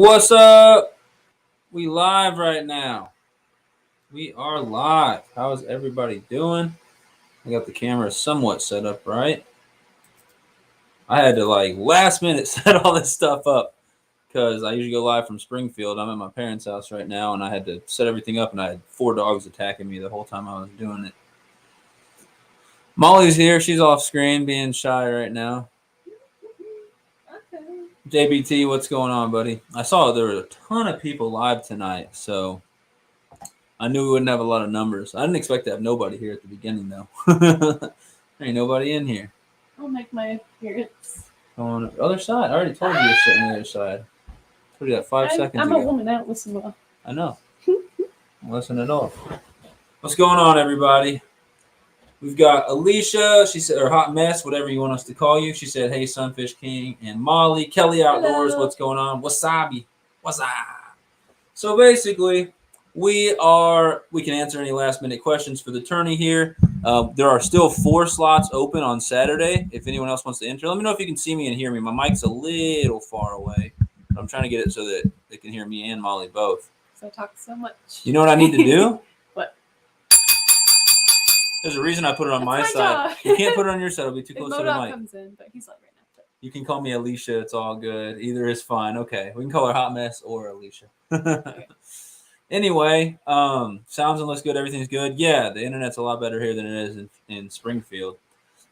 What's up? We live right now. We are live. How is everybody doing? I got the camera somewhat set up right. I had to last minute set all this stuff up because I usually go live from Springfield. I'm at my parents' house right now, and I had to set everything up, and I had 4 dogs attacking me the whole time I was doing it. Molly's here. She's off screen being shy right now. Okay. JBT, what's going on, buddy? I saw there were a ton of people live tonight, so I knew we wouldn't have a lot of numbers. I didn't expect to have nobody here at the beginning, though. There ain't nobody in here. I'll make my appearance. On the other side. I already told you to sit on the other side. I told you that 5 seconds I'm ago. a woman. I don't listen well. I know. Don't listen at all. What's going on, everybody? We've got Alicia. She said, or Hot Mess, whatever you want us to call you. She said, hey, Sunfish King. And Molly. Kelly Outdoors. Hello. What's going on? Wasabi. What's up? So basically, we can answer any last minute questions for the tourney here. There are still 4 slots open on Saturday. If anyone else wants to enter, let me know if you can see me and hear me. My mic's a little far away, but I'm trying to get it so that they can hear me and Molly both. So I talk so much. You know what I need to do? What? There's a reason I put it on my side. Job. You can't put it on your side. It'll be too close to the mic. Comes in, but he's like right now. You can call me Alicia. It's all good. Either is fine. Okay. We can call her Hot Mess or Alicia. Okay. Anyway, sounds and looks good. Everything's good. Yeah, the internet's a lot better here than it is in Springfield.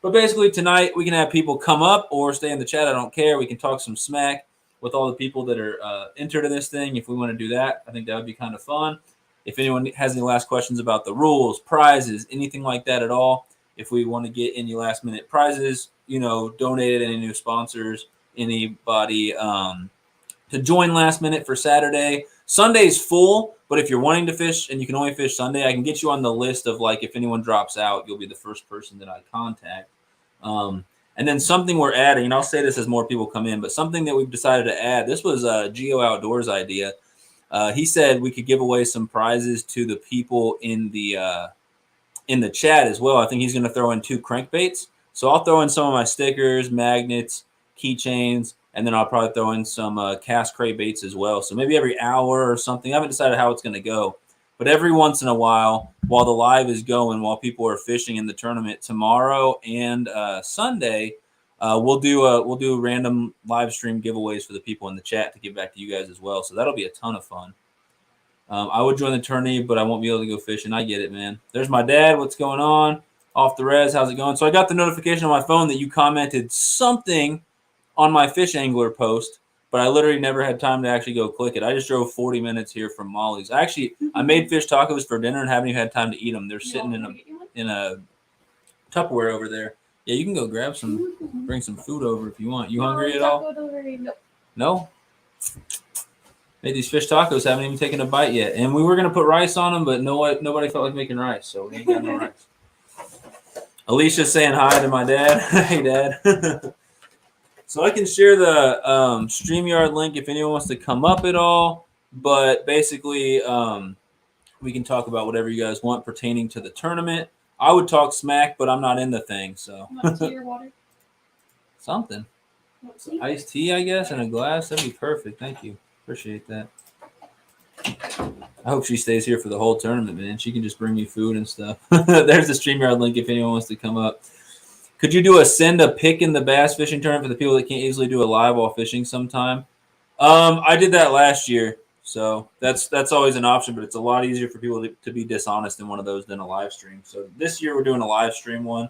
But basically, tonight we can have people come up or stay in the chat. I don't care. We can talk some smack with all the people that are entered in this thing. If we want to do that, I think that would be kind of fun. If anyone has any last questions about the rules, prizes, anything like that at all, if we want to get any last minute prizes, donated, any new sponsors, anybody to join last minute for Saturday. Sunday's full, but if you're wanting to fish and you can only fish Sunday, I can get you on the list of if anyone drops out, you'll be the first person that I contact. And then something we're adding, and I'll say this as more people come in, but something that we've decided to add, this was Geo Outdoors' idea. He said we could give away some prizes to the people in the chat as well. I think he's going to throw in 2 crankbaits. So I'll throw in some of my stickers, magnets, keychains, and then I'll probably throw in some cast cray baits as well. So maybe every hour or something. I haven't decided how it's going to go. But every once in a while the live is going, while people are fishing in the tournament tomorrow and Sunday, we'll do random live stream giveaways for the people in the chat to give back to you guys as well. So that'll be a ton of fun. I would join the tourney, but I won't be able to go fishing. I get it, man. There's my dad. What's going on? Off the res. How's it going? So I got the notification on my phone that you commented something on my fish angler post, but I literally never had time to actually go click it. I just drove 40 minutes here from Molly's. I made fish tacos for dinner and haven't even had time to eat them. They're sitting in a Tupperware over there. Yeah, you can go grab some, bring some food over if you want. You hungry at all? No? Made these fish tacos, haven't even taken a bite yet. And we were going to put rice on them, but nobody felt like making rice, so we ain't got no rice. Alicia's saying hi to my dad. Hey, Dad. So I can share the Streamyard link if anyone wants to come up at all. But basically, we can talk about whatever you guys want pertaining to the tournament. I would talk smack, but I'm not in the thing, so. Tea or water? Something. Iced tea, I guess, in a glass. That'd be perfect. Thank you. Appreciate that. I hope she stays here for the whole tournament, man. She can just bring me food and stuff. There's the Streamyard link if anyone wants to come up. Could you send a pick in the bass fishing tournament for the people that can't easily do a live while fishing sometime? I did that last year, so that's always an option, but it's a lot easier for people to be dishonest in one of those than a live stream. So this year we're doing a live stream one.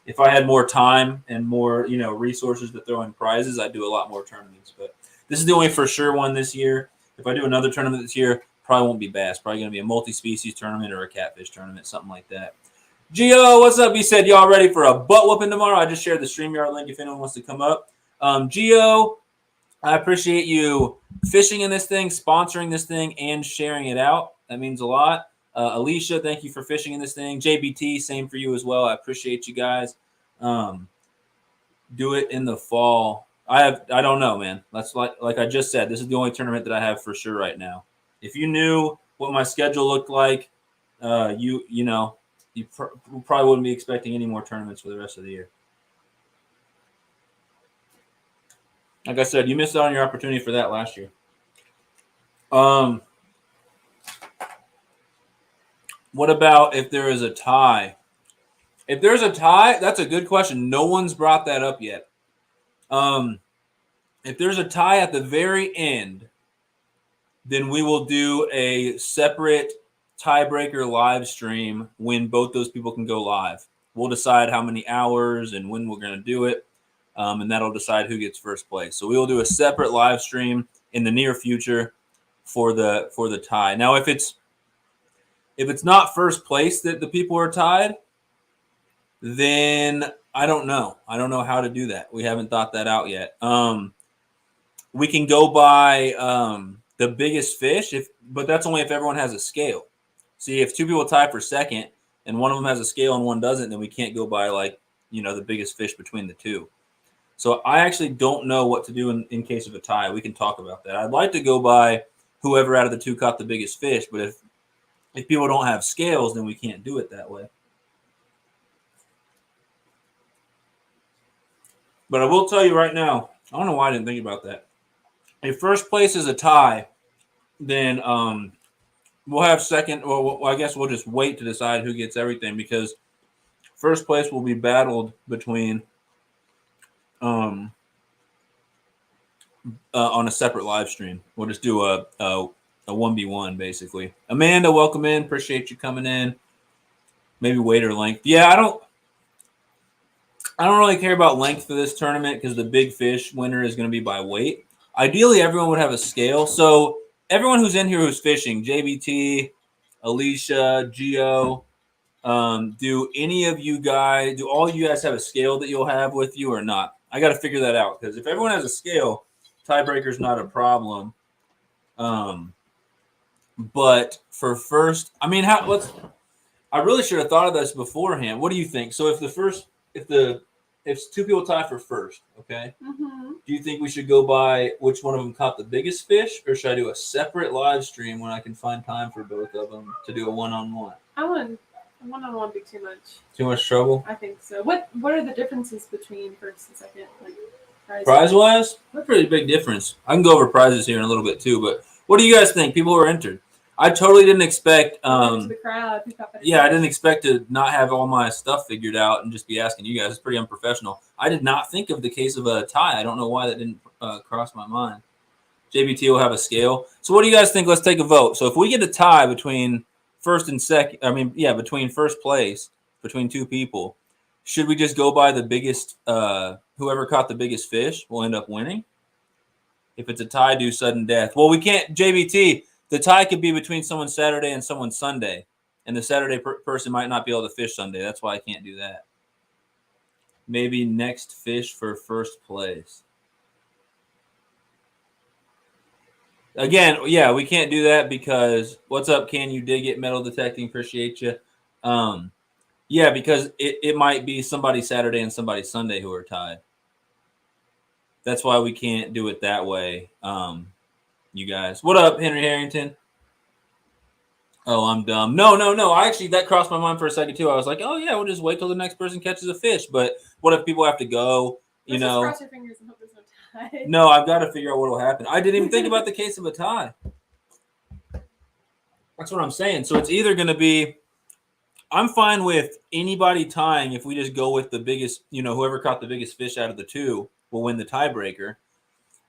If I had more time and more resources to throw in prizes, I'd do a lot more tournaments. But this is the only for sure one this year. If I do another tournament this year, probably won't be bass. Probably going to be a multi-species tournament or a catfish tournament, something like that. Gio, what's up? He said, y'all ready for a butt whooping tomorrow? I just shared the StreamYard link if anyone wants to come up. Gio, I appreciate you fishing in this thing, sponsoring this thing, and sharing it out. That means a lot. Alicia, thank you for fishing in this thing. JBT, same for you as well. I appreciate you guys. Do it in the fall. I don't know, man. That's like I just said, this is the only tournament that I have for sure right now. If you knew what my schedule looked like, you probably wouldn't be expecting any more tournaments for the rest of the year. Like I said, you missed out on your opportunity for that last year. What about if there is a tie? If there's a tie, that's a good question. No one's brought that up yet. If there's a tie at the very end, then we will do a separate tiebreaker live stream when both those people can go live. We'll decide how many hours and when we're going to do it, and that'll decide who gets first place. So we will do a separate live stream in the near future for the tie. Now, if it's not first place that the people are tied, then I don't know. I don't know how to do that. We haven't thought that out yet. We can go by the biggest fish, but that's only if everyone has a scale. See, if two people tie for second and one of them has a scale and one doesn't, then we can't go by the biggest fish between the two. So I actually don't know what to do in case of a tie. We can talk about that. I'd like to go by whoever out of the two caught the biggest fish, but if people don't have scales, then we can't do it that way. But I will tell you right now, I don't know why I didn't think about that. If first place is a tie, then we'll have second. Well, I guess we'll just wait to decide who gets everything, because first place will be battled between on a separate live stream. We'll just do a 1v1 basically. Amanda, welcome in. Appreciate you coming in. Maybe weight or length. Yeah, I don't really care about length for this tournament because the big fish winner is going to be by weight. Ideally, everyone would have a scale. So everyone who's in here who's fishing, JBT, Alicia, Gio, do all you guys have a scale that you'll have with you or not? I got to figure that out, because if everyone has a scale, tiebreaker's not a problem. But for first, I mean, I really should have thought of this beforehand. What do you think? So if two people tie for first, okay? Mm-hmm. Do you think we should go by which one of them caught the biggest fish, or should I do a separate live stream when I can find time for both of them to do a one-on-one? I wouldn't. A one-on-one be too much. Too much trouble? I think so. What are the differences between first and second? Like prize-wise? That's a pretty big difference. I can go over prizes here in a little bit too, but what do you guys think? People who are entered. I totally didn't expect. To the crowd. Yeah, I didn't expect to not have all my stuff figured out and just be asking you guys. It's pretty unprofessional. I did not think of the case of a tie. I don't know why that didn't cross my mind. JBT will have a scale. So what do you guys think? Let's take a vote. So if we get a tie between first and second, between first place, between two people, should we just go by the biggest, whoever caught the biggest fish will end up winning? If it's a tie, do sudden death. Well, we can't, JBT, the tie could be between someone Saturday and someone Sunday, and the Saturday person might not be able to fish Sunday. That's why I can't do that. Maybe next fish for first place. Again, yeah, we can't do that because what's up? Can you dig it? Metal detecting, appreciate you. Yeah, because it might be somebody Saturday and somebody Sunday who are tied. That's why we can't do it that way. You guys, what up, Henry Harrington? Oh, I'm dumb. No. That crossed my mind for a second too. I was like, oh yeah, we'll just wait till the next person catches a fish. But what if people have to go? Let's just cross your fingers and hope there's no tie. No, I've got to figure out what will happen. I didn't even think about the case of a tie. That's what I'm saying. So it's either going to be, I'm fine with anybody tying if we just go with the biggest, whoever caught the biggest fish out of the two will win the tiebreaker.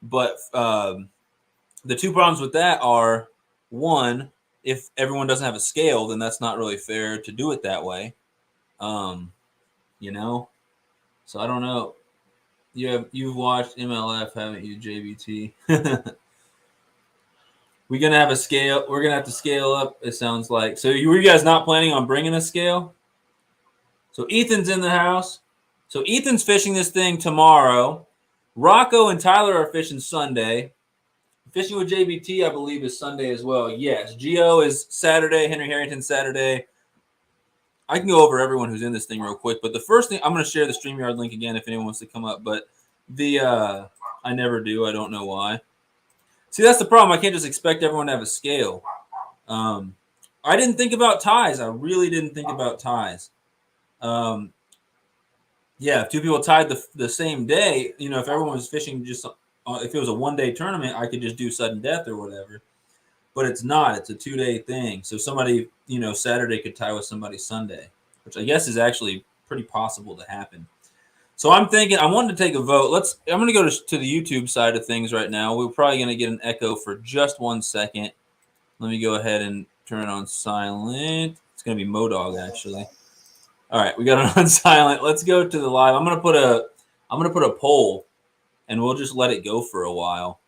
But the two problems with that are, one, if everyone doesn't have a scale, then that's not really fair to do it that way. So I don't know. You've watched MLF, haven't you, JBT? We're gonna have a scale. We're gonna have to scale up. It sounds like. So were you guys not planning on bringing a scale? So Ethan's in the house. So Ethan's fishing this thing tomorrow. Rocco and Tyler are fishing Sunday. Fishing with JBT, I believe, is Sunday as well. Yes, Gio is Saturday. Henry Harrington Saturday. I can go over everyone who's in this thing real quick, but the first thing, I'm going to share the StreamYard link again if anyone wants to come up, but I never do. I don't know why. See, that's the problem. I can't just expect everyone to have a scale. I didn't think about ties. I really didn't think about ties. Yeah, if two people tied the same day, if everyone was fishing just, if it was a one-day tournament, I could just do sudden death or whatever. but it's not. It's a 2-day thing. So somebody, Saturday could tie with somebody Sunday, which I guess is actually pretty possible to happen. So I'm thinking I wanted to take a vote. I'm going to go to the YouTube side of things right now. We're probably going to get an echo for just 1 second. Let me go ahead and turn it on silent. It's going to be Modog actually. All right, we got it on silent. Let's go to the live. I'm going to put a poll, and we'll just let it go for a while.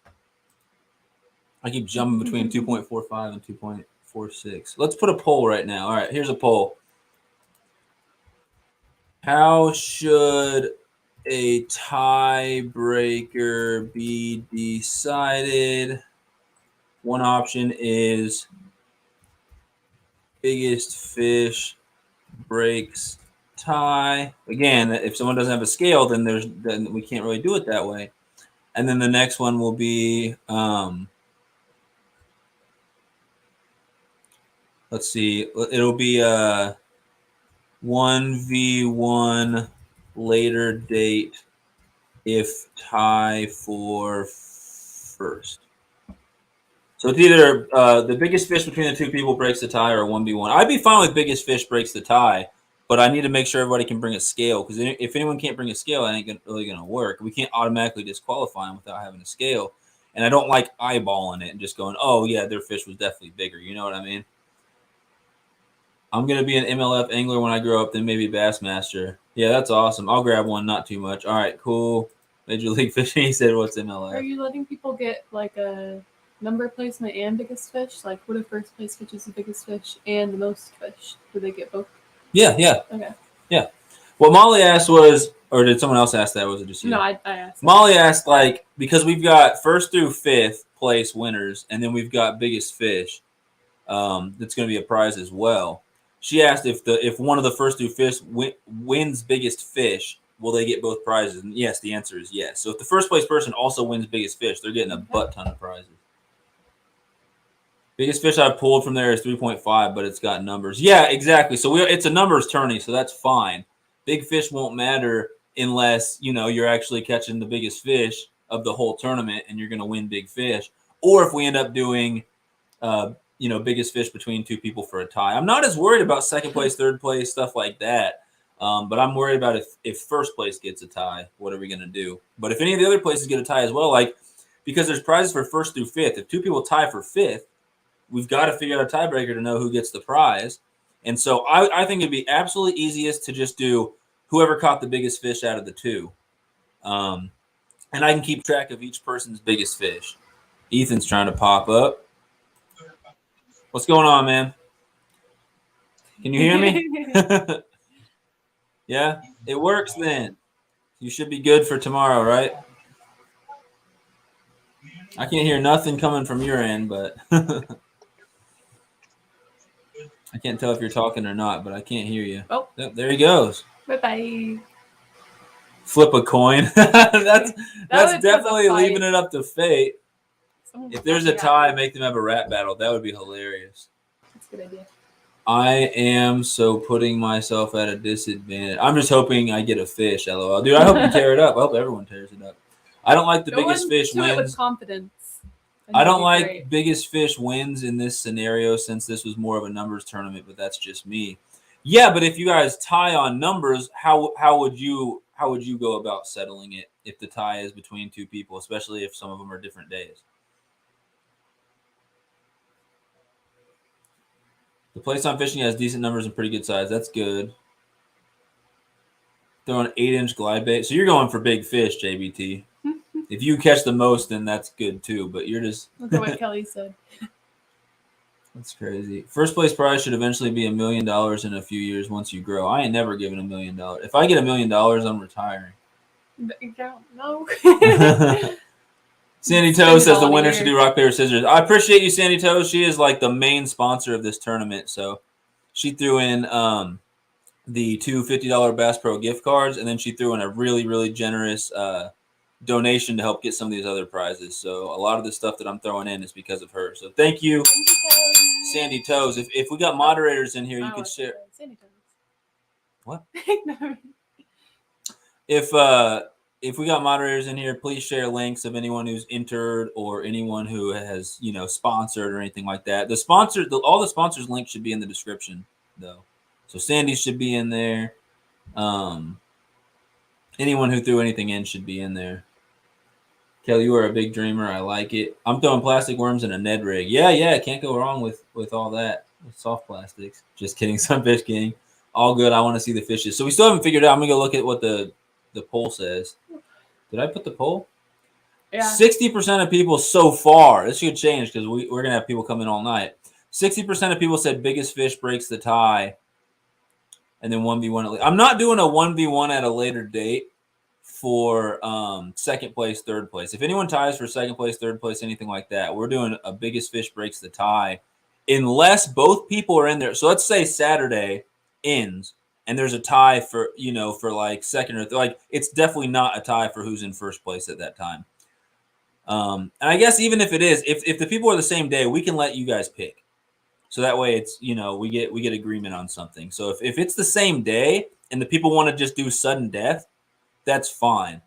I keep jumping between 2.45 and 2.46. Let's put a poll right now. All right, here's a poll. How should a tiebreaker be decided? One option is biggest fish breaks tie. Again, if someone doesn't have a scale, then we can't really do it that way. And then the next one will be let's see, it'll be 1v1 later date if tie for first. So it's either the biggest fish between the two people breaks the tie or 1v1. I'd be fine with biggest fish breaks the tie, but I need to make sure everybody can bring a scale, because if anyone can't bring a scale, it ain't really going to work. We can't automatically disqualify them without having a scale. And I don't like eyeballing it and just going, oh, yeah, their fish was definitely bigger. You know what I mean? I'm going to be an MLF angler when I grow up, then maybe Bassmaster. Yeah, that's awesome. I'll grab one, not too much. All right, cool. Major League Fishing, he said, what's MLF? Are you letting people get like a number placement and biggest fish? Like, what if first place fish is the biggest fish and the most fish? Do they get both? Yeah. Okay. Yeah. What Molly asked was, or did someone else ask that? Was it just you? No, I asked. Molly asked, like, because we've got first through fifth place winners, and then we've got biggest fish. That's going to be a prize as well. She asked if one of the first through fifth wins biggest fish, will they get both prizes? And yes, the answer is yes. So if the first place person also wins biggest fish, they're getting a butt ton of prizes. Biggest fish I pulled from there is 3.5, but it's got numbers. Yeah, exactly. So it's a numbers tourney, so that's fine. Big fish won't matter unless, you're actually catching the biggest fish of the whole tournament and you're going to win big fish. Or if we end up doing, biggest fish between two people for a tie. I'm not as worried about second place, third place, stuff like that. But I'm worried about if first place gets a tie, what are we going to do? But if any of the other places get a tie as well, because there's prizes for first through fifth. If two people tie for fifth, we've got to figure out a tiebreaker to know who gets the prize. And so I think it'd be absolutely easiest to just do whoever caught the biggest fish out of the two. And I can keep track of each person's biggest fish. Ethan's trying to pop up. What's going on, man? Can you hear me? Yeah, it works then. You should be good for tomorrow, right? I can't hear nothing coming from your end, but I can't tell if you're talking or not, but I can't hear you. Oh, yep, there he goes. Bye-bye. Flip a coin. that's definitely leaving it up to fate. If there's a tie, make them have a rap battle. That would be hilarious. That's a good idea. I am so putting myself at a disadvantage. I'm just hoping I get a fish, LOL. Dude, I hope you tear it up. I hope everyone tears it up. I don't like the biggest fish wins. With confidence. I don't like biggest fish wins in this scenario since this was more of a numbers tournament, but that's just me. Yeah, but if you guys tie on numbers, how would you go about settling it if the tie is between two people, especially if some of them are different days? The place I'm fishing has decent numbers and pretty good size. That's good. Throwing 8-inch glide bait. So you're going for big fish, JBT. If you catch the most, then that's good too. But you're just look at what Kelly said. That's crazy. First place prize should eventually be $1 million in a few years once you grow. I ain't never given $1 million. If I get $1 million, I'm retiring. No. Sandy Toe says the winner should do rock, paper, scissors. I appreciate you, Sandy Toe. She is like the main sponsor of this tournament. So she threw in the two $50 Bass Pro gift cards, and then she threw in a really, really generous donation to help get some of these other prizes. So a lot of the stuff that I'm throwing in is because of her. So thank you, Sandy Toes. If we got moderators in here, you could share. Sandy Toes. What? No. If if we got moderators in here, please share links of anyone who's entered or anyone who has, sponsored or anything like that. All the sponsors links should be in the description though. So Sandy should be in there. Anyone who threw anything in should be in there. Kelly, you are a big dreamer. I like it. I'm throwing plastic worms in a Ned rig. Yeah. Can't go wrong with all that. With soft plastics. Just kidding. Sunfish King. All good. I want to see the fishes. So we still haven't figured out. I'm going to go look at what the poll says. Did I put the poll? Yeah. 60% of people so far. This should change because we're going to have people come in all night. 60% of people said biggest fish breaks the tie. And then 1v1. I'm not doing a 1v1 at a later date for second place, third place. If anyone ties for second place, third place, anything like that, we're doing a biggest fish breaks the tie unless both people are in there. So let's say Saturday ends and there's a tie for, for like second or third. Like it's definitely not a tie for who's in first place at that time. And I guess even if it is, if the people are the same day, we can let you guys pick. So that way it's, we get agreement on something. So if it's the same day and the people want to just do sudden death, that's fine.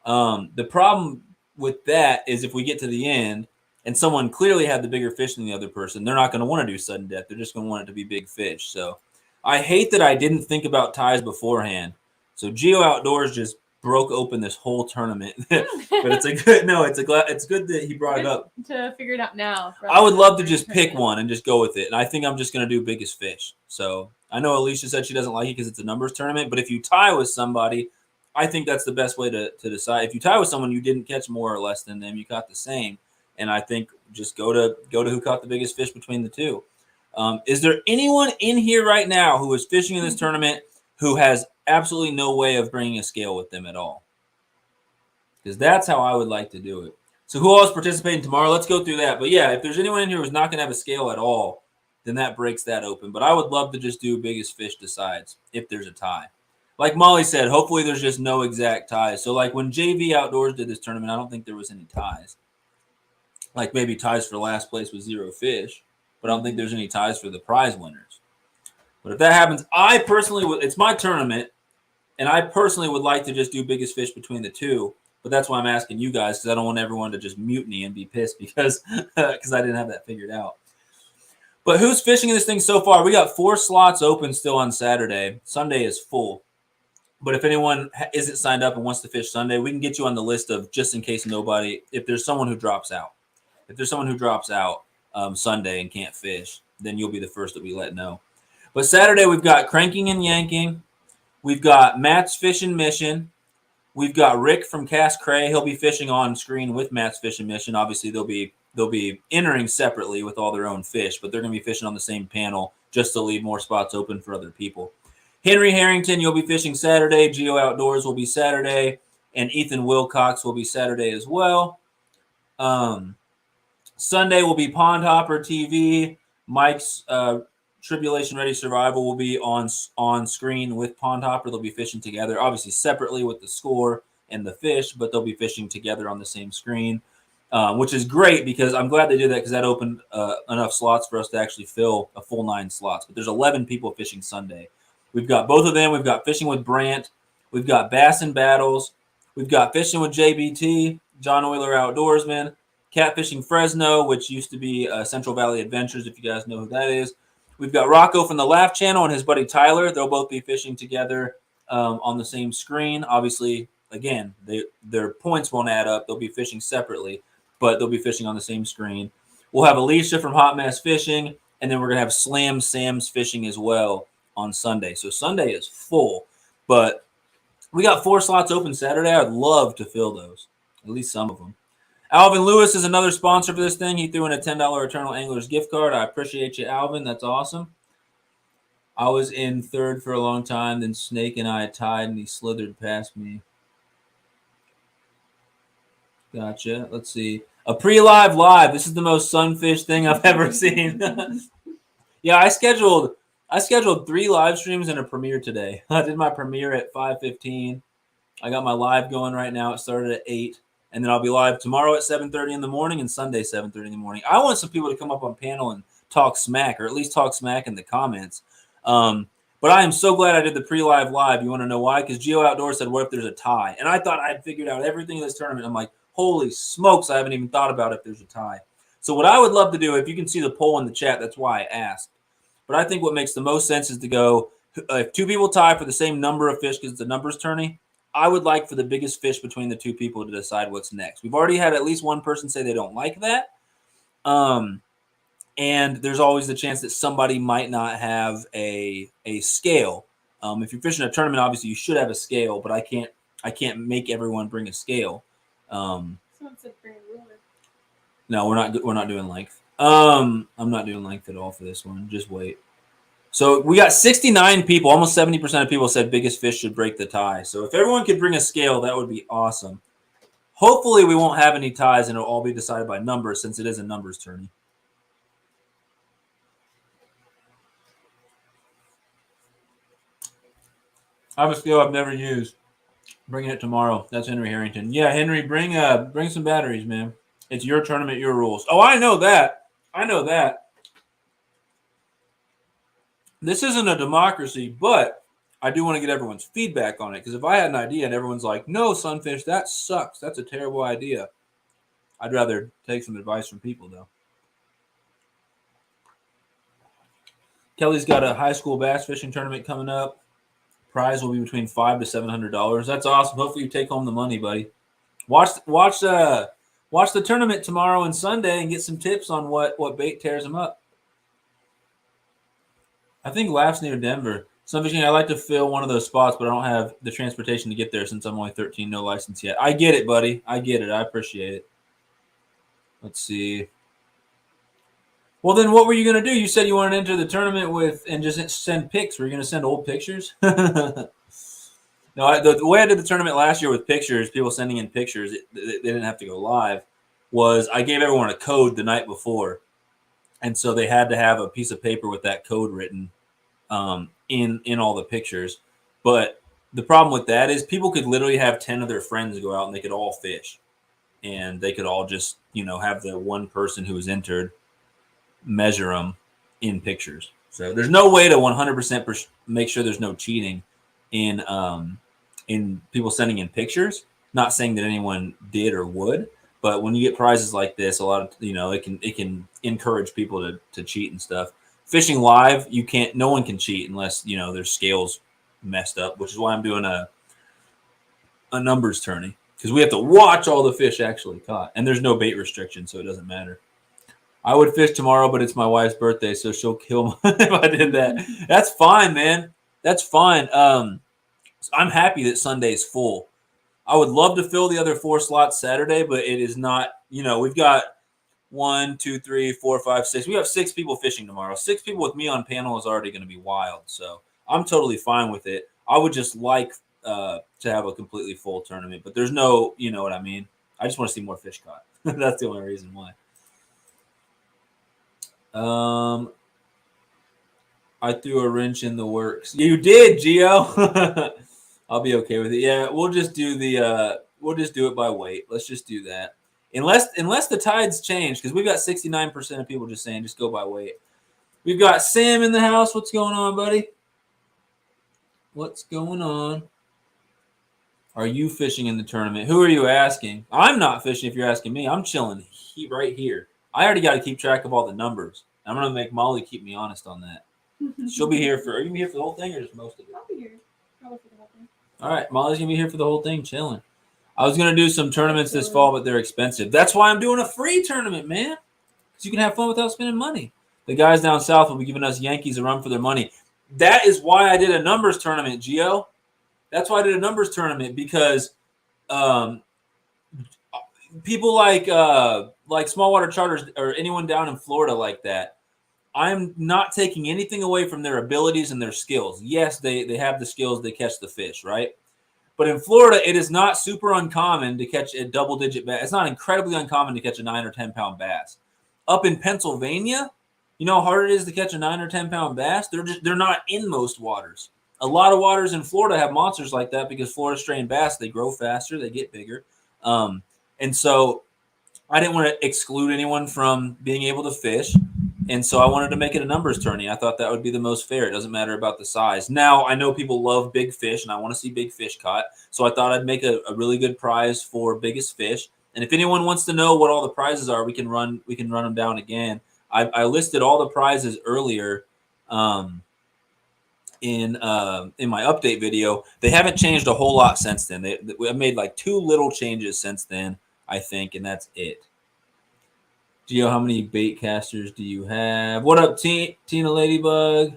The problem with that is if we get to the end and someone clearly had the bigger fish than the other person, they're not going to want to do sudden death. They're just going to want it to be big fish. So I hate that I didn't think about ties beforehand. So Geo Outdoors just broke open this whole tournament. But it's good that he brought it up. To figure it out now. I would love to just pick one and just go with it. And I think I'm just going to do biggest fish. So I know Alicia said she doesn't like it because it's a numbers tournament. But if you tie with somebody, I think that's the best way to decide. If you tie with someone you didn't catch more or less than them, you caught the same. And I think just go to who caught the biggest fish between the two. Is there anyone in here right now who is fishing in this tournament who has absolutely no way of bringing a scale with them at all? Because that's how I would like to do it. So who else is participating tomorrow? Let's go through that. But yeah, if there's anyone in here who's not going to have a scale at all, then that breaks that open. But I would love to just do biggest fish decides if there's a tie. Like Molly said, hopefully there's just no exact ties. So like when JV Outdoors did this tournament, I don't think there was any ties. Like maybe ties for last place with 0 fish, but I don't think there's any ties for the prize winners. But if that happens, I personally would, it's my tournament, and I personally would like to just do biggest fish between the two. But that's why I'm asking you guys, because I don't want everyone to just mutiny and be pissed because I didn't have that figured out. But who's fishing in this thing so far? We got 4 slots open still on Saturday. Sunday is full. But if anyone isn't signed up and wants to fish Sunday, we can get you on the list of just in case nobody, if there's someone who drops out. If there's someone who drops out Sunday and can't fish, then you'll be the first that we let know. But Saturday, we've got Cranking and Yanking. We've got Matt's Fishing Mission. We've got Rick from Cast Cray. He'll be fishing on screen with Matt's Fishing Mission. Obviously, they'll be entering separately with all their own fish, but they're going to be fishing on the same panel just to leave more spots open for other people. Henry Harrington, you'll be fishing Saturday. Geo Outdoors will be Saturday. And Ethan Wilcox will be Saturday as well. Sunday will be Pond Hopper TV. Mike's Tribulation Ready Survival will be on screen with Pond Hopper. They'll be fishing together, obviously separately with the score and the fish, but they'll be fishing together on the same screen, which is great because I'm glad they did that because that opened enough slots for us to actually fill a full 9 slots. But there's 11 people fishing Sunday. We've got both of them. We've got Fishing with Brant. We've got Bass and Battles. We've got Fishing with JBT, John Euler Outdoorsman. Catfishing Fresno, which used to be Central Valley Adventures, if you guys know who that is. We've got Rocco from the Laugh Channel and his buddy Tyler. They'll both be fishing together on the same screen. Obviously, again, their points won't add up. They'll be fishing separately, but they'll be fishing on the same screen. We'll have Alicia from Hot Mess Fishing, and then we're going to have Slam Sam's Fishing as well on Sunday. So Sunday is full, but we got 4 slots open Saturday. I'd love to fill those, at least some of them. Alvin Lewis is another sponsor for this thing. He threw in a $10 Eternal Anglers gift card. I appreciate you, Alvin. That's awesome. I was in third for a long time. Then Snake and I tied, and he slithered past me. Gotcha. Let's see. A pre-live live. This is the most sunfish thing I've ever seen. Yeah, I scheduled 3 live streams and a premiere today. I did my premiere at 5:15. I got my live going right now. It started at 8. And then I'll be live tomorrow at 7:30 in the morning and Sunday 7:30 in the morning. I want some people to come up on panel and talk smack, or at least talk smack in the comments. But I am so glad I did the pre-live live. You want to know why? Because Geo Outdoors said, what if there's a tie? And I thought I'd figured out everything in this tournament. I'm like, holy smokes, I haven't even thought about if there's a tie. So what I would love to do, if you can see the poll in the chat, that's why I asked. But I think what makes the most sense is to go, if two people tie for the same number of fish because it's a numbers tourney, I would like for the biggest fish between the two people to decide what's next. We've already had at least one person say they don't like that. And there's always the chance that somebody might not have a scale. If you're fishing a tournament, obviously you should have a scale, but I can't make everyone bring a scale. Someone said bring a ruler. No, we're not doing length. I'm not doing length at all for this one. Just wait. So we got 69 people, almost 70% of people said biggest fish should break the tie. So if everyone could bring a scale, that would be awesome. Hopefully we won't have any ties and it'll all be decided by numbers since it is a numbers tourney. I have a scale I've never used. Bringing it tomorrow. That's Henry Harrington. Yeah, Henry, bring some batteries, man. It's your tournament, your rules. Oh, I know that. This isn't a democracy, but I do want to get everyone's feedback on it. Because if I had an idea and everyone's like, no, Sunfish, that sucks. That's a terrible idea. I'd rather take some advice from people, though. Kelly's got a high school bass fishing tournament coming up. Prize will be between $500 to $700. That's awesome. Hopefully you take home the money, buddy. Watch the tournament tomorrow and Sunday and get some tips on what bait tears them up. I think Laughs near Denver. Sunfishing, I like to fill one of those spots, but I don't have the transportation to get there since I'm only 13, no license yet. I get it, buddy. I get it. I appreciate it. Let's see. Well, then what were you going to do? You said you wanted to enter the tournament with and just send pics. Were you going to send old pictures? No, the way I did the tournament last year with pictures, people sending in pictures, they didn't have to go live, was I gave everyone a code the night before. And so they had to have a piece of paper with that code written in all the pictures. But the problem with that is people could literally have 10 of their friends go out and they could all fish. And they could all just, have the one person who was entered measure them in pictures. So there's no way to 100% make sure there's no cheating in people sending in pictures. Not saying that anyone did or would, but when you get prizes like this, a lot of it can encourage people to cheat and stuff. Fishing live, no one can cheat unless their scales messed up, which is why I'm doing a numbers tourney, because we have to watch all the fish actually caught, and there's no bait restriction, so it doesn't matter. I would fish tomorrow, but it's my wife's birthday, so she'll kill me if I did that. That's fine, man. That's fine. I'm happy that Sunday's full. I would love to fill the other 4 slots Saturday, but it is not. We've got 1, 2, 3, 4, 5, 6. We have 6 people fishing tomorrow. 6 people with me on panel is already going to be wild, so I'm totally fine with it. I would just like to have a completely full tournament, but there's no, you know what I mean? I just want to see more fish caught. That's the only reason why. I threw a wrench in the works. You did, Gio. I'll be okay with it. Yeah, we'll just do it by weight. Let's just do that. Unless the tides change, because we've got 69% of people just saying just go by weight. We've got Sam in the house. What's going on, buddy? What's going on? Are you fishing in the tournament? Who are you asking? I'm not fishing if you're asking me. I'm chilling right here. I already got to keep track of all the numbers. I'm going to make Molly keep me honest on that. She'll be here are you going to be here for the whole thing or just most of it? I'll be here. Probably for the whole thing. All right. Molly's going to be here for the whole thing, chilling. I was going to do some tournaments this fall, but they're expensive. That's why I'm doing a free tournament, man. Because you can have fun without spending money. The guys down south will be giving us Yankees a run for their money. That is why I did a numbers tournament, Gio. That's why I did a numbers tournament, because people like Smallwater Charters or anyone down in Florida like that, I'm not taking anything away from their abilities and their skills. Yes, they have the skills, they catch the fish, right? But in Florida, it is not super uncommon to catch a double-digit bass. It's not incredibly uncommon to catch a 9 or 10-pound bass. Up in Pennsylvania, you know how hard it is to catch a 9 or 10-pound bass? They're not in most waters. A lot of waters in Florida have monsters like that because Florida strain bass, they grow faster, they get bigger. And so I didn't want to exclude anyone from being able to fish. And so I wanted to make it a numbers tourney. I thought that would be the most fair. It doesn't matter about the size. Now, I know people love big fish, and I want to see big fish caught. So I thought I'd make a really good prize for biggest fish. And if anyone wants to know what all the prizes are, we can run them down again. I listed all the prizes earlier in my update video. They haven't changed a whole lot since then. I've made like 2 little changes since then, I think, and that's it. Gio, how many bait casters do you have? What up, Tina Ladybug?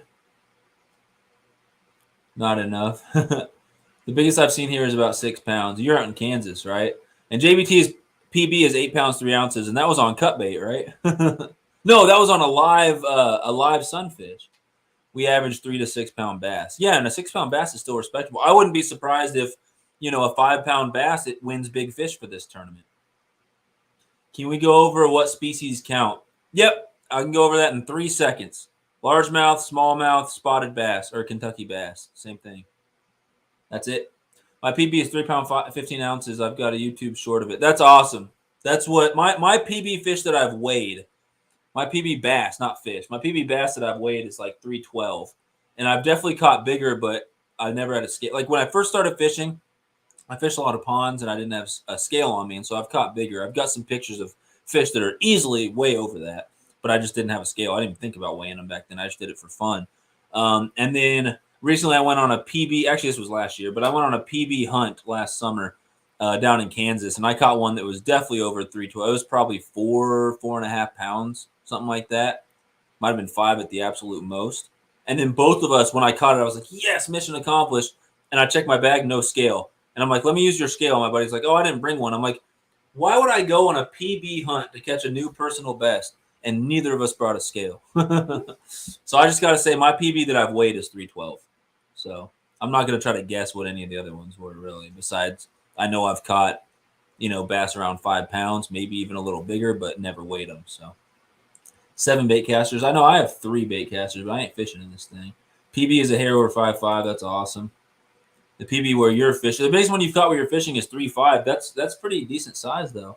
Not enough. The biggest I've seen here is about 6 pounds. You're out in Kansas, right? And JBT's PB is 8 pounds 3 ounces, and that was on cut bait, right? No, that was on a live sunfish. We averaged 3 to 6 pound bass. Yeah, and a 6 pound bass is still respectable. I wouldn't be surprised if a 5 pound bass it wins big fish for this tournament. Can we go over what species count? Yep, I can go over that in 3 seconds. Largemouth, smallmouth, spotted bass, or Kentucky bass. Same thing. That's it. My PB is 3 pound 15 ounces. I've got a YouTube short of it. That's awesome. That's what my PB fish that I've weighed. My PB bass, not fish. My PB bass that I've weighed is like 312. And I've definitely caught bigger, but I've never had a scale. Like when I first started fishing, I fished a lot of ponds and I didn't have a scale on me. And so I've caught bigger. I've got some pictures of fish that are easily way over that, but I just didn't have a scale. I didn't even think about weighing them back then. I just did it for fun. And then recently I went on a PB. Actually, this was last year, but I went on a PB hunt last summer down in Kansas. And I caught one that was definitely over 312. It was probably 4.5 pounds, something like that. Might have been 5 at the absolute most. And then both of us, when I caught it, I was like, yes, mission accomplished. And I checked my bag, no scale. And I'm like, let me use your scale. My buddy's like, oh, I didn't bring one. I'm like, why would I go on a PB hunt to catch a new personal best? And neither of us brought a scale. So I just got to say my PB that I've weighed is 312. So I'm not going to try to guess what any of the other ones were really. Besides, I know I've caught, bass around 5 pounds, maybe even a little bigger, but never weighed them. So 7 bait casters. I know I have 3 bait casters, but I ain't fishing in this thing. PB is a hair over 5.5. That's awesome. The PB where you're fishing, the biggest one you've caught where you're fishing is 3.5. That's pretty decent size though.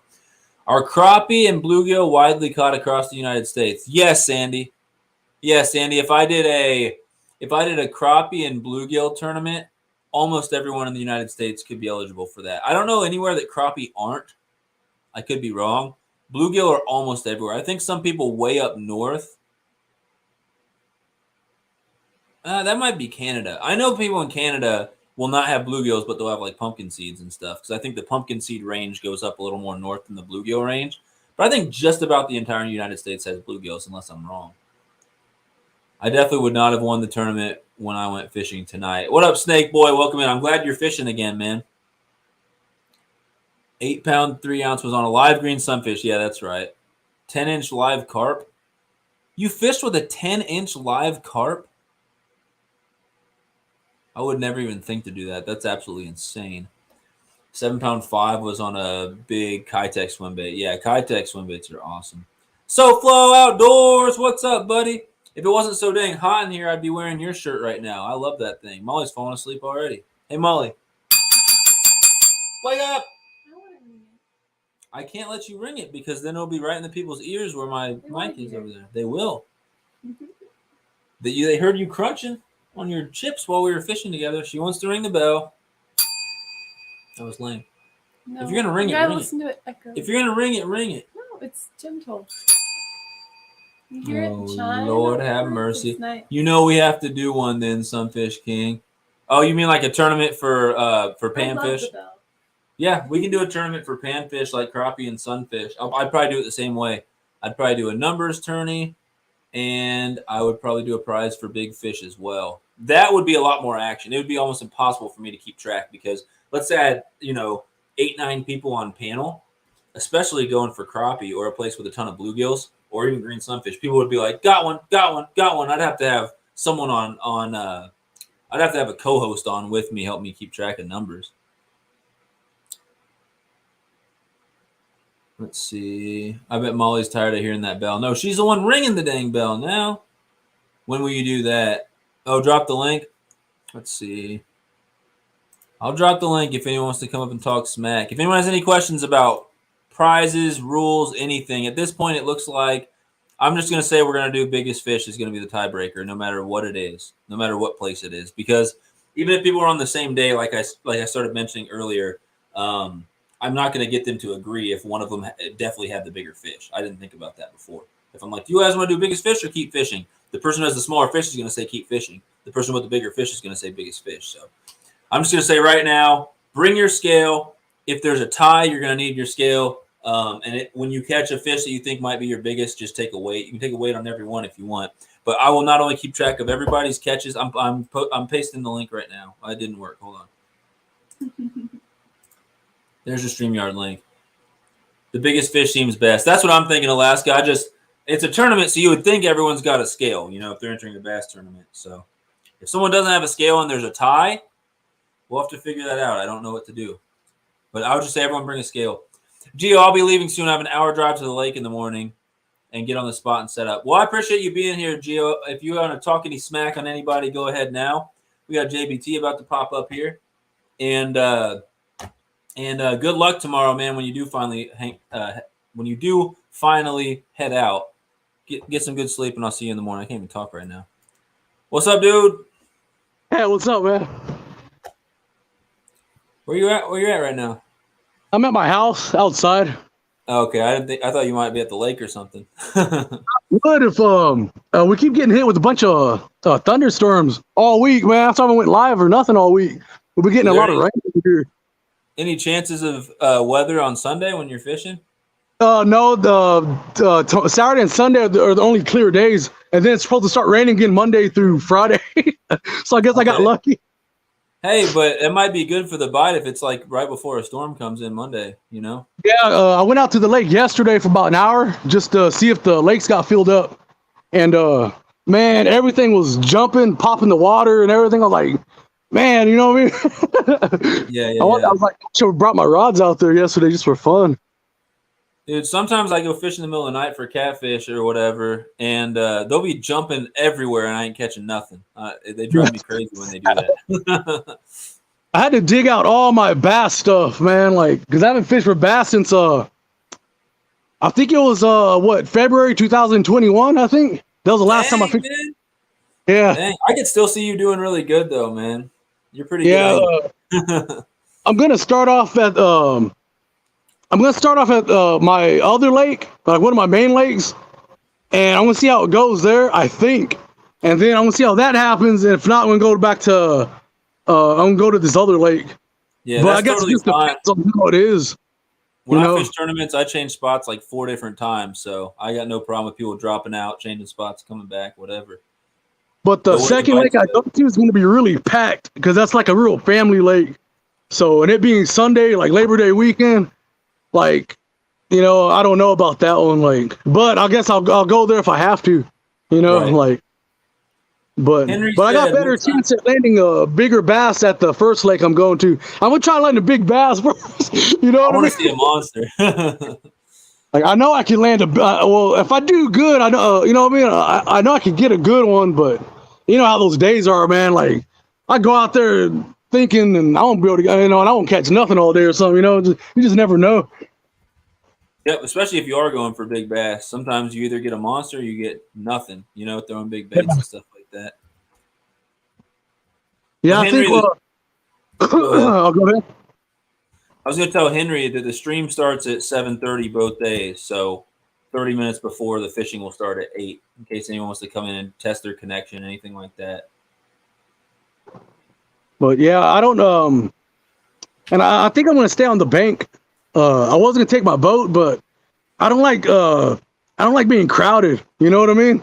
Are crappie and bluegill widely caught across the United States? Yes, Sandy. Yes, Sandy. If I did a crappie and bluegill tournament, almost everyone in the United States could be eligible for that. I don't know anywhere that crappie aren't. I could be wrong. Bluegill are almost everywhere. I think some people way up north. That might be Canada. I know people in Canada will not have bluegills, but they'll have like pumpkin seeds and stuff. Because I think the pumpkin seed range goes up a little more north than the bluegill range. But I think just about the entire United States has bluegills, unless I'm wrong. I definitely would not have won the tournament when I went fishing tonight. What up, Snake Boy? Welcome in. I'm glad you're fishing again, man. 8 pound 3 ounce was on a live green sunfish. Yeah, that's right. 10-inch live carp. You fished with a 10-inch live carp? I would never even think to do that. That's absolutely insane. 7 pound 5 was on a big Kitech swim bait. Yeah, Kitech swim baits are awesome. SoFlo Outdoors, what's up, buddy? If it wasn't so dang hot in here, I'd be wearing your shirt right now. I love that thing. Molly's falling asleep already. Hey, Molly. Wake up! I can't let you ring it because then it'll be right in the people's ears where my mic is over there. They will. They heard you crunching on your chips while we were fishing together. She wants to ring the bell. That was lame. No, if you're gonna ring it, ring listen it. To it echo. If you're gonna ring it, ring it. No, it's gentle. You hear it chime? Lord have mercy. Nice. You know we have to do one then, Sunfish King. Oh, you mean like a tournament for panfish? Yeah, we can do a tournament for panfish like crappie and sunfish. I'd probably do it the same way. I'd probably do a numbers tourney, and I would probably do a prize for big fish as well. That would be a lot more action. It would be almost impossible for me to keep track because let's say I had, 8-9 people on panel, especially going for crappie or a place with a ton of bluegills or even green sunfish. People would be like, got one. I'd have to have someone on I'd have to have a co-host on with me, help me keep track of numbers. Let's see. I bet Molly's tired of hearing that bell. No, she's the one ringing the dang bell now. When will you do that? Oh, drop the link. Let's see. I'll drop the link if anyone wants to come up and talk smack. If anyone has any questions about prizes, rules, anything. At this point, it looks like I'm just gonna say we're gonna do biggest fish is gonna be the tiebreaker, no matter what it is, no matter what place it is, because even if people are on the same day, like I started mentioning earlier, I'm not gonna get them to agree if one of them definitely had the bigger fish. I didn't think about that before. If I'm like, do you guys want to do biggest fish or keep fishing? The person who has the smaller fish is gonna say keep fishing. The person with the bigger fish is gonna say biggest fish. So I'm just gonna say right now, bring your scale. If there's a tie, you're gonna need your scale. When you catch a fish that you think might be your biggest, just take a weight. You can take a weight on every one if you want. But I will not only keep track of everybody's catches. I'm pasting the link right now. It didn't work. Hold on. There's your StreamYard link. The biggest fish seems best. That's what I'm thinking, Alaska. It's a tournament, so you would think everyone's got a scale, if they're entering a bass tournament. So if someone doesn't have a scale and there's a tie, we'll have to figure that out. I don't know what to do. But I would just say everyone bring a scale. Gio, I'll be leaving soon. I have an hour drive to the lake in the morning and get on the spot and set up. Well, I appreciate you being here, Gio. If you want to talk any smack on anybody, go ahead now. We got JBT about to pop up here. And good luck tomorrow, man, when you do finally head out. Get some good sleep, and I'll see you in the morning. I can't even talk right now. What's up, dude? Hey, what's up, man? Where you at right now? I'm at my house outside. Okay, I thought you might be at the lake or something. What if we keep getting hit with a bunch of thunderstorms all week, man? That's why we went live or nothing all week. We'll be getting a lot of rain here. Any chances of weather on Sunday when you're fishing? No, the Saturday and Sunday are the only clear days, and then it's supposed to start raining again Monday through Friday. So I guess I got lucky. Hey, but it might be good for the bite if it's like right before a storm comes in Monday, Yeah, I went out to the lake yesterday for about an hour just to see if the lakes got filled up. And, man, everything was jumping, popping the water and everything. I was like, man, you know what I mean? Yeah. I was like, I should have brought my rods out there yesterday just for fun. Dude, sometimes I go fish in the middle of the night for catfish or whatever, and they'll be jumping everywhere, and I ain't catching nothing. They drive me crazy when they do that. I had to dig out all my bass stuff, man, because I haven't fished for bass since, I think it was, February 2021, I think? That was the last time I fished. Man. Yeah. Dang, I can still see you doing really good, though, man. You're pretty good. I'm going to start off at... my other lake, like one of my main lakes, and I'm gonna see how it goes there. I think, and then I'm gonna see how that happens. And if not, I'm gonna go back to, I'm gonna go to this other lake. Yeah, but that's I guess totally it just fine. depends on how it is. When I fish tournaments, I change spots like 4 different times, so I got no problem with people dropping out, changing spots, coming back, whatever. But the second lake I go to is gonna be really packed because that's like a real family lake. So, and it being Sunday, like Labor Day weekend. I don't know about that one, but I guess I'll go there if I have to, right. But I got better chance at landing a bigger bass at the first lake I'm going to. I'm gonna try to land a big bass first. You know what I mean? I want to see a monster. I know I can land if I do good, I know, you know what I mean? I know I can get a good one, but you know how those days are, man. I go out there thinking, and I won't be able to, and I won't catch nothing all day or something, you just never know. Yep, especially if you are going for big bass. Sometimes you either get a monster or you get nothing, throwing big baits and stuff like that. Yeah, well, I think, go ahead. I was going to tell Henry that the stream starts at 7:30 both days, so 30 minutes before the fishing will start at 8, in case anyone wants to come in and test their connection, anything like that. But yeah, I don't and I think I'm gonna stay on the bank. I was gonna take my boat, but I don't like being crowded. You know what I mean?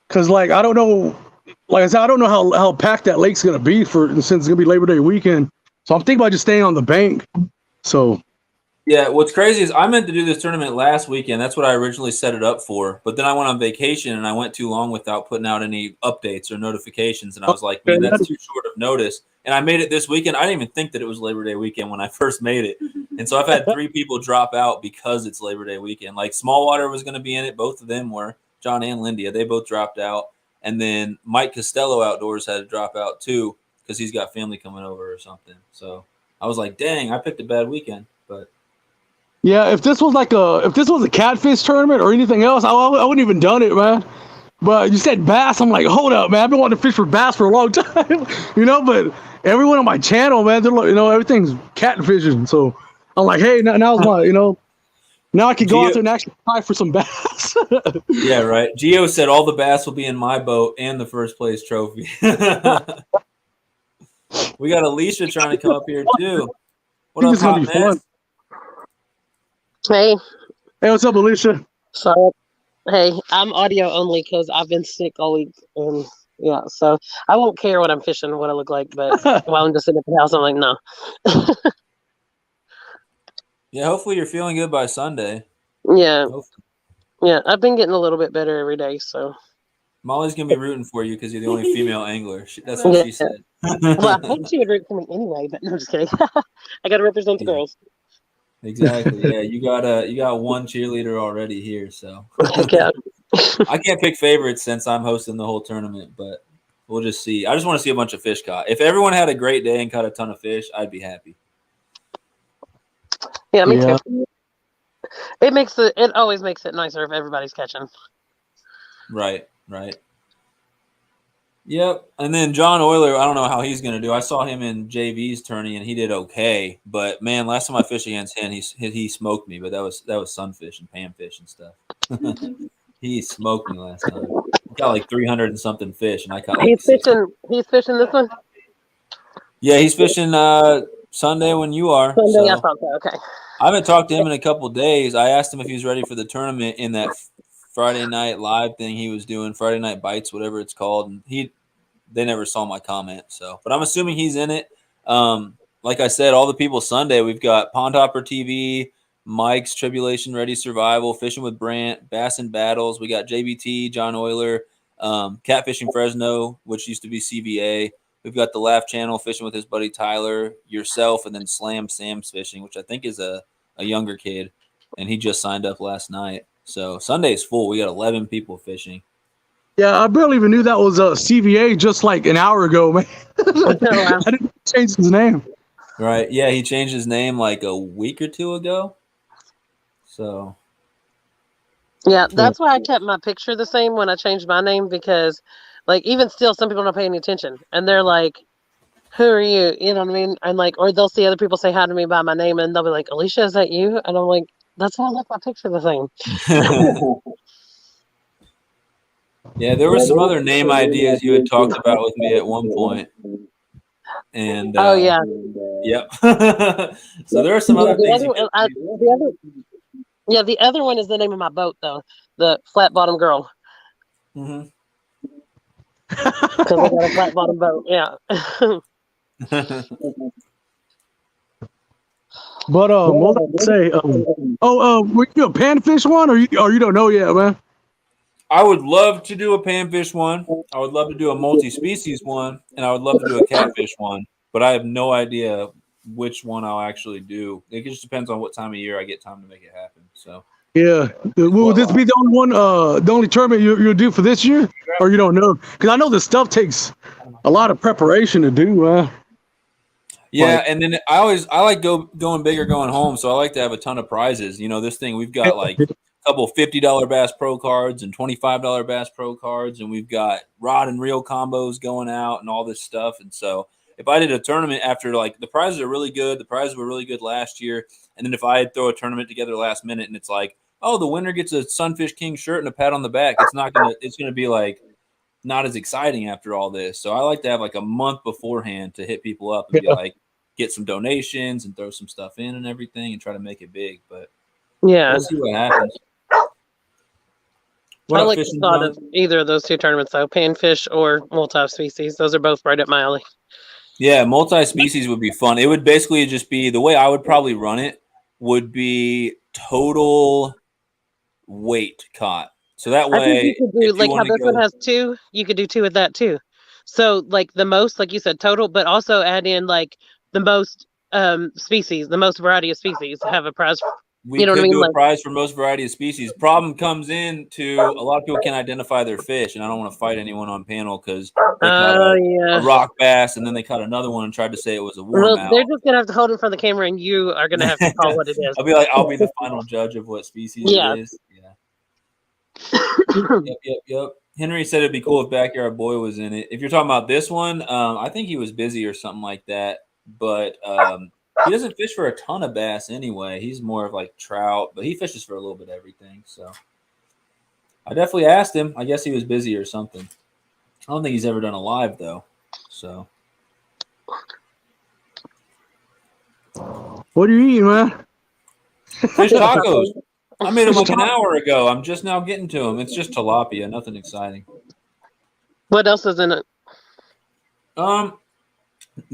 Because I don't know, like I said, I don't know how packed that lake's gonna be since it's gonna be Labor Day weekend. So I'm thinking about just staying on the bank. So. Yeah, what's crazy is I meant to do this tournament last weekend. That's what I originally set it up for. But then I went on vacation and I went too long without putting out any updates or notifications. And I was like, man, that's too short of notice. And I made it this weekend. I didn't even think that it was Labor Day weekend when I first made it. And so I've had 3 people drop out because it's Labor Day weekend. Like Smallwater was going to be in it. Both of them were. John and Lindia. They both dropped out. And then Mike Costello Outdoors had to drop out too because he's got family coming over or something. So I was like, dang, I picked a bad weekend. But Yeah, if this was a catfish tournament or anything else, I wouldn't even done it, man. But you said bass, I'm like, hold up, man. I've been wanting to fish for bass for a long time, But everyone on my channel, man, they're like, everything's catfishing. So I'm like, hey, now's my, now I can go out there and actually try for some bass. Yeah, right. Gio said all the bass will be in my boat and the first place trophy. We got Alicia trying to come up here too. What up, gonna be fun. Hey. Hey, what's up, Alicia? So, hey, I'm audio only because I've been sick all week, and yeah, so I won't care what I'm fishing, what I look like, but while I'm just sitting at the house, I'm like, no. Yeah, hopefully you're feeling good by Sunday. Yeah, Hopefully. yeah, I've been getting a little bit better every day, so. Molly's gonna be rooting for you because you're the only female angler. That's what she said. Well, I think she would root for me anyway, but no, I'm just kidding. I got to represent the girls. Exactly. Yeah, you got one cheerleader already here, so Yeah. I can't pick favorites since I'm hosting the whole tournament, but we'll just see. I just want to see a bunch of fish caught. If everyone had a great day and caught a ton of fish, I'd be happy. Yeah, me too. It always makes it nicer if everybody's catching. Right. Yep. And then John Euler, I don't know how he's going to do. I saw him in JV's tourney and he did okay. But man, last time I fished against him, he smoked me. But that was sunfish and panfish and stuff. He smoked me last time. He got like 300 and something fish, and I caught. Like He's fishing this one. Yeah, he's fishing Sunday when you are. Sunday, I thought so. Okay. I haven't talked to him in a couple days. I asked him if he was ready for the tournament in that Friday night live thing he was doing, Friday Night Bites, whatever it's called, and they never saw my comment. So, but I'm assuming he's in it. Like I said, all the people Sunday, we've got Pond Hopper TV, Mike's Tribulation Ready Survival, Fishing with Brant, Bass and Battles. We got JBT, John Euler, Catfishing Fresno, which used to be CVA. We've got the Laugh Channel, Fishing with his buddy Tyler, yourself, and then Slam Sam's Fishing, which I think is a younger kid, and he just signed up last night. So Sunday's full. We got 11 people fishing. Yeah, I barely even knew that was CVA just like an hour ago, man. I didn't change his name. Right. Yeah, he changed his name like a week or two ago. So. Yeah, that's why I kept my picture the same when I changed my name, because like even still some people don't pay any attention and they're like, who are you? You know what I mean? And like, or they'll see other people say hi to me by my name and they'll be like, Alicia, is that you? And I'm like, that's why I left my picture the same. Yeah, there were some other name ideas you had talked about with me at one point. And oh yeah. Yep. So there are some other things. The other one is the name of my boat though. The Flat Bottom Girl. Mm-hmm. Because I got a flat bottom boat, yeah. But what was I say? Were you a panfish one, or you don't know yet, man? I would love to do a panfish one. I would love to do a multi-species one, and I would love to do a catfish one. But I have no idea which one I'll actually do. It just depends on what time of year I get time to make it happen. So yeah, will this be the only one, the only tournament you'll do for this year, or you don't know? Because I know this stuff takes a lot of preparation to do. Yeah, and then I like going big or going home, so I like to have a ton of prizes. You know, this thing we've got like a couple $50 Bass Pro cards and $25 Bass Pro cards, and we've got rod and reel combos going out and all this stuff. And so if I did a tournament after, like, the prizes are really good, the prizes were really good last year, and then if I throw a tournament together last minute and it's like, oh, the winner gets a Sunfish King shirt and a pat on the back, it's gonna be like not as exciting after all this. So I like to have like a month beforehand to hit people up and be like, get some donations and throw some stuff in and everything and try to make it big. But yeah, we'll see what happens. I like the thought of either of those two tournaments, though, panfish or multi-species. Those are both right up my alley. Yeah, multi-species would be fun. It would basically just be, the way I would probably run it would be total weight caught. So that way, I think you could do, like how this one has 2, you could do 2 with that too. So like the most, like you said, total, but also add in like the most species, the most variety of species, have a prize We You know what I could mean? do a Like, prize for most variety of species. Problem comes in to a lot of people can't identify their fish, and I don't want to fight anyone on panel because they caught a yeah. rock bass and then they caught another one and tried to say it was a Well, warmouth. they're just gonna have to hold it in front of the camera, and you are gonna have to call what it is. I'll be the final judge of what species Yeah. it is. Yeah. Yep. Henry said it'd be cool if Backyard Boy was in it. If you're talking about this one, I think he was busy or something like that. But he doesn't fish for a ton of bass anyway. He's more of like trout, but he fishes for a little bit of everything. So I definitely asked him. I guess he was busy or something. I don't think he's ever done a live though. So What are you eating, man? fish tacos. I made them like an hour ago. I'm just now getting to them. It's just tilapia, nothing exciting. What else is in it?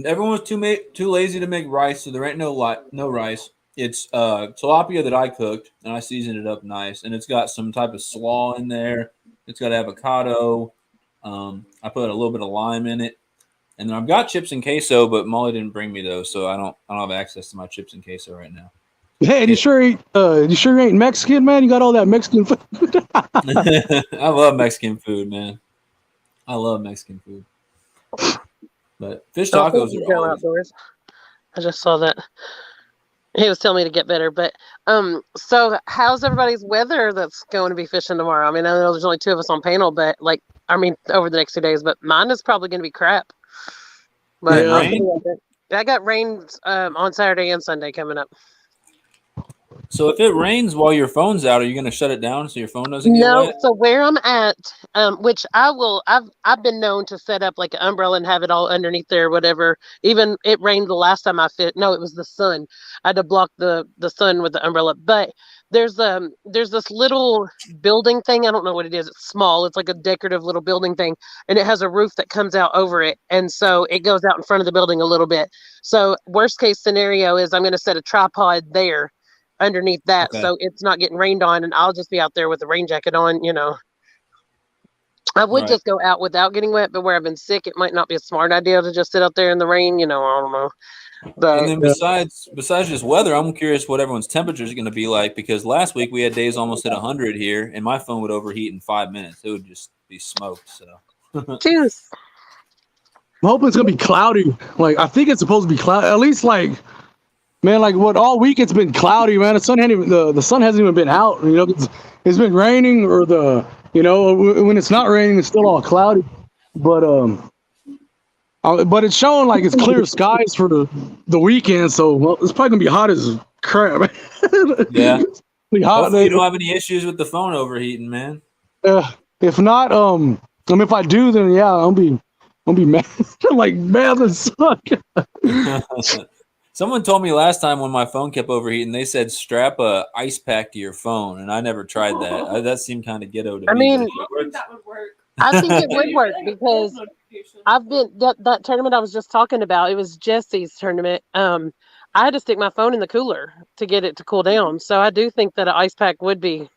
Everyone was too lazy to make rice, so there ain't no rice. It's tilapia that I cooked, and I seasoned it up nice, and it's got some type of slaw in there. It's got avocado. I put a little bit of lime in it, and then I've got chips and queso, but Molly didn't bring me those, so I don't have access to my chips and queso right now. Hey, you sure you ain't Mexican, man? You got all that Mexican food. I love Mexican food, man. I love Mexican food. But fish tacos are go always... outdoors. I just saw that. He was telling me to get better, but so how's everybody's weather that's going to be fishing tomorrow? I mean, I know there's only 2 of us on panel, but over the next 2 days, but mine is probably going to be crap. But Yeah. Rain? I got rain on Saturday and Sunday coming up. So if it rains while your phone's out, are you going to shut it down so your phone doesn't get wet? So where I'm at, which I've been known to set up like an umbrella and have it all underneath there, whatever. Even it rained the last time I fit. No, it was the sun. I had to block the sun with the umbrella. But there's this little building thing. I don't know what it is. It's small. It's like a decorative little building thing, and it has a roof that comes out over it, and so it goes out in front of the building a little bit. So worst case scenario is I'm going to set a tripod there underneath that, Okay. so it's not getting rained on, and I'll just be out there with the rain jacket on. I would just go out without getting wet, but where I've been sick, it might not be a smart idea to just sit out there in the rain. I don't know. But, and then besides just weather, I'm curious what everyone's temperature is going to be like, because last week we had days almost at 100 here, and my phone would overheat in 5 minutes. It would just be smoked. So, cheers. I'm hoping it's gonna be cloudy. Like I think it's supposed to be cloudy. At least what all week it's been cloudy, man. The sun hasn't even been out. It's been raining, or when it's not raining, it's still all cloudy. But it's showing like it's clear skies for the weekend. So it's probably gonna be hot as crap. Yeah. Hot. You don't have any issues with the phone overheating, man. If not, if I do, then yeah, I'll be mad. Like mad as suck. Someone told me last time when my phone kept overheating, they said strap a ice pack to your phone, and I never tried that. That seemed kind of ghetto to me. I think that would work. I think it would work because I've been that tournament I was just talking about. It was Jesse's tournament. I had to stick my phone in the cooler to get it to cool down. So I do think that an ice pack would be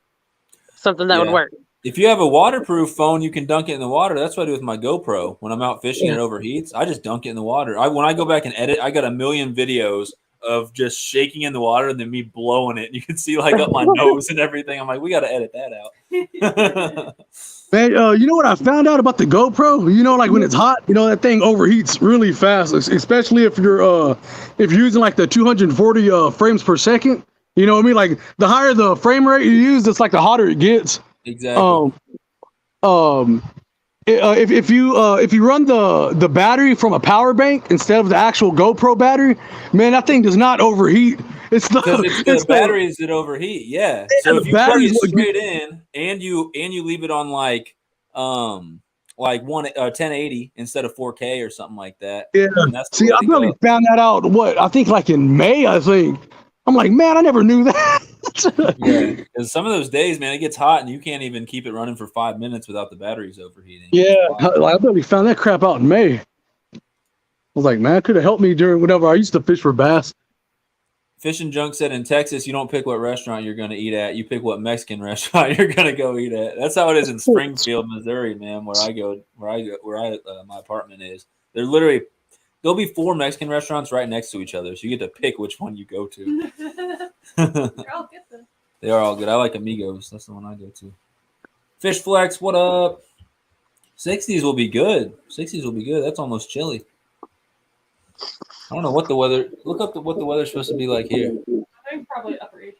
something that would work. If you have a waterproof phone, you can dunk it in the water. That's what I do with my GoPro. When I'm out fishing and it overheats, I just dunk it in the water. When I go back and edit, I got a million videos of just shaking in the water and then me blowing it. You can see like up my nose and everything. I'm like, we got to edit that out. Man, you know what I found out about the GoPro? Like when it's hot, that thing overheats really fast, especially if you're using like the 240 frames per second. You know what I mean? Like the higher the frame rate you use, it's like the hotter it gets. Exactly. If you run the battery from a power bank instead of the actual GoPro battery, man, that thing does not overheat. It's the batteries that overheat. Yeah. So if you plug it straight in and you leave it on like 1080 instead of 4K or something like that. Yeah. See, I probably found that out. I think like in May. I think I'm like, man, I never knew that. Yeah, because some of those days, man, it gets hot and you can't even keep it running for 5 minutes without the batteries overheating. Yeah, I probably found that crap out in May. I was like, man, it could have helped me during whenever I used to fish for bass. Fishing Junk said in Texas, you don't pick what restaurant you're going to eat at. You pick what Mexican restaurant you're going to go eat at. That's how it is in Springfield, Missouri, man, where my apartment is. They're literally there'll be 4 Mexican restaurants right next to each other, so you get to pick which one you go to. They're all good though. They are all good. I like Amigos. That's the one I go to. Fish Flex, what up? 60s will be good. 60s will be good. That's almost chilly. I don't know what the weather. Look up what the weather's supposed to be like here. I think probably upper 80s.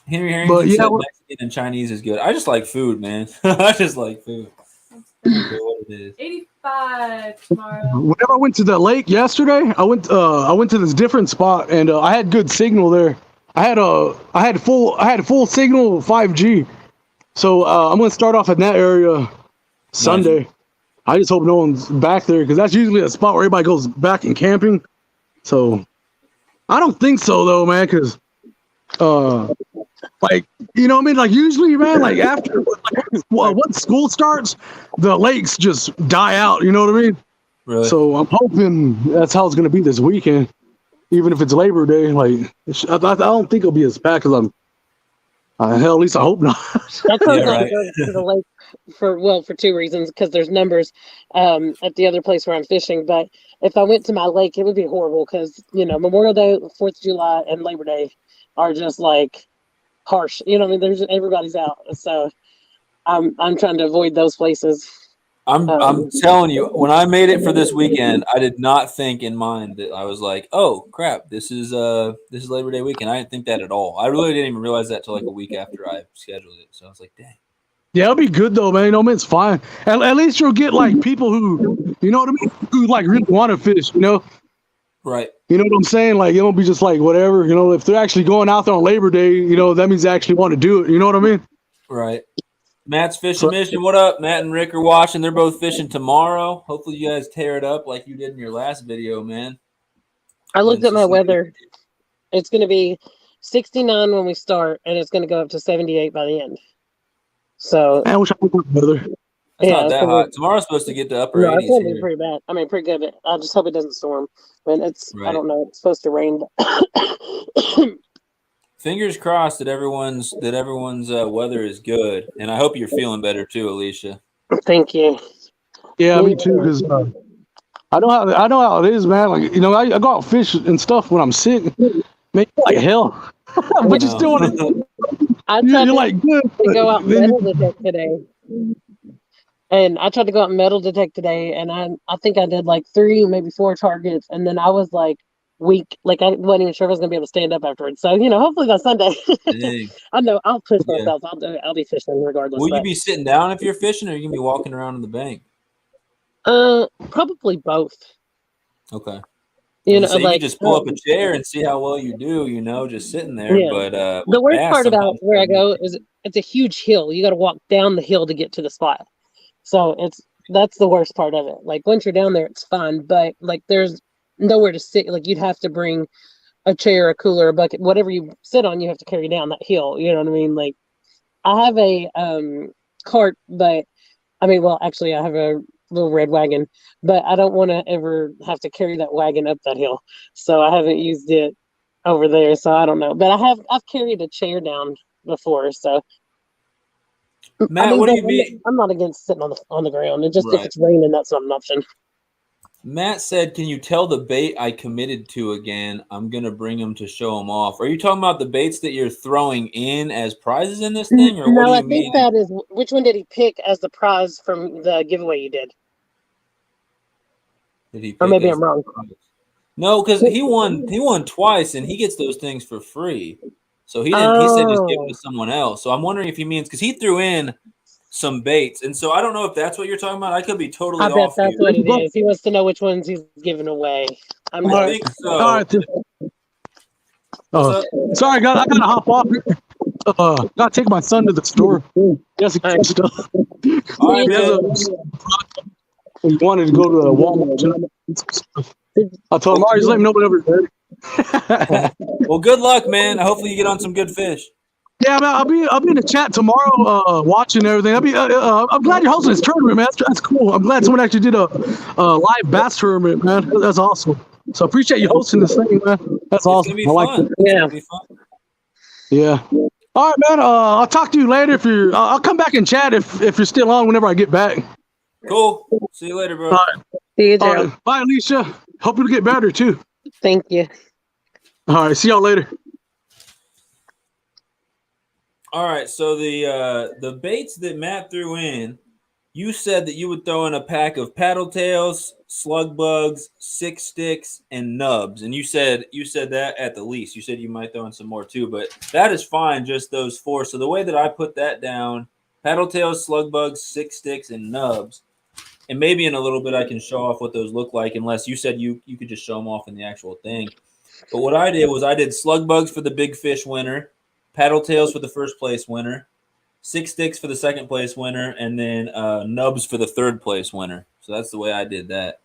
Henry Harrington said Mexican and Chinese is good. I just like food, man. I just like food. I don't care what it is. 85 tomorrow. Whenever I went to the lake yesterday, I went to this different spot, and I had good signal there. I had full signal 5G. So I'm gonna start off in that area Sunday. Nice. I just hope no one's back there because that's usually a spot where everybody goes back and camping. So I don't think so though, man. Because like you know what I mean. Like usually, man. Like after once school starts, the lakes just die out. You know what I mean? Really? So I'm hoping that's how it's gonna be this weekend, even if it's Labor Day. Like I don't think it'll be as packed as I'm. Hell, at least I hope not. That's why I'm going to the lake for 2 reasons. Because there's numbers at the other place where I'm fishing. But if I went to my lake, it would be horrible because Memorial Day, 4th of July, and Labor Day are just like harsh. You know what I mean? There's everybody's out, so I'm trying to avoid those places. I'm telling you, when I made it for this weekend, I did not think in mind that I was like, oh crap, this is Labor Day weekend. I didn't think that at all. I really didn't even realize that till like a week after I scheduled it. So I was like, dang. Yeah, it'll be good though, man. You know, man, it's fine. At least you'll get like people who, you know what I mean, who like really want to fish. You know, right? You know what I'm saying? Like it won't be just like whatever. You know, if they're actually going out there on Labor Day, you know, that means they actually want to do it. You know what I mean? Right. Matt's fishing mission. What up? Matt and Rick are watching. They're both fishing tomorrow. Hopefully you guys tear it up like you did in your last video, man. I looked at my weather. It's going to be 69 when we start, and it's going to go up to 78 by the end. So I wish I could work weather. It's not that hot. Tomorrow's supposed to get to upper 80s. It's going to be pretty bad. I mean, pretty good. But I just hope it doesn't storm. I mean, I don't know. It's supposed to rain. Fingers crossed that everyone's weather is good, and I hope you're feeling better too, Alicia. Thank you. Yeah, me too. Because I know how it is, man. Like you know, I go out fish and stuff when I'm sick. Man, like hell, but you still want to. I tried to go out metal detect today, and I tried to go out metal detect today, and I think I did like 3, maybe 4 targets, and then I was like. Week, like I wasn't even sure if I was gonna be able to stand up afterwards. So hopefully by Sunday, I know I'll push myself. I'll be fishing regardless. Will you be sitting down if you're fishing, or are you gonna be walking around on the bank? Probably both. Okay. You can just pull up a chair and see how well you do. Just sitting there. Yeah. But the worst part about where I go is it's a huge hill. You got to walk down the hill to get to the spot. So that's the worst part of it. Like once you're down there, it's fun, but like there's nowhere to sit. Like you'd have to bring a chair, a cooler, a bucket, whatever you sit on, you have to carry down that hill. You know what I mean? Like I have a cart, but I have a little red wagon, but I don't want to ever have to carry that wagon up that hill. So I haven't used it over there. So I don't know, but I've carried a chair down before. So Matt, what do you mean? I'm not against sitting on the ground. It just if it's raining, that's not an option. Matt said, can you tell the bait I committed to again? I'm going to bring them to show them off. Are you talking about the baits that you're throwing in as prizes in this thing? Or no, what do you mean? That is, which one did he pick as the prize from the giveaway you did? Did he pick or maybe I'm wrong. No, because he won twice, and he gets those things for free. So he didn't. He said just give it to someone else. So I'm wondering if he means, because he threw in some baits, and so I don't know if that's what you're talking about. I could be totally off. I bet that's what it is. He wants to know which ones he's giving away. I think so. All right. Sorry, I gotta hop off. Gotta take my son to the store. Yes, he got stuff. All right, man. He wanted to go to the Walmart. I told him, all right, just let me know whenever you're ready. Well, good luck, man. Hopefully you get on some good fish. Yeah, man, I'll be in the chat tomorrow, watching everything. I'm glad you're hosting this tournament, man. That's cool. I'm glad someone actually did a live bass tournament, man. That's awesome. So appreciate you hosting this thing, man. That's awesome. I like it. Yeah. Yeah. All right, man. I'll talk to you later. I'll come back and chat if you're still on whenever I get back. Cool. See you later, bro. All right. See you, All Gerald. right. Bye, Alicia. Hope you get better too. Thank you. All right. See y'all later. All right, so the baits that Matt threw in, you said that you would throw in a pack of paddle tails, slug bugs, 6 sticks, and nubs. And you said that at the least. You said you might throw in some more too, but that is fine, just those 4. So the way that I put that down, paddle tails, slug bugs, 6 sticks, and nubs. And maybe in a little bit I can show off what those look like, unless you said you could just show them off in the actual thing. But what I did was I did slug bugs for the big fish winner, paddle tails for the first place winner, 6 sticks for the second place winner, and then nubs for the third place winner. So that's the way I did that.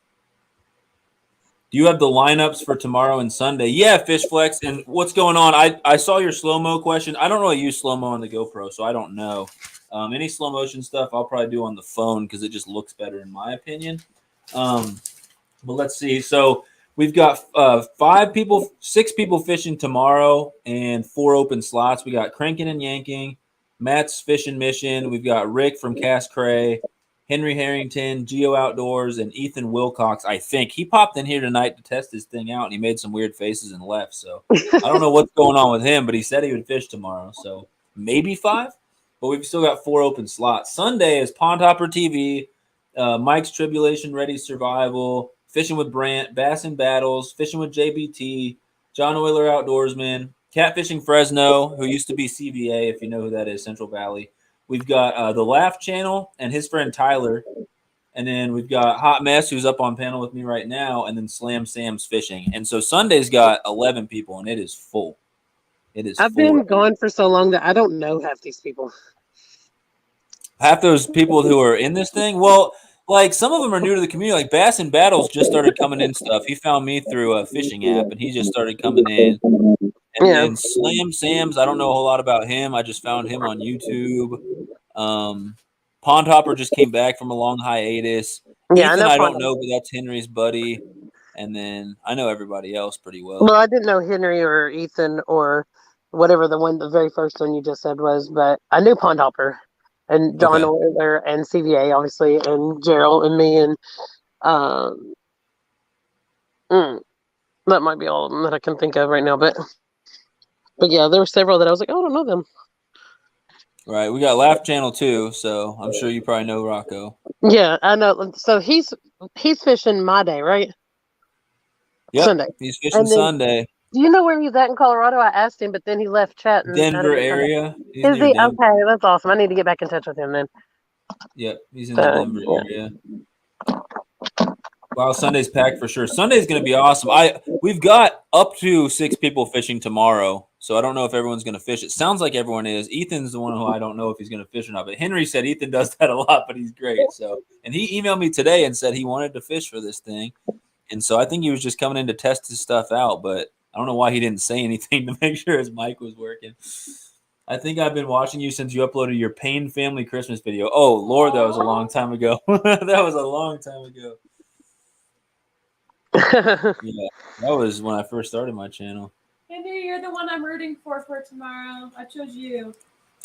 Do you have the lineups for tomorrow and Sunday? Yeah, Fish Flex. And what's going on? I saw your slow-mo question. I don't really use slow-mo on the GoPro, so I don't know. Any slow motion stuff I'll probably do on the phone because it just looks better in my opinion. But let's see. So we've got 6 people fishing tomorrow and 4 open slots. We got Cranking and Yanking, Matt's Fishing Mission. We've got Rick from Cass Cray, Henry Harrington, Geo Outdoors, and Ethan Wilcox. I think he popped in here tonight to test this thing out, and he made some weird faces and left. So I don't know what's going on with him, but he said he would fish tomorrow. So maybe 5, but we've still got 4 open slots. Sunday is Pond Hopper TV, Mike's Tribulation Ready Survival, Fishing with Brant, Bass and Battles, Fishing with JBT, John Euler Outdoorsman, Catfishing Fresno, who used to be CVA, if you know who that is, Central Valley. We've got the Laugh Channel and his friend Tyler. And then we've got Hot Mess, who's up on panel with me right now, and then Slam Sam's Fishing. And so Sunday's got 11 people, and it is full. It is I've full. been gone for so long that I don't know half these people. Half those people who are in this thing, well, like some of them are new to the community. Like Bass and Battles just started coming in stuff. He found me through a fishing app, and he just started coming in. And Yeah. then Slam Sam's, I don't know a whole lot about him. I just found him on YouTube. Pond Hopper just came back from a long hiatus. Yeah, Ethan, I I know. don't know, but that's Henry's buddy. And then I know everybody else pretty well. Well, I didn't know Henry or Ethan or whatever the very first one you just said was, but I knew Pond Hopper and John Euler and CVA, obviously, and Gerald and me, and that might be all of them that I can think of right now. But yeah, there were several that I was like, oh, I don't know them. Right, we got Laugh Channel too, so I'm sure you probably know Rocco. Yeah, I know. So he's fishing my day, right? Yep, Sunday. he's fishing Sunday. Do you know where he's at in Colorado? I asked him, but then he left chat. Denver area. Is he? Okay, that's awesome. I need to get back in touch with him then. Yep, he's in the Denver area. Wow, Sunday's packed for sure. Sunday's going to be awesome. We've got up to 6 people fishing tomorrow, so I don't know if everyone's going to fish. It sounds like everyone is. Ethan's the one who I don't know if he's going to fish or not, but Henry said Ethan does that a lot, but he's great. So, and he emailed me today and said he wanted to fish for this thing, and so I think he was just coming in to test his stuff out, but I don't know why he didn't say anything to make sure his mic was working. I think I've been watching you since you uploaded your Payne family Christmas video. Oh, Lord, that was a long time ago. That was a long time ago. Yeah, that was when I first started my channel. Henry, you're the one I'm rooting for tomorrow. I chose you.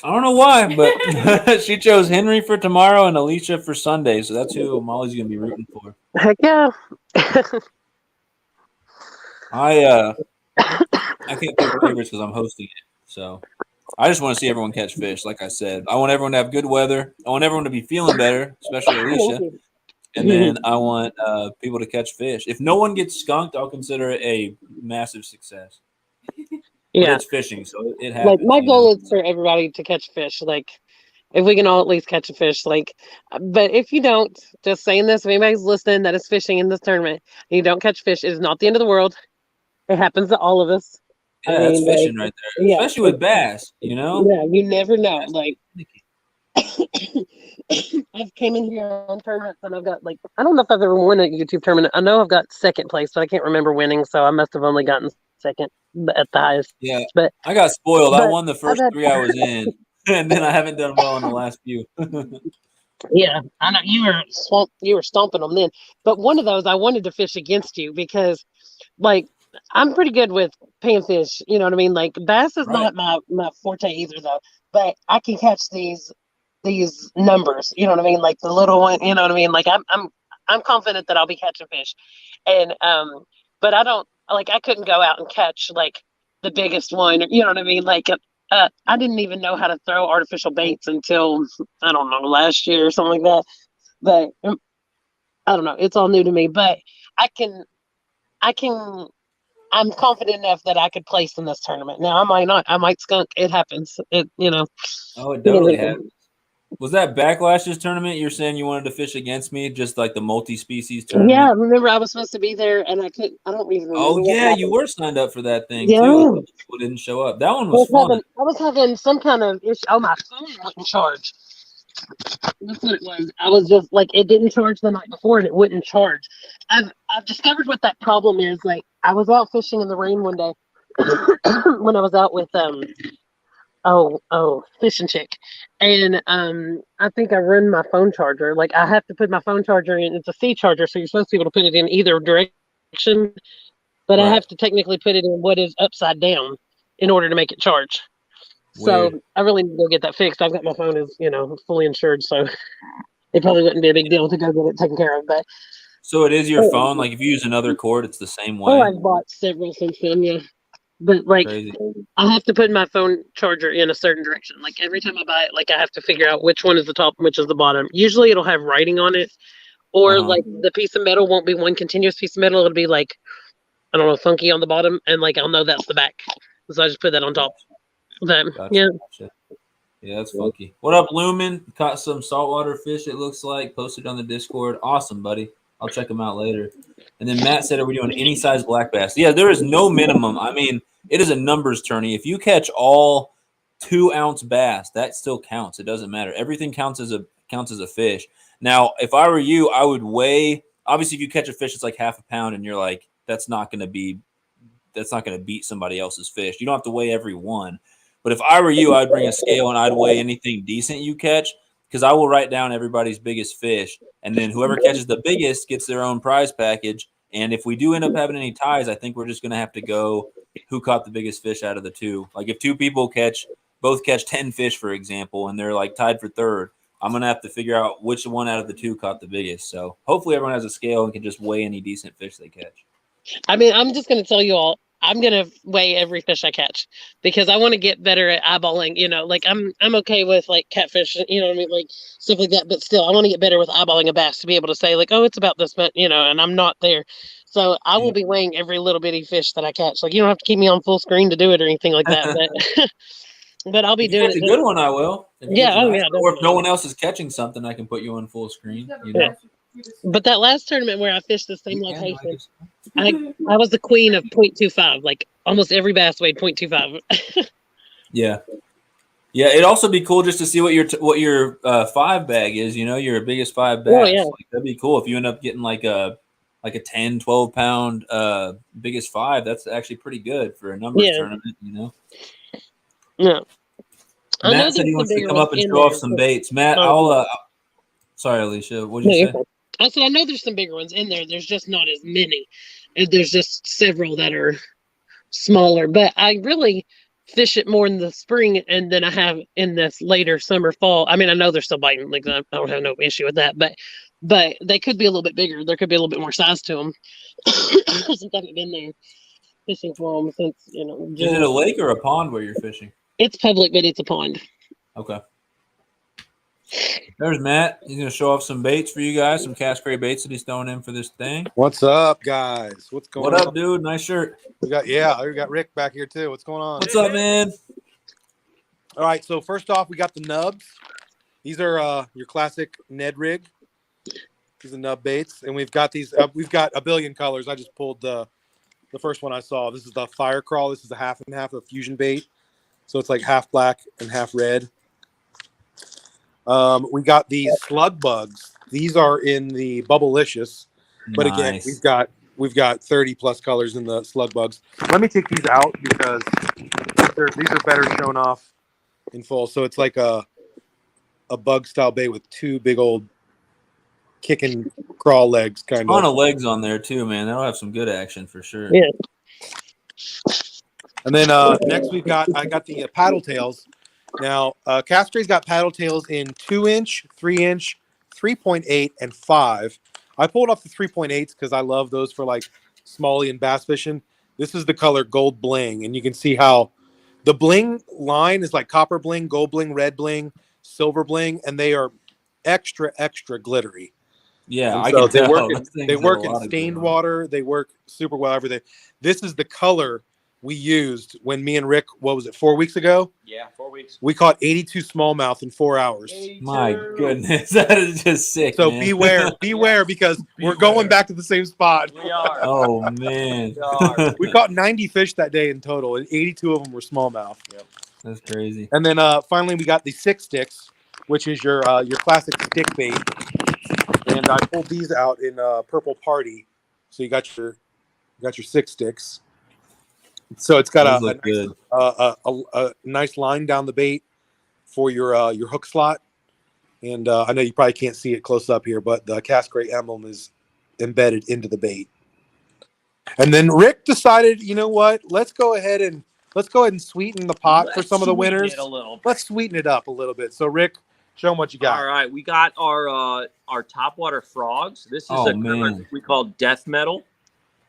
I don't know why, but she chose Henry for tomorrow and Alicia for Sunday, so that's who Molly's going to be rooting for. Heck yeah. I can't pick favorites because I'm hosting it, so I just want to see everyone catch fish. Like I said, I want everyone to have good weather. I want everyone to be feeling better, especially Alicia. And then I want people to catch fish. If no one gets skunked, I'll consider it a massive success. Yeah, but it's fishing, so it happens. Like my goal is for everybody to catch fish. Like, if we can all at least catch a fish. Like, but if you don't, just saying this, if anybody's listening that is fishing in this tournament and you don't catch fish, it is not the end of the world. It happens to all of us. Yeah, that's fishing right there. Yeah, especially with bass. You know. Yeah, you never know. Like. I've came in here on tournaments and I've got like, I don't know if I've ever won a YouTube tournament. I know I've got second place, but I can't remember winning, so I must have only gotten second at the highest. Yeah, but I got spoiled. I won the first 3 I was in, and then I haven't done well in the last few. Yeah, I know you were stomping them then. But one of those I wanted to fish against you because, like, I'm pretty good with paying fish. You know what I mean? Like bass is not my forte either, though. But I can catch these numbers, you know what I mean? Like the little one, you know what I mean? Like I'm confident that I'll be catching fish, and but I don't like I couldn't go out and catch like the biggest one. You know what I mean? Like I didn't even know how to throw artificial baits until I don't know last year or something like that. But I don't know. It's all new to me. But I can. I'm confident enough that I could place in this tournament. Now I might not. I might skunk. It happens. Oh, it totally happens. Was that Backlash's tournament? You're saying you wanted to fish against me, just like the multi-species tournament? Yeah, remember I was supposed to be there, and I couldn't. I don't even remember. Oh yeah, you were signed up for that thing Yeah. too. People didn't show up. That one was fun. I was having some kind of issue. Oh, my phone wouldn't charge. That's what it was. I was just like, it didn't charge the night before, and it wouldn't charge. I've discovered what that problem is. Like, I was out fishing in the rain one day when I was out with fishing chick, and I think I run my phone charger. Like, I have to put my phone charger in. It's a C charger, so you're supposed to be able to put it in either direction, but I have to technically put it in what is upside down in order to make it charge. Weird. So I really need to go get that fixed. I've got my phone is fully insured, so it probably wouldn't be a big deal to go get it taken care of. But so it is your phone. Like if you use another cord, it's the same way. Oh, I've bought several since then, yeah. But like, Crazy. I have to put my phone charger in a certain direction. Like every time I buy it, like I have to figure out which one is the top and which is the bottom. Usually it'll have writing on it, or like the piece of metal won't be one continuous piece of metal. It'll be like, I don't know, funky on the bottom, and like I'll know that's the back. So I just put that on top. But, Gotcha. Yeah, that's funky. What up, Lumen? Caught some saltwater fish, it looks like. Posted on the Discord. Awesome, buddy. I'll check them out later. And then Matt said, are we doing any size black bass? Yeah, there is no minimum. I mean, it is a numbers tourney. If you catch all 2-ounce bass, that still counts. It doesn't matter. Everything counts as a fish. Now, if I were you, I would weigh. Obviously, if you catch a fish that's like half a pound and you're like, that's not going to beat somebody else's fish. You don't have to weigh every one. But if I were you, I'd bring a scale and I'd weigh anything decent you catch, because I will write down everybody's biggest fish. And then whoever catches the biggest gets their own prize package. And if we do end up having any ties, I think we're just going to have to go who caught the biggest fish out of the two. Like if two people both catch 10 fish, for example, and they're like tied for third, I'm going to have to figure out which one out of the two caught the biggest. So hopefully everyone has a scale and can just weigh any decent fish they catch. I mean, I'm just going to tell you all, I'm going to weigh every fish I catch because I want to get better at eyeballing, like I'm okay with like catfish, what I mean? Like stuff like that. But still, I want to get better with eyeballing a bass to be able to say like, oh, it's about this much, and I'm not there. So I will be weighing every little bitty fish that I catch. Like you don't have to keep me on full screen to do it or anything like that. But I'll be doing it. If you catch a good one, I will. Yeah. Or if no one else is catching something, I can put you on full screen. Yeah. But that last tournament where I fished the same location, I was the queen of 0.25. Like almost every bass weighed 0.25. Yeah. It'd also be cool just to see what your 5 bag is. Your biggest 5 bass. Oh, yeah. Like, that'd be cool if you end up getting like a 10, 12 pound biggest 5. That's actually pretty good for a numbers tournament. Yeah. Matt said he wants to come up and show off some baits. Matt, sorry, Alicia. What did you say? I said, I know there's some bigger ones in there. There's just not as many. There's just several that are smaller. But I really fish it more in the spring and then I have in this later summer, fall. I mean, I know they're still biting. Like I don't have no issue with that. But they could be a little bit bigger. There could be a little bit more size to them. Since I haven't been there fishing for them since, June. Is it a lake or a pond where you're fishing? It's public, but it's a pond. Okay. There's Matt. He's going to show off some baits for you guys, some Cass Cray baits that he's throwing in for this thing. What's up, guys? What's going on? What up, dude? Nice shirt. We got Rick back here, too. What's going on? What's up, man? All right, so first off, we got the nubs. These are your classic Ned rig. These are nub baits. And we've got these. We've got a billion colors. I just pulled the first one I saw. This is the Fire Crawl. This is a half and half of fusion bait. So it's like half black and half red. We got these slug bugs. These are in the Bubblicious, but again, we've got 30 plus colors in the slug bugs. Let me take these out because these are better shown off in full. So it's like a bug style bait with two big old kicking crawl legs, kind of. A ton of legs on there too, man. That'll have some good action for sure. Yeah. And then next I got the paddle tails. Now, Cass Cray's got paddle tails in 2-inch, 3-inch, 3.8, and 5. I pulled off the 3.8s because I love those for like smallie and bass fishing. This is the color gold bling, and you can see how the bling line is like copper bling, gold bling, red bling, silver bling, and they are extra glittery. Yeah, And I so can tell. they work in stained water. They work super well. Everything. This is the color we used when me and Rick, what was it, 4 weeks ago? Yeah, 4 weeks. We caught 82 smallmouth in 4 hours. 82. My goodness, that is just sick. So man. beware, because we're going back to the same spot. We are. Oh man, We are. We caught 90 fish that day in total, and 82 of them were smallmouth. Yep. that's crazy. And then finally we got the 6 sticks, which is your classic stick bait. And I pulled these out in Purple Party. So you got your 6 sticks. So it's got a nice line down the bait for your hook slot. And I know you probably can't see it close up here, but the Cast Gray emblem is embedded into the bait. And then Rick decided, you know what? Let's go ahead and sweeten the pot for some of the winners. Let's sweeten it up a little bit. So Rick, show them what you got. All right, we got our topwater frogs. This is a color we call death metal.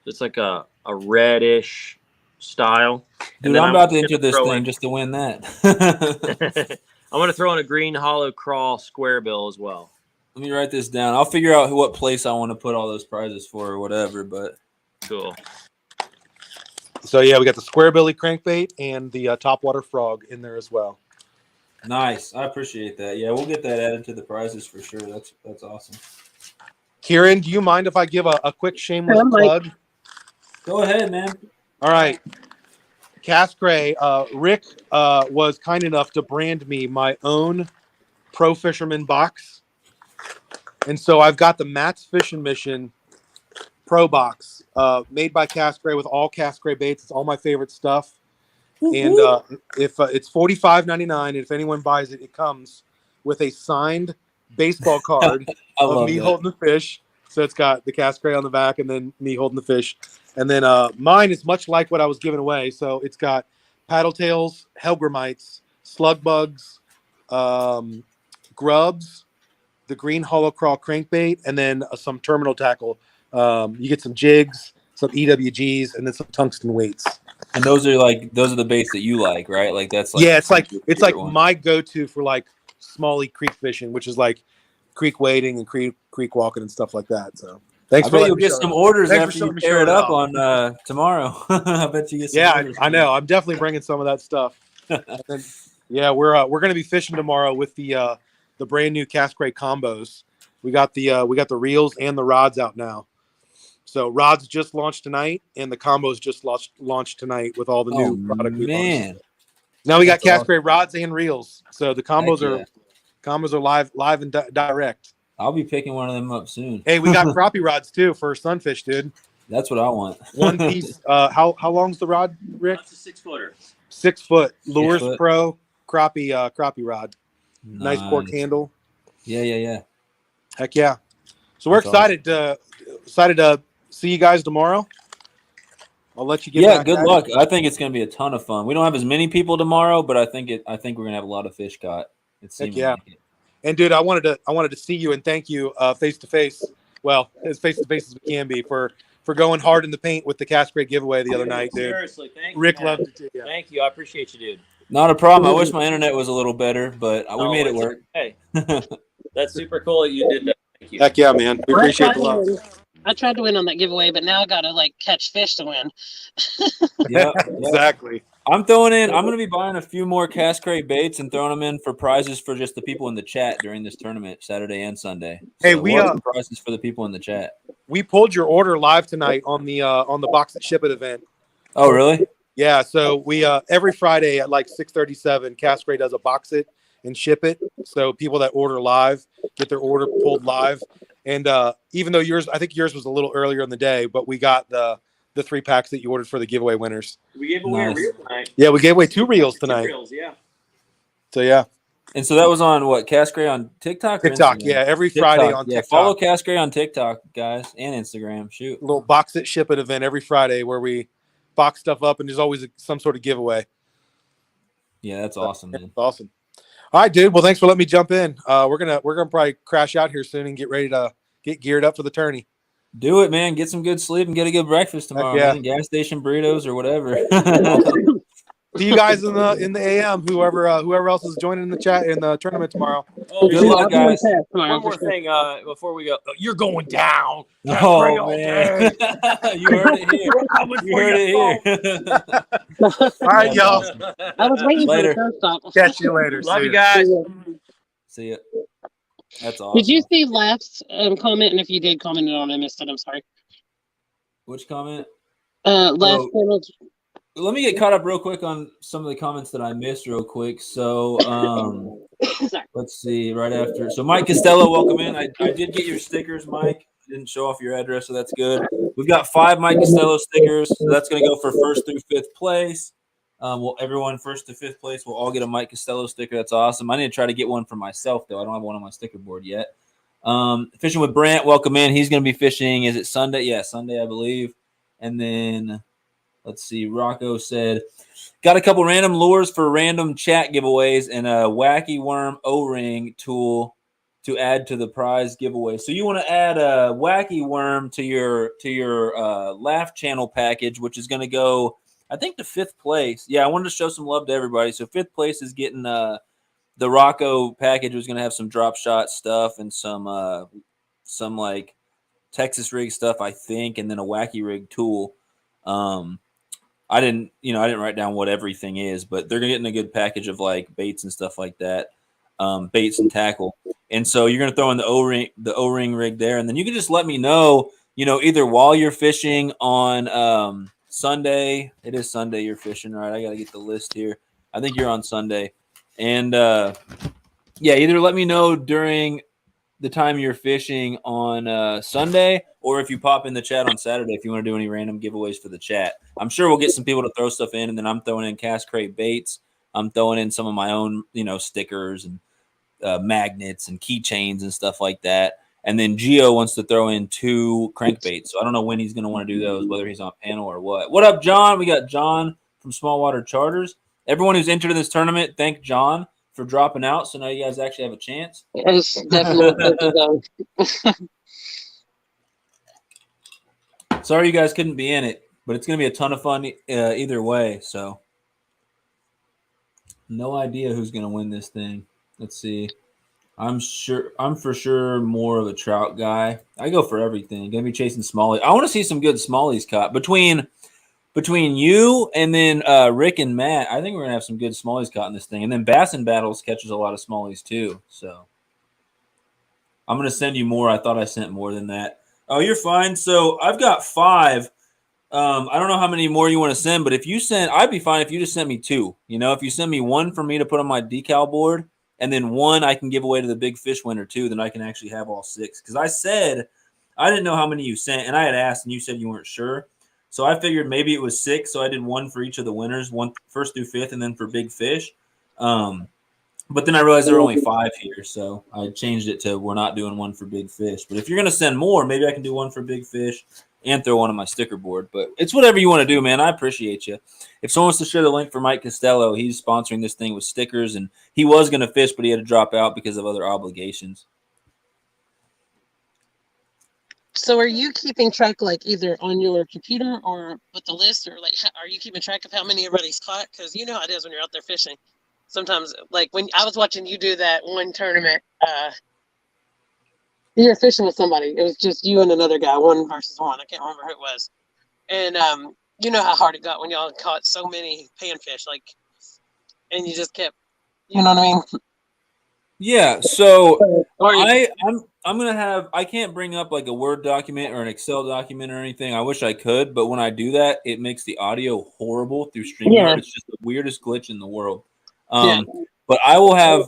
It's like a reddish style. Dude, I'm about to enter this thing just to win that. I'm going to throw in a green hollow crawl square bill as well. Let me write this down. I'll figure out what place I want to put all those prizes for or whatever, but cool. So yeah, we got the square billy crankbait and the topwater frog in there as well. nice. I appreciate that. Yeah, we'll get that added to the prizes for sure. That's awesome. Kieran, do you mind if I give a quick shameless plug? Go ahead, man. All right. Cast Gray, Rick was kind enough to brand me my own Pro Fisherman box. And so I've got the Matt's Fishing Mission Pro box made by Cast Gray with all Cast Gray baits. It's all my favorite stuff. And if it's $45.99, and if anyone buys it, it comes with a signed baseball card of me holding the fish. So it's got the Cast Gray on the back and then me holding the fish. And then mine is much like what I was giving away. So it's got paddle tails, hellgrammites, slug bugs, grubs, the green hollow crawl crankbait, and then some terminal tackle. You get some jigs, some EWGs, and then some tungsten weights. And those are the baits that you like, right? Like that's like it's like my go-to for like smallie creek fishing, which is like creek wading and creek walking and stuff like that. So thanks I bet you'll get some orders after you tear it up on tomorrow. I bet you get some orders. I know. I'm definitely bringing some of that stuff. Then, yeah, we're going to be fishing tomorrow with the brand new Cast Gray combos. We got the reels and the rods out now. So rods just launched tonight, and the combos just launched tonight with all the new product we launched. Now we got Cast Gray rods and reels. So the combos are live and direct. I'll be picking one of them up soon. Hey, we got crappie rods too for sunfish, dude. That's what I want. One piece. How long's the rod, Rick? That's a 6-footer. 6 foot. Lures Pro crappie rod. Nice cork handle. Yeah. Heck yeah. So we're excited to see you guys tomorrow. I'll let you get back. Good luck. I think it's going to be a ton of fun. We don't have as many people tomorrow, but I think we're going to have a lot of fish caught. Heck yeah. Like it. And dude, I wanted to see you and thank you face to face. Well, as face to face as we can be for going hard in the paint with the Cast Gray giveaway the other night, dude. Seriously, thank you. Rick loved it too. Yeah. Thank you. I appreciate you, dude. Not a problem. I wish my internet was a little better, but we made it work. Hey, that's super cool that you did that. Thank you. Heck yeah, man. We appreciate the love. I tried to win on that giveaway, but now I gotta catch fish to win. Yeah, exactly. I'm going to be buying a few more Cast Gray baits and throwing them in for prizes for just the people in the chat during this tournament, Saturday and Sunday. Hey, so we prizes for the people in the chat. We pulled your order live tonight on the Box It Ship It event. Oh, really? Yeah. So we every Friday at like 6:37, Cast Gray does a Box It and Ship It. So people that order live get their order pulled live. And even though I think yours was a little earlier in the day, but we got the 3 packs that you ordered for the giveaway winners. We gave away a reel tonight. Yeah, we gave away 2 reels tonight. 2 reels, yeah. So yeah. And so that was on what, Cast Gray on TikTok? TikTok, yeah, every Friday on TikTok. Follow Cast Gray on TikTok, guys, and Instagram. Shoot. A little Box It Ship It event every Friday where we box stuff up and there's always some sort of giveaway. Yeah, that's awesome, man. That's awesome. All right, dude. Well, thanks for letting me jump in. We're gonna probably crash out here soon and get ready to get geared up for the tourney. Do it, man. Get some good sleep and get a good breakfast tomorrow, man. Gas station burritos or whatever. See you guys in the AM. Whoever else is joining in the chat in the tournament tomorrow. Oh, good luck, guys. One more thing before we go. You're going down. Oh man, you heard it here. You heard it here. All right, y'all. I was waiting Later. for the stop. Catch you later. Love See you ya. guys. See ya. That's awesome. Did you see Left's comment? And if you did comment on it, I missed it. I'm sorry. Which comment? Left. Let me get caught up real quick on some of the comments that I missed real quick. So let's see right after. So Mike Costello, welcome in. I did get your stickers, Mike. Didn't show off your address, so that's good. We've got 5 Mike Costello stickers. So that's going to go for 1st through 5th place. Well, everyone 1st to 5th place will all get a Mike Costello sticker. That's awesome. I need to try to get one for myself, though. I don't have one on my sticker board yet. Fishing with Brant, welcome in. He's going to be fishing. Is it Sunday? Yeah, Sunday, I believe. And then let's see. Rocco said, got a couple random lures for random chat giveaways and a wacky worm O-ring tool to add to the prize giveaway. So you want to add a wacky worm to your Laugh Channel package, which is going to go, I think, to 5th place. Yeah, I wanted to show some love to everybody. So 5th place is getting the Rocco package was going to have some drop shot stuff and some like Texas rig stuff, I think, and then a wacky rig tool. I didn't write down what everything is, but they're getting a good package of like baits and stuff like that, baits and tackle. And so you're going to throw in the O-ring rig there. And then you can just let me know, either while you're fishing on Sunday. It is Sunday you're fishing, right? I got to get the list here. I think you're on Sunday. And either let me know during the time you're fishing on Sunday, or if you pop in the chat on Saturday if you want to do any random giveaways for the chat. I'm sure we'll get some people to throw stuff in, and then I'm throwing in Cast Crate baits. I'm throwing in some of my own, stickers and magnets and keychains and stuff like that. And then Gio wants to throw in 2 crankbaits. So I don't know when he's going to want to do those, whether he's on panel or what. What up, John? We got John from Small Water Charters. Everyone who's entered in this tournament, thank John for dropping out. So now you guys actually have a chance. Yes, definitely. Sorry you guys couldn't be in it, but it's going to be a ton of fun either way. So no idea who's going to win this thing. Let's see. I'm for sure more of a trout guy. I go for everything. Gonna be chasing smallies. I want to see some good smallies caught between you and then Rick and Matt. I think we're gonna have some good smallies caught in this thing. And then Bass and Battles catches a lot of smallies too. So I'm gonna send you more. I thought I sent more than that. Oh, you're fine. So I've got 5. I don't know how many more you want to send, but if you send, I'd be fine if you just sent me 2. If you send me 1 for me to put on my decal board, and then 1 I can give away to the big fish winner too, then I can actually have all 6. Because I said I didn't know how many you sent, and I had asked, and you said you weren't sure. So I figured maybe it was 6. So I did 1 for each of the winners, 1 1st through 5th, and then for big fish. But then I realized there were only 5 here, so I changed it to we're not doing 1 for big fish. But if you're gonna send more, maybe I can do 1 for big fish and throw 1 on my sticker board. But it's whatever you want to do, man. I appreciate you. If someone wants to share the link for Mike Costello, he's sponsoring this thing with stickers, and he was going to fish, but he had to drop out because of other obligations. So are you keeping track, like, either on your computer or with the list, or like, are you keeping track of how many everybody's caught? Because you know how it is when you're out there fishing. Sometimes, like when I was watching you do that one tournament, you were fishing with somebody. It was just you and another guy, 1 versus 1. I can't remember who it was. And you know how hard it got when y'all caught so many panfish, like, and you just kept, you know what I mean? Yeah. So I'm gonna have. I can't bring up like a Word document or an Excel document or anything. I wish I could, but when I do that, it makes the audio horrible through Streamyard. Yeah. It's just the weirdest glitch in the world. But I will have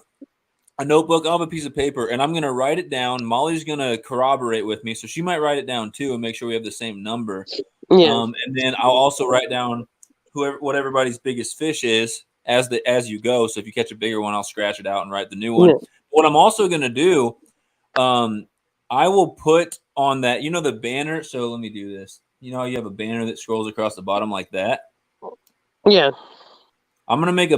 a notebook. I'll have a piece of paper, and I'm gonna write it down. Molly's gonna corroborate with me, so she might write it down too and make sure we have the same number. Yeah. And then I'll also write down what everybody's biggest fish is as you go. So if you catch a bigger one, I'll scratch it out and write the new one. Yeah. What I'm also gonna do, I will put on that, the banner. So let me do this. You have a banner that scrolls across the bottom like that. Yeah. I'm gonna make a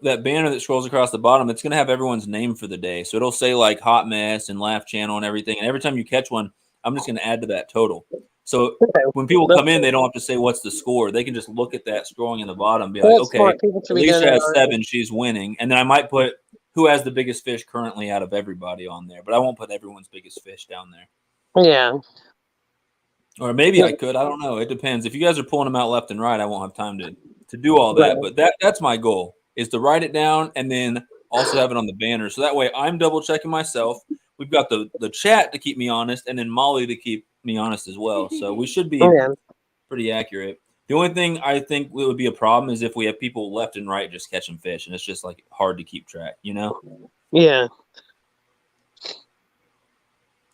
that banner that scrolls across the bottom. It's gonna have everyone's name for the day, so it'll say like Hot Mess and Laugh Channel and everything. And every time you catch one, I'm just gonna add to that total. So when people come in, they don't have to say what's the score. They can just look at that scrolling in the bottom, and be like, okay, Alicia has 7, she's winning, and then I might put who has the biggest fish currently out of everybody on there, but I won't put everyone's biggest fish down there. Yeah. Or maybe I could. I don't know. It depends. If you guys are pulling them out left and right, I won't have time to do all that. But that's my goal, is to write it down and then also have it on the banner. So that way I'm double checking myself. We've got the chat to keep me honest, and then Molly to keep me honest as well. So we should be pretty accurate. The only thing I think would be a problem is if we have people left and right just catching fish, and it's just like hard to keep track, you know? Yeah.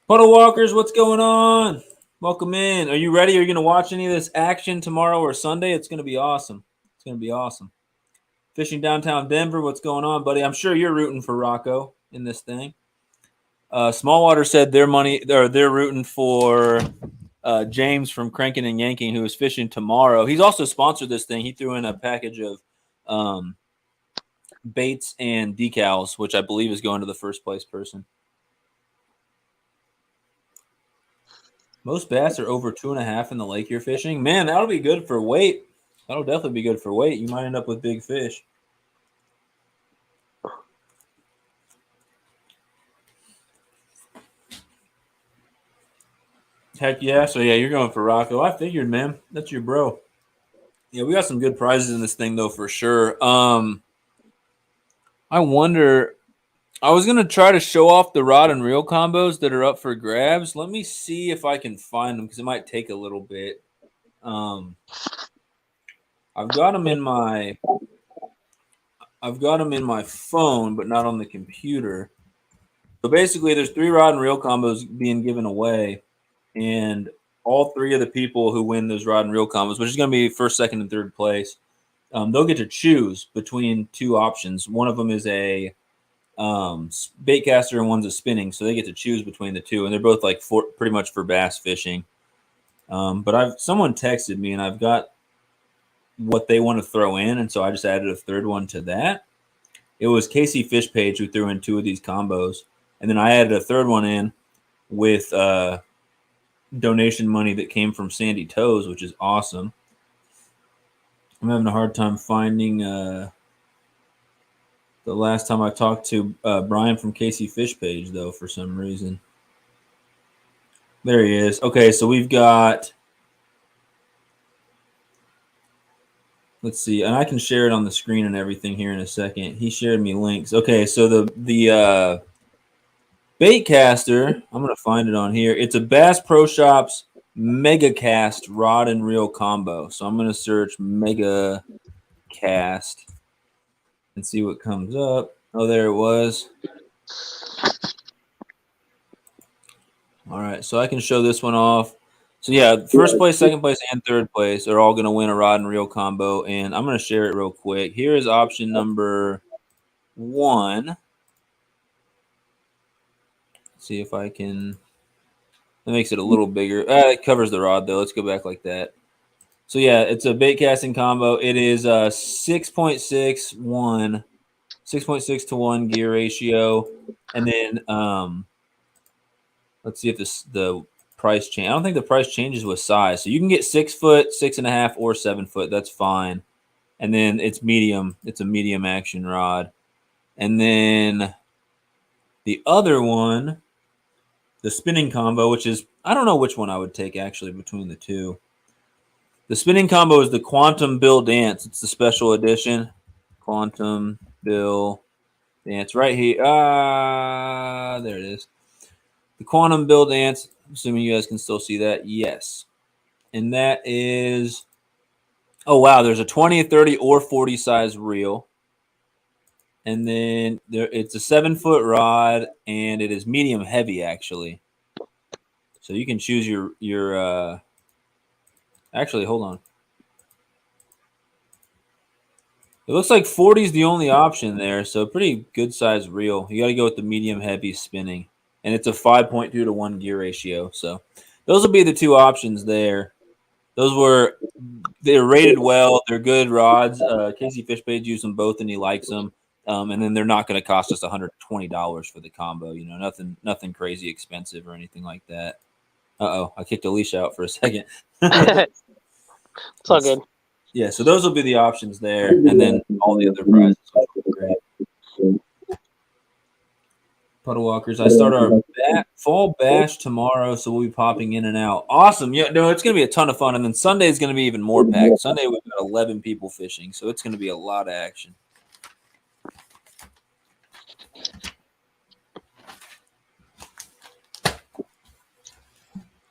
Puddle Walkers, what's going on? Welcome in. Are you ready? Are you going to watch any of this action tomorrow or Sunday? It's going to be awesome. It's going to be awesome. Fishing downtown Denver, what's going on, buddy? I'm sure you're rooting for Rocco in this thing. Smallwater said they're rooting for James from Crankin' and Yanking, who is fishing tomorrow. He's also sponsored this thing. He threw in a package of baits and decals, which I believe is going to the first place person. Most bass are over 2.5 in the lake you're fishing. Man, that'll be good for weight. That'll definitely be good for weight. You might end up with big fish. Heck yeah. So, yeah, you're going for Rocco. I figured, man. That's your bro. Yeah, we got some good prizes in this thing, though, for sure. I wonder... I was going to try to show off the rod and reel combos that are up for grabs. Let me see if I can find them, because it might take a little bit. I've got them in my phone, but not on the computer. So basically, there's 3 rod and reel combos being given away, and all 3 of the people who win those rod and reel combos, which is going to be first, second, and third place, they'll get to choose between 2 options. One of them is a bait caster and one's a spinning, so they get to choose between the 2, and they're both like pretty much for bass fishing. But someone texted me, and I've got what they want to throw in, and so I just added a third one to that. It was Casey Fish Page who threw in 2 of these combos, and then I added a third one in with donation money that came from Sandy Toes, which is awesome. I'm having a hard time finding the last time I talked to Brian from Casey Fish Page, though, for some reason. There he is. Okay, so we've got... Let's see, and I can share it on the screen and everything here in a second. He shared me links. Okay, so the bait caster, I'm going to find it on here. It's a Bass Pro Shops Mega Cast rod and reel combo. So I'm going to search Mega Cast and see what comes up. Oh, there it was. All right, so I can show this one off. So, yeah, first place, second place, and third place are all going to win a rod and reel combo, and I'm going to share it real quick. Here is option number 1. Let's see if I can – that makes it a little bigger. It covers the rod, though. Let's go back like that. So, yeah, it's a bait casting combo. It is 6.6 to 1 gear ratio. And then let's see if the price change. I don't think the price changes with size. So you can get 6 foot, 6.5, or 7 foot. That's fine. And then it's medium. It's a medium action rod. And then the other one, the spinning combo, which is, I don't know which one I would take actually between the 2. The spinning combo is the Quantum Bill Dance. It's the special edition. Quantum Bill Dance right here. There it is. The Quantum Bill Dance. Assuming you guys can still see that. Yes. And that is, oh, wow. There's a 20, 30, or 40 size reel. And then it's a 7-foot rod, and it is medium heavy, actually. So you can choose your actually, hold on. It looks like 40 is the only option there, so pretty good size reel. You got to go with the medium heavy spinning, and it's a 5.2 to 1 gear ratio. So those will be the 2 options there. They're rated well. They're good rods. Casey Fish Page used them both, and he likes them. And then they're not going to cost us $120 for the combo. You know, nothing crazy expensive or anything like that. I kicked Alicia out for a second. It's all good. Yeah, so those will be the options there, and then all the other prizes will be great. Puddle Walkers. I start our fall bash tomorrow, so we'll be popping in and out. Awesome. Yeah, no, it's going to be a ton of fun, and then Sunday is going to be even more packed. Sunday we've got 11 people fishing, so it's going to be a lot of action.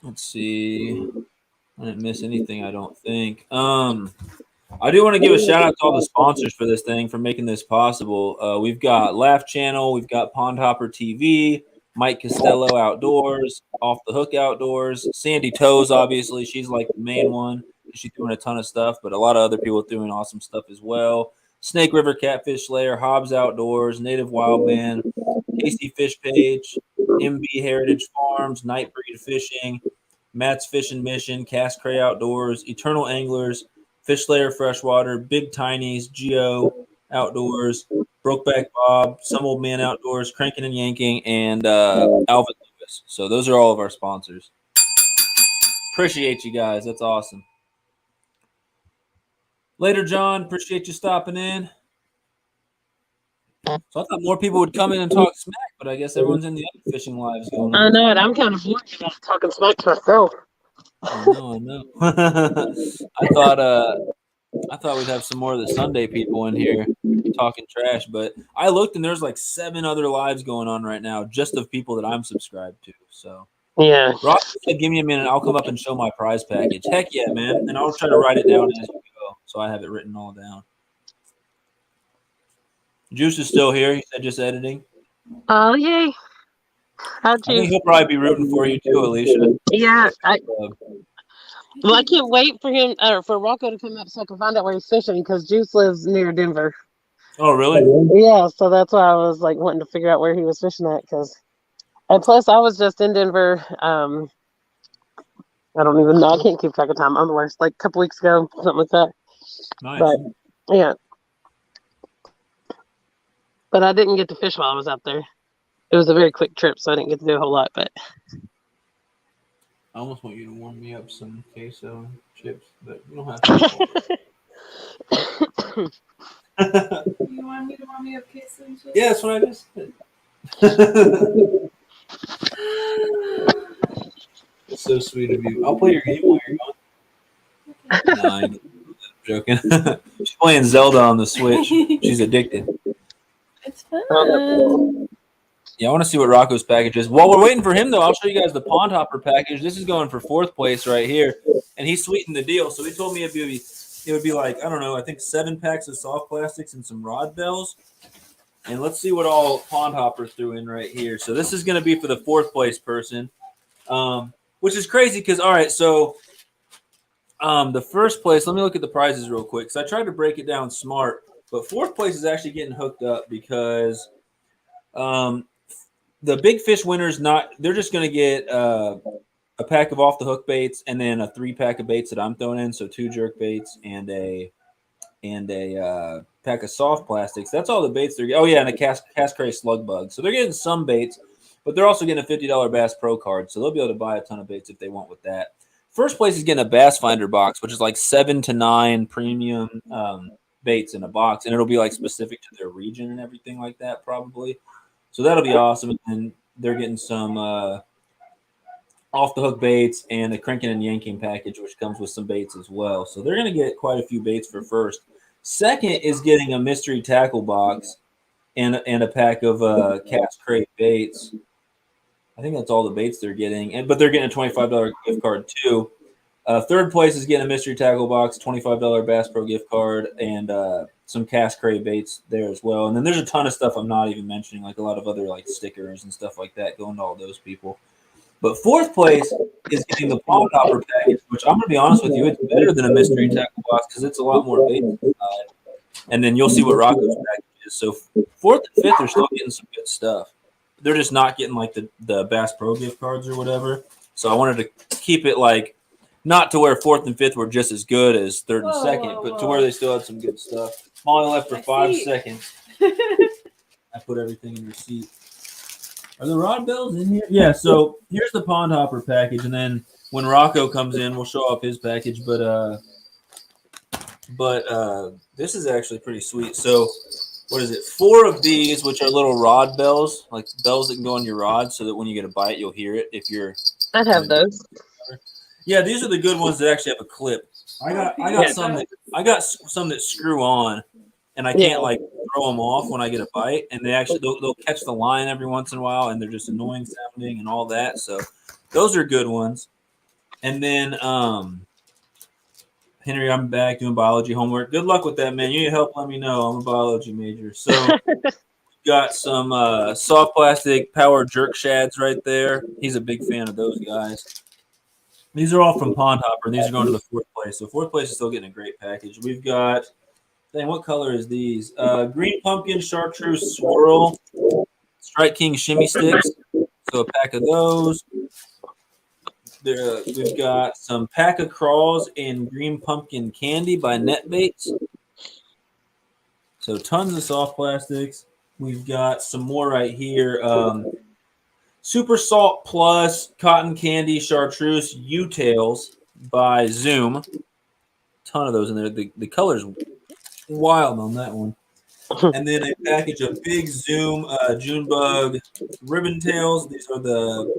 Let's see. I didn't miss anything, I don't think. I do want to give a shout out to all the sponsors for this thing for making this possible. We've got Laugh Channel, we've got Pond Hopper TV, Mike Costello Outdoors, Off the Hook Outdoors, Sandy Toes, obviously. She's like the main one. She's doing a ton of stuff, but a lot of other people doing awesome stuff as well. Snake River Catfish Lair, Hobbs Outdoors, Native Wildman, Casey Fish Page, MB Heritage Farms, Nightbreed Fishing, Matt's Fishing Mission, Cast Cray Outdoors, Eternal Anglers, Fish Lair Freshwater, Big Tinies, Geo Outdoors, Brokeback Bob, Some Old Man Outdoors, Cranking and Yanking, and Alvin Lewis. So those are all of our sponsors. Appreciate you guys. That's awesome. Later, John. Appreciate you stopping in. So I thought more people would come in and talk smack, but I guess everyone's in the other fishing lives going on. I know it. I'm kind of bored about talking smack to myself. I know. I thought we'd have some more of the Sunday people in here talking trash, but I looked and there's like 7 other lives going on right now, just of people that I'm subscribed to. So yeah, Ross said, "Give me a minute. I'll come up and show my prize package." Heck yeah, man! And I'll try to write it down as we go, so I have it written all down. Juice is still here. He said just editing. Oh yay! I think he'll probably be rooting for you too, Alicia. Yeah. Well, I can't wait for him or for Rocco to come up so I can find out where he's fishing because Juice lives near Denver. Oh, really? Yeah, so that's why I was like wanting to figure out where he was fishing at and plus I was just in Denver. I don't even know. I can't keep track of time. I'm the worst. Like a couple weeks ago, something like that. Nice. But yeah. But I didn't get to fish while I was out there. It was a very quick trip, so I didn't get to do a whole lot. But I almost want you to warm me up some queso and chips, but you don't have to. You want me to warm me up queso and chips? Yeah, that's what I just said. It's so sweet of you. I'll play your game while you're gone. No, I'm joking. She's playing Zelda on the Switch. She's addicted. It's fun. Yeah, I want to see what Rocco's package is. While we're waiting for him, though, I'll show you guys the Pond Hopper package. This is going for 4th place right here, and he sweetened the deal. So he told me it would be like, I don't know, I think 7 packs of soft plastics and some rod bells. And let's see what all Pond Hopper threw in right here. So this is going to be for the 4th place person, which is crazy because, all right, so the 1st place, let me look at the prizes real quick because I tried to break it down smart, but 4th place is actually getting hooked up because the big fish winners they're just going to get a pack of off the hook baits and then a 3-pack of baits that I'm throwing in, so 2 jerk baits and a pack of soft plastics. That's all the baits they're getting. Oh yeah, and a cast cray slug bug. So they're getting some baits, but they're also getting a $50 Bass Pro card, so they'll be able to buy a ton of baits if they want with that. 1st place is getting a Bass Finder box, which is like 7 to 9 premium baits in a box, and it'll be like specific to their region and everything like that probably. So that'll be awesome. And they're getting some off the hook baits and a cranking and yanking package, which comes with some baits as well. So they're going to get quite a few baits for 1st. 2nd is getting a mystery tackle box and a pack of cast crate baits. I think that's all the baits they're getting, but they're getting a $25 gift card too. 3rd place is getting a mystery tackle box, $25 Bass Pro gift card, and some cast crate baits there as well. And then there's a ton of stuff I'm not even mentioning, like a lot of other like stickers and stuff like that going to all those people. But 4th place is getting the Pond Hopper package, which I'm going to be honest with you, it's better than a mystery tackle box because it's a lot more baits inside. And then you'll see what Rocco's package is. So 4th and 5th are still getting some good stuff. They're just not getting like the Bass Pro gift cards or whatever. So I wanted to keep it like Not to where 4th and 5th were just as good as 3rd and Whoa, 2nd, whoa, but to whoa. where they still had some good stuff. I'm only left for I 5 see. seconds. I put everything in receipt. Are the rod bells in here? Yeah, so here's the pond hopper package, and then when Rocco comes in, we'll show off his package. But this is actually pretty sweet. So what is it? 4 of these, which are little rod bells, like bells that can go on your rod, so that when you get a bite, you'll hear it. If you're, I'd have those. yeah, these are the good ones that actually have a clip. I got some that screw on, and I can't like throw them off when I get a bite, and they'll catch the line every once in a while, and they're just annoying sounding and all that. So those are good ones. And then Henry, I'm back doing biology homework. Good luck with that, man. You need help, let me know. I'm a biology major. So got some soft plastic power jerk shads right there. He's a big fan of those guys. These are all from Pond Hopper, and these are going to the 4th place. So 4th place is still getting a great package. We've got, dang, what color is these? Green pumpkin chartreuse swirl, Strike King shimmy sticks. So a pack of those. We've got some pack of crawls and green pumpkin candy by Netbaits. So tons of soft plastics. We've got some more right here. Super Salt Plus Cotton Candy Chartreuse U-Tails by Zoom. Ton of those in there. The color's wild on that one. And then a package of big Zoom Junebug Ribbon Tails. These are the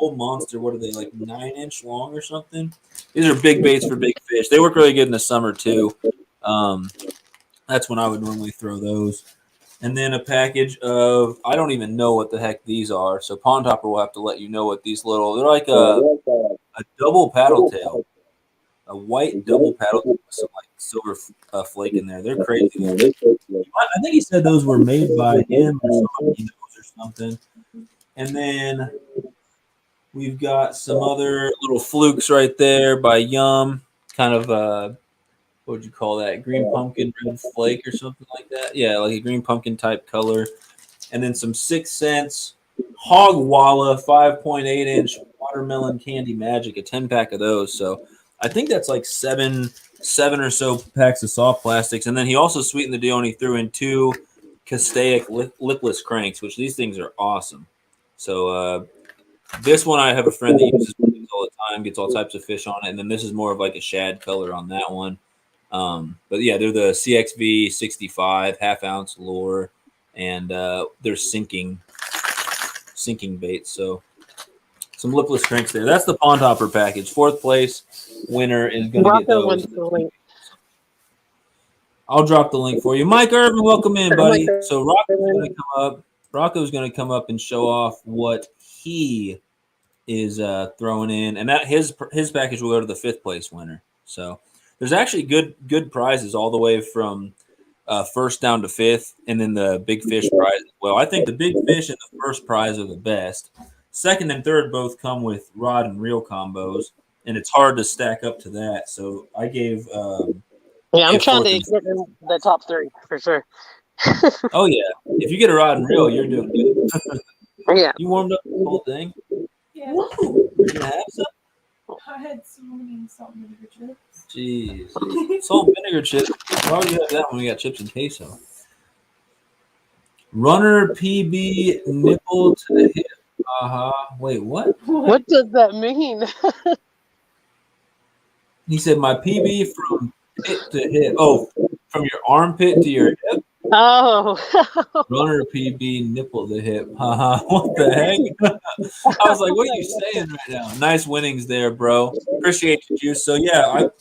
old monster. What are they, like 9-inch long or something? These are big baits for big fish. They work really good in the summer too. That's when I would normally throw those. And then a package of, I don't even know what the heck these are. So Pond Hopper will have to let you know what these they're like a double paddle tail. A white double paddle tail with some like silver flake in there. They're crazy. I think he said those were made by him or somebody he knows or something. And then we've got some other little flukes right there by Yum. Kind of what would you call that? Green pumpkin red flake or something like that. Yeah, like a green pumpkin type color. And then some 6 cents Hog Walla 5.8-inch watermelon candy magic, a 10-pack of those. So I think that's like seven or so packs of soft plastics. And then he also sweetened the deal and he threw in 2 Castaic lipless cranks, which these things are awesome. So this one I have a friend that uses all the time, gets all types of fish on it. And then this is more of like a shad color on that one. But yeah, they're the CXV 65 half-ounce lure, and they're sinking baits. So some lipless cranks there. That's the Pond Hopper package. 4th place winner is going to get those. I'll drop the link for you. Mike Irvin, welcome in, buddy. So Rocco's going to come up and show off what he is throwing in, and that his package will go to the 5th place winner. So there's actually good prizes all the way from 1st down to 5th, and then the big fish prize as well. I think the big fish and the first prize are the best. 2nd and 3rd both come with rod and reel combos, and it's hard to stack up to that. So I gave I'm trying to get in the top 3 for sure. Oh yeah, if you get a rod and reel, you're doing good. Yeah, you warmed up the whole thing. Yeah. Woo! You're gonna have some. I had so many salt and vinegar chips. Jeez. Salt and vinegar chips. Why would you have that when we got chips and queso? Runner PB nipple to the hip. Wait, what? What does that mean? He said my PB from pit to hip. Oh, from your armpit to your hip? Oh. Runner PB nipple to hip. What the heck? I was like, what are you saying right now? Nice winnings there, bro. Appreciate you, Juice. So yeah, the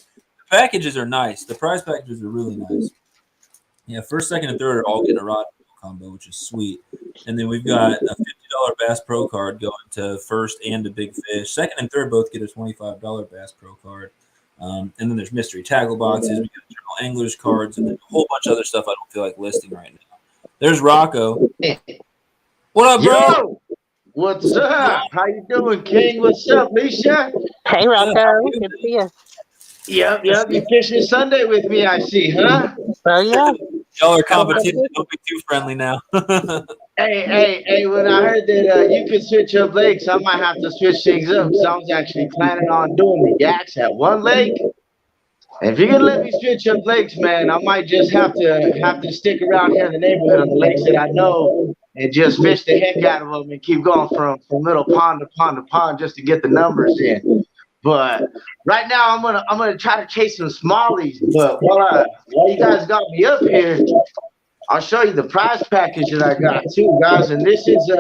packages are nice. The prize packages are really nice. Yeah, 1st, 2nd, and 3rd are all getting a rod combo, which is sweet. And then we've got a $50 Bass Pro card going to 1st and to Big Fish. 2nd and 3rd both get a $25 Bass Pro card. And then there's mystery tackle boxes. We got Journal Anglers cards, and then a whole bunch of other stuff I don't feel like listing right now. There's Rocco. What up, bro? Yo, what's up? How you doing, King? What's up, Misha? Hey, Rocco. Good to see you. Yep. You fishing Sunday with me, I see, huh? Oh, yeah. Y'all are competition. Don't be too friendly now. Hey, when I heard that you could switch up lakes, I might have to switch things up because I was actually planning on doing the yaks at one lake. And if you're gonna let me switch up lakes, man, I might just have to stick around here in the neighborhood on the lakes that I know and just fish the heck out of them and keep going from little pond to pond to pond just to get the numbers in. But right now I'm gonna try to chase some smallies. But while you guys got me up here, I'll show you the prize package that I got too, guys. And this is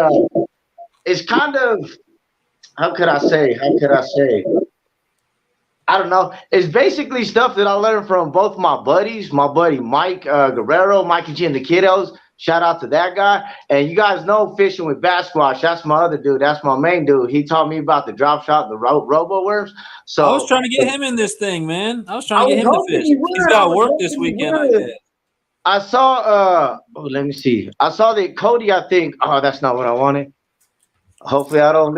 it's kind of how could I say? I don't know. It's basically stuff that I learned from both my buddies, my buddy Mike Guerrero, Mikey G and the Kiddos. Shout out to that guy. And you guys know fishing with bass squash. That's my other dude. That's my main dude. He taught me about the drop shot and the robo worms. So I was trying to get him in this thing, man. I was trying to get him to fish. He's got work this weekend. I saw let me see. I saw that Cody, I think. Oh, that's not what I wanted. Hopefully I don't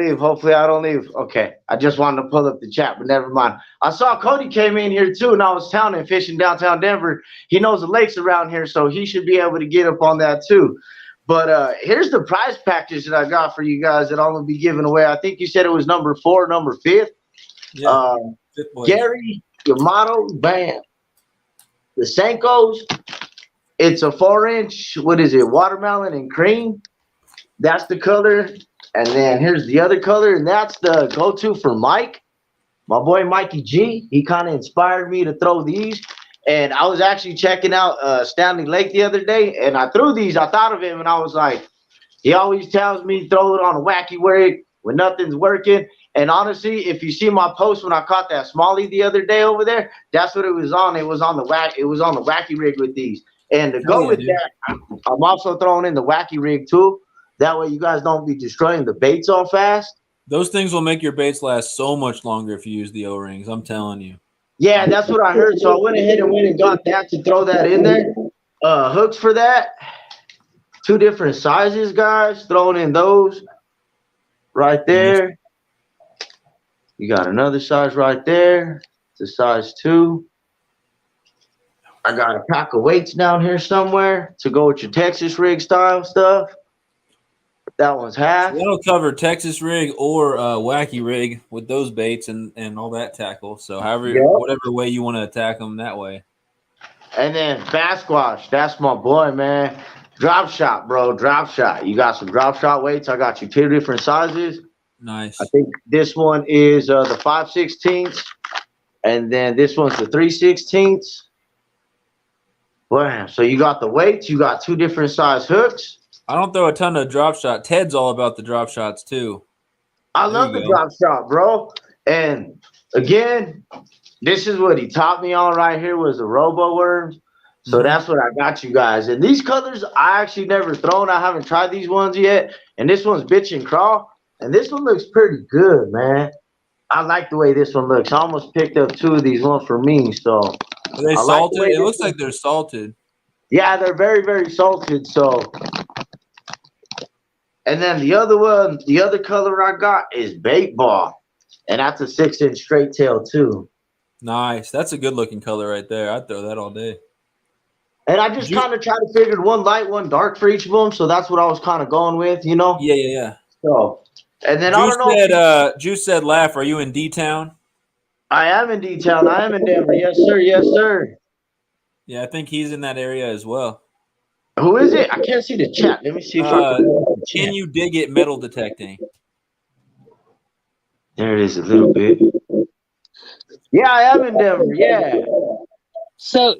leave. Okay. I just wanted to pull up the chat, but never mind. I saw Cody came in here too, and I was towning fishing downtown Denver. He knows the lakes around here, so he should be able to get up on that too. But here's the prize package that I got for you guys that I'm gonna be giving away. I think you said it was number 4, number 5th. Yeah. Gary Yamato, bam. The Senkos. It's a 4-inch, watermelon and cream. That's the color. And then here's the other color, and that's the go-to for Mike, my boy Mikey G. He kind of inspired me to throw these. And I was actually checking out Stanley Lake the other day, and I threw these. I thought of him, and I was like, he always tells me throw it on a wacky rig when nothing's working. And honestly, if you see my post when I caught that smallie the other day over there, that's what it was on. It was on the wacky rig with these. And to go with that, I'm also throwing in the wacky rig too. That way you guys don't be destroying the baits all fast. Those things will make your baits last so much longer if you use the O-rings. I'm telling you. Yeah, that's what I heard. So I went ahead and got that to throw that in there. Hooks for that. 2 different sizes, guys. Throwing in those right there. You got another size right there. It's a size 2. I got a pack of weights down here somewhere to go with your Texas rig style stuff. That one's half. That'll cover Texas rig or wacky rig with those baits and all that tackle. So whatever way you want to attack them that way. And then bass squash. That's my boy, man. Drop shot, bro. Drop shot. You got some drop shot weights. I got you 2 different sizes. Nice. I think this one is the 5/16, and then this one's the 3/16. Wow. So you got the weights. You got 2 different size hooks. I don't throw a ton of drop shot. Ted's all about the drop shots too. I love the drop shot, bro. And again, this is what he taught me on right here was the robo worms. So that's what I got you guys. And these colors I actually never thrown. I haven't tried these ones yet. And this one's bitch and crawl. And this one looks pretty good, man. I like the way this one looks. I almost picked up 2 of these, one for me. So are they salted? It looks like they're salted. Yeah, they're very, very salted. So. And then the other one, the other color I got is bait ball. And that's a 6-inch straight tail too. Nice. That's a good looking color right there. I'd throw that all day. And I just kind of tried to figure one light, one dark for each of them. So that's what I was kind of going with, you know? Yeah. So, and then Juice said, laugh. Are you in D-Town? I am in D-Town. I am in Denver. Yes, sir. Yes, sir. Yeah, I think he's in that area as well. Who is it? I can't see the chat. Let me see if I can you dig it metal detecting? There it is a little bit. Yeah, I am in Denver. Yeah. So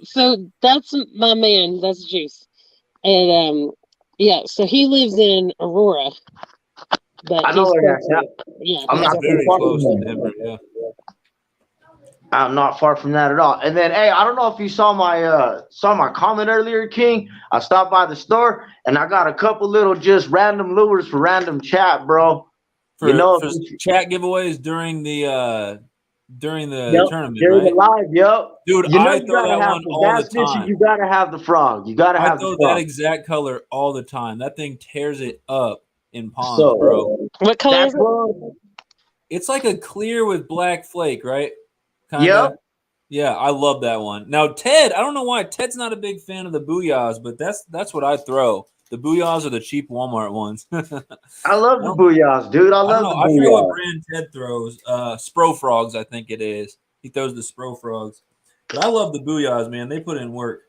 that's my man. That's Juice, and so he lives in Aurora. But I know where that's at. Yeah, I'm not very close to Denver. Yeah. I'm not far from that at all. And then, hey, I don't know if you saw my comment earlier, King. I stopped by the store and I got a couple little just random lures for random chat, bro. For chat giveaways during the tournament, during right? the live, yep. Dude, I throw that one all the time. You gotta have the frog. You gotta have the frog. I throw that exact color all the time. That thing tears it up in ponds, bro. What color is it? It's like a clear with black flake, right? Yep. Yeah, I love that one. Now, Ted, I don't know why Ted's not a big fan of the booyahs, but that's what I throw. The booyahs are the cheap Walmart ones. I love the booyahs, dude. I love the booyahs. I forget what brand Ted throws. Spro Frogs, I think it is. He throws the Spro Frogs. But I love the booyahs, man. They put in work.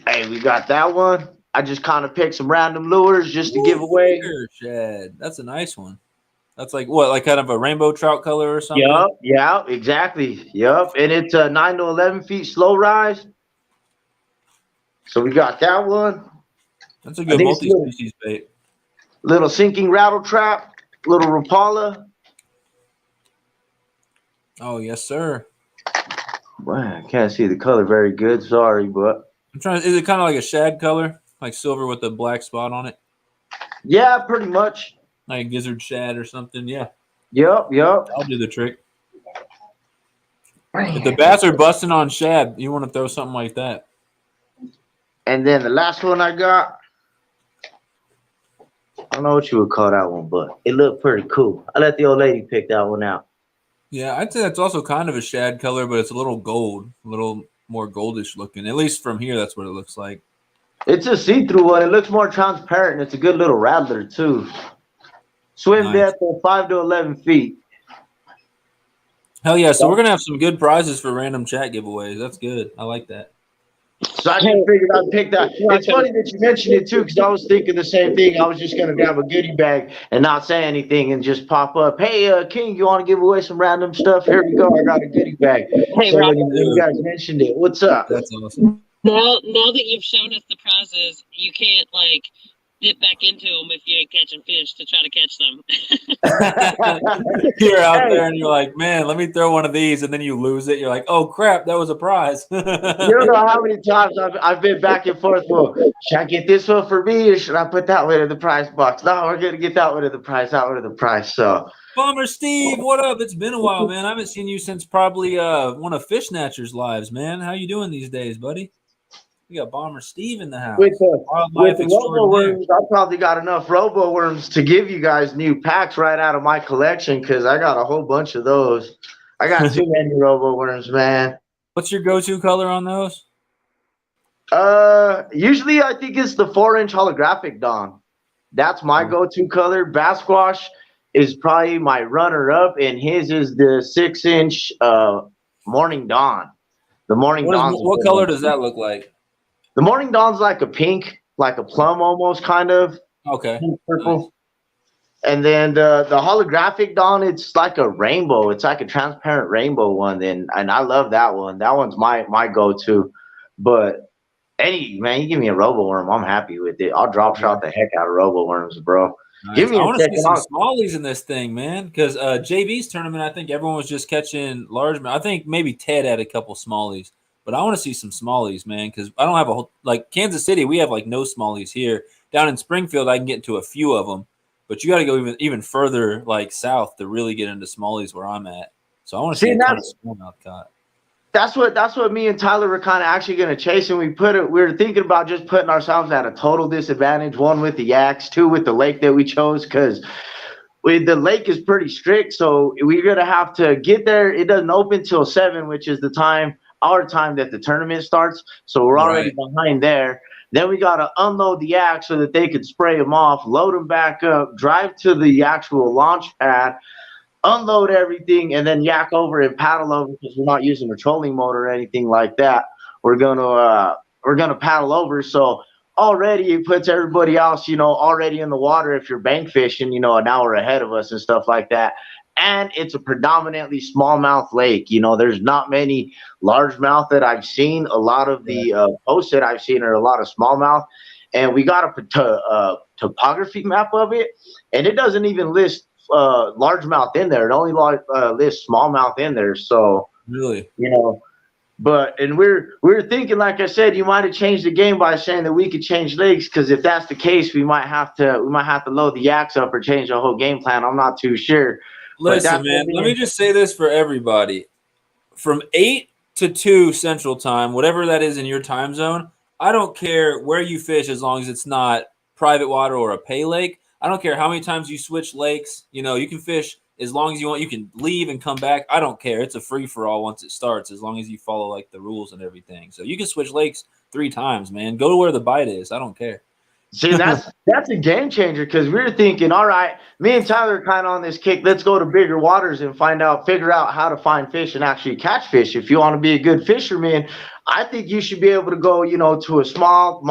Hey, we got that one. I just kind of picked some random lures just to give away. Shad. That's a nice one. That's like what, like kind of a rainbow trout color or something? Yup, yeah, exactly. Yup. And it's 9 to 11 feet slow rise. So we got that one. That's a good multi-species bait. Little sinking rattle trap, little Rapala. Oh, yes, sir. Wow, I can't see the color very good. Sorry, but I'm trying. Is it kind of like a shad color, like silver with a black spot on it? Yeah, pretty much. Like a gizzard shad or something. Yeah. Yup. I'll do the trick. If the bass are busting on shad, you want to throw something like that. And then the last one I got, I don't know what you would call that one, but it looked pretty cool. I let the old lady pick that one out. Yeah, I'd say that's also kind of a shad color, but it's a little gold, a little more goldish looking. At least from here, that's what it looks like. It's a see-through one. It looks more transparent, and it's a good little rattler, too. Swim depth of 5 to 11 feet. Hell yeah. So we're going to have some good prizes for random chat giveaways. That's good. I like that. So I just figured I'd pick that. It's funny that you mentioned it too, because I was thinking the same thing. I was just gonna grab a goodie bag and not say anything and just pop up. Hey, King, you want to give away some random stuff? Here we go. I got a goodie bag. Hey, so Robert, you guys mentioned it. What's up? That's awesome. Now that you've shown us the prizes, you can't like dip back into them if you ain't catching fish to try to catch them. You're out there and you're like, man, let me throw one of these, and then you lose it. You're like, oh crap, that was a prize. You don't know how many times I've been back and forth. Well, should I get this one for me, or should I put that one in the prize box? No, we're gonna get that one in the prize. That one in the prize. So, Bomber Steve, what up? It's been a while, man. I haven't seen you since probably one of Fish Snatcher's lives, man. How you doing these days, buddy? We got Bomber Steve in the house. With the robo worms, I probably got enough robo worms to give you guys new packs right out of my collection, because I got a whole bunch of those. I got too many robo worms, man. What's your go-to color on those? Usually I think it's the 4-inch holographic Dawn. That's my go-to color. Bass Squash is probably my runner-up, and his is the 6-inch Morning Dawn. The Morning Dawn. What color does that look like? The Morning Dawn's like a pink, like a plum almost, kind of. Okay. Pink, purple. Nice. And then the holographic Dawn, it's like a rainbow. It's like a transparent rainbow one. And I love that one. That one's my go-to. But man, you give me a robo worm, I'm happy with it. I'll drop shot the heck out of robo worms, bro. Nice. I want to see some smallies in this thing, man. Because JV's tournament, I think everyone was just catching largemouth. I think maybe Ted had a couple smallies. But I want to see some smallies, man, because I don't have a whole – like Kansas City, we have like no smallies here. Down in Springfield, I can get into a few of them. But you got to go even further like south to really get into smallies where I'm at. So I want to see a ton of smallmouth caught. That's what me and Tyler were kind of actually going to chase, and we were thinking about just putting ourselves at a total disadvantage, one with the yaks, two with the lake that we chose, because the lake is pretty strict. So we're going to have to get there. It doesn't open till 7, which is our time that the tournament starts, so we're already behind there. Then we got to unload the yak so that they could spray them off, load them back up, drive to the actual launch pad, unload everything, and then yak over and paddle over, because we're not using a trolling motor or anything like that. We're gonna paddle over, so already it puts everybody else, already in the water if you're bank fishing, an hour ahead of us and stuff like that. And it's a predominantly smallmouth lake. There's not many largemouth that I've seen. A lot of the posts that I've seen are a lot of smallmouth. And we got a topography map of it, and it doesn't even list largemouth in there. It only lists smallmouth in there. So really, and we're thinking, like I said, you might have changed the game by saying that we could change lakes, because if that's the case, we might have to load the yaks up or change the whole game plan. I'm not too sure. Listen, man, let me just say this for everybody. From 8 to 2 Central Time, whatever that is in your time zone, I don't care where you fish as long as it's not private water or a pay lake. I don't care how many times you switch lakes. You can fish as long as you want. You can leave and come back. I don't care. It's a free-for-all once it starts, as long as you follow, the rules and everything. So you can switch lakes 3 times, man. Go to where the bite is. I don't care. See, that's a game changer because we were thinking, all right, me and Tyler are kind of on this kick. Let's go to bigger waters and figure out how to find fish and actually catch fish. If you want to be a good fisherman, I think you should be able to go, to a small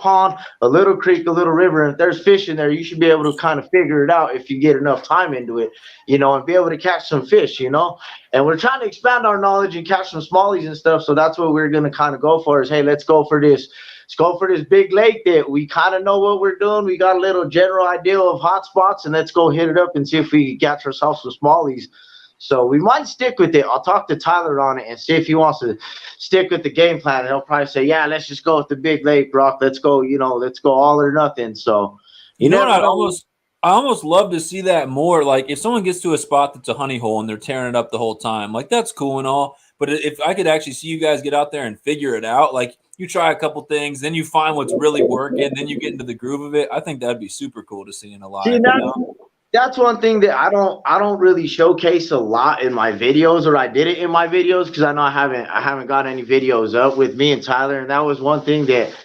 pond, a little creek, a little river. And if there's fish in there, you should be able to kind of figure it out if you get enough time into it, and be able to catch some fish, And we're trying to expand our knowledge and catch some smallies and stuff. So that's what we're going to kind of go for is, hey, let's go for this. Let's go for this big lake that we kind of know what we're doing. We got a little general idea of hot spots, and let's go hit it up and see if we can catch ourselves some smallies. So we might stick with it. I'll talk to Tyler on it and see if he wants to stick with the game plan. And he'll probably say, yeah, let's just go with the big lake, Brock. Let's go, let's go all or nothing. So, I almost love to see that more. Like if someone gets to a spot that's a honey hole and they're tearing it up the whole time, like that's cool and all. But if I could actually see you guys get out there and figure it out, like you try a couple things, then you find what's really working, then you get into the groove of it. I think that'd be super cool to see in a live. That's one thing that I don't really showcase a lot in my videos, or I did it in my videos because I know I haven't got any videos up with me and Tyler, and that was one thing that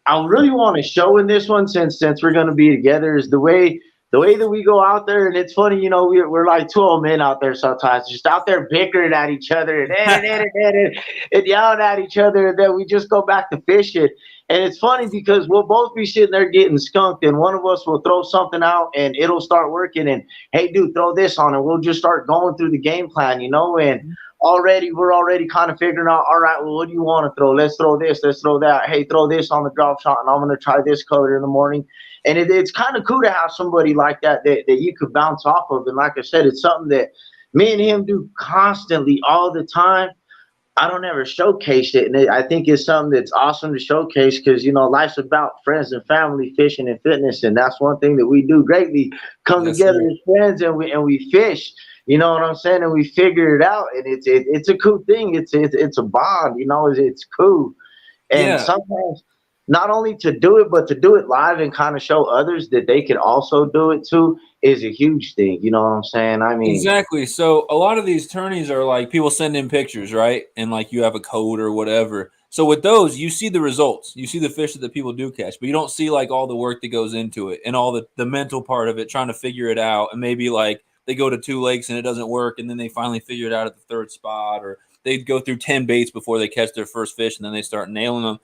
I really want to show in this one since we're gonna be together is the way that we go out there. And it's funny, we're like 2 old men out there sometimes, just out there bickering at each other and yelling at each other, and then we just go back to fishing. And it's funny because we'll both be sitting there getting skunked, and one of us will throw something out and it'll start working, and hey dude, throw this on, and we'll just start going through the game plan, and we're already kind of figuring out, all right, well, what do you want to throw? Let's throw this, let's throw that. Hey, throw this on the drop shot, and I'm gonna try this color in the morning. And it's kind of cool to have somebody like that you could bounce off of. And like I said, it's something that me and him do constantly all the time. I don't ever showcase it. And I think it's something that's awesome to showcase because, life's about friends and family, fishing and fitness. And that's one thing that we do greatly, come together as friends and we fish. You know what I'm saying? And we figure it out. And it's a cool thing. It's a bond, it's cool. And sometimes not only to do it, but to do it live and kind of show others that they can also do it too is a huge thing. You know what I'm saying? I mean, exactly. So a lot of these tourneys are like people send in pictures, right? And like you have a code or whatever. So with those, you see the results, you see the fish that the people do catch, but you don't see like all the work that goes into it and all the mental part of it, trying to figure it out. And maybe like they go to 2 lakes and it doesn't work, and then they finally figure it out at the 3rd spot, or they go through 10 baits before they catch their first fish, and then they start nailing them.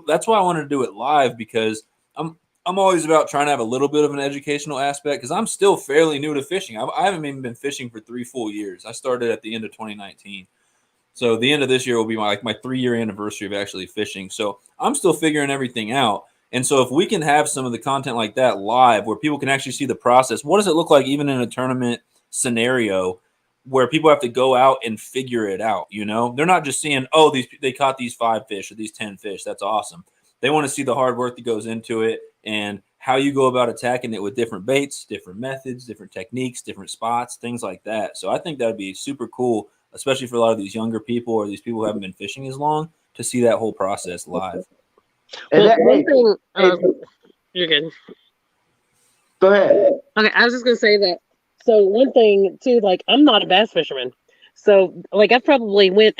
That's why I wanted to do it live, because I'm always about trying to have a little bit of an educational aspect, because I'm still fairly new to fishing. I haven't even been fishing for 3 full years. I started at the end of 2019. So the end of this year will be my 3-year anniversary of actually fishing. So I'm still figuring everything out. And so if we can have some of the content like that live, where people can actually see the process, what does it look like even in a tournament scenario where people have to go out and figure it out? They're not just seeing, oh, they caught these 5 fish or these 10 fish. That's awesome. They want to see the hard work that goes into it and how you go about attacking it with different baits, different methods, different techniques, different spots, things like that. So I think that would be super cool, especially for a lot of these younger people or these people who haven't been fishing as long, to see that whole process live. One thing, you're good. Go ahead. Okay, I was just gonna say that. So one thing too, like I'm not a bass fisherman, so like I probably went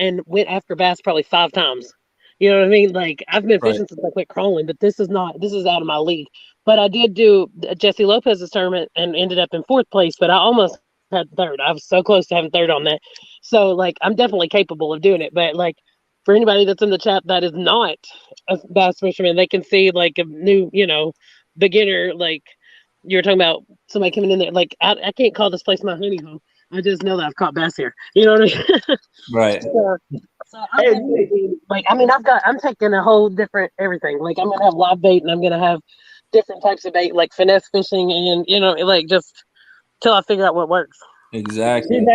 after bass probably 5 times. You know what I mean? Like I've been fishing since I quit crawling, but this is out of my league. But I did do Jesse Lopez's tournament and ended up in 4th place, but I almost had 3rd. I was so close to having 3rd on that. So like I'm definitely capable of doing it. But like for anybody that's in the chat that is not a bass fisherman, they can see like a new, beginner, like you were talking about somebody coming in there. Like I can't call this place my honey hole. I just know that I've caught bass here. You know what I mean? Right. So I'm taking a whole different everything. Like I'm gonna have live bait, and I'm gonna have different types of bait, like finesse fishing, and like just till I figure out what works. Exactly. See,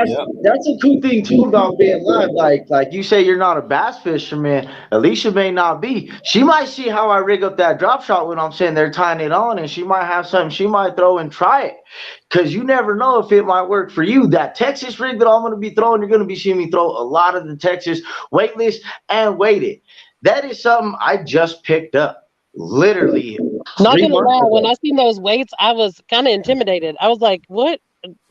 that's a cool thing too about being live. Like you say, you're not a bass fisherman. Alicia may not be. She might see how I rig up that drop shot when I'm sitting there tying it on, and she might have something she might throw and try it, because you never know if it might work for you. That Texas rig that I'm going to be throwing, you're going to be seeing me throw a lot of the Texas weightless and weighted. That is something I just picked up. Literally. Not gonna lie, when I seen those weights, I was kind of intimidated. I was like, "What?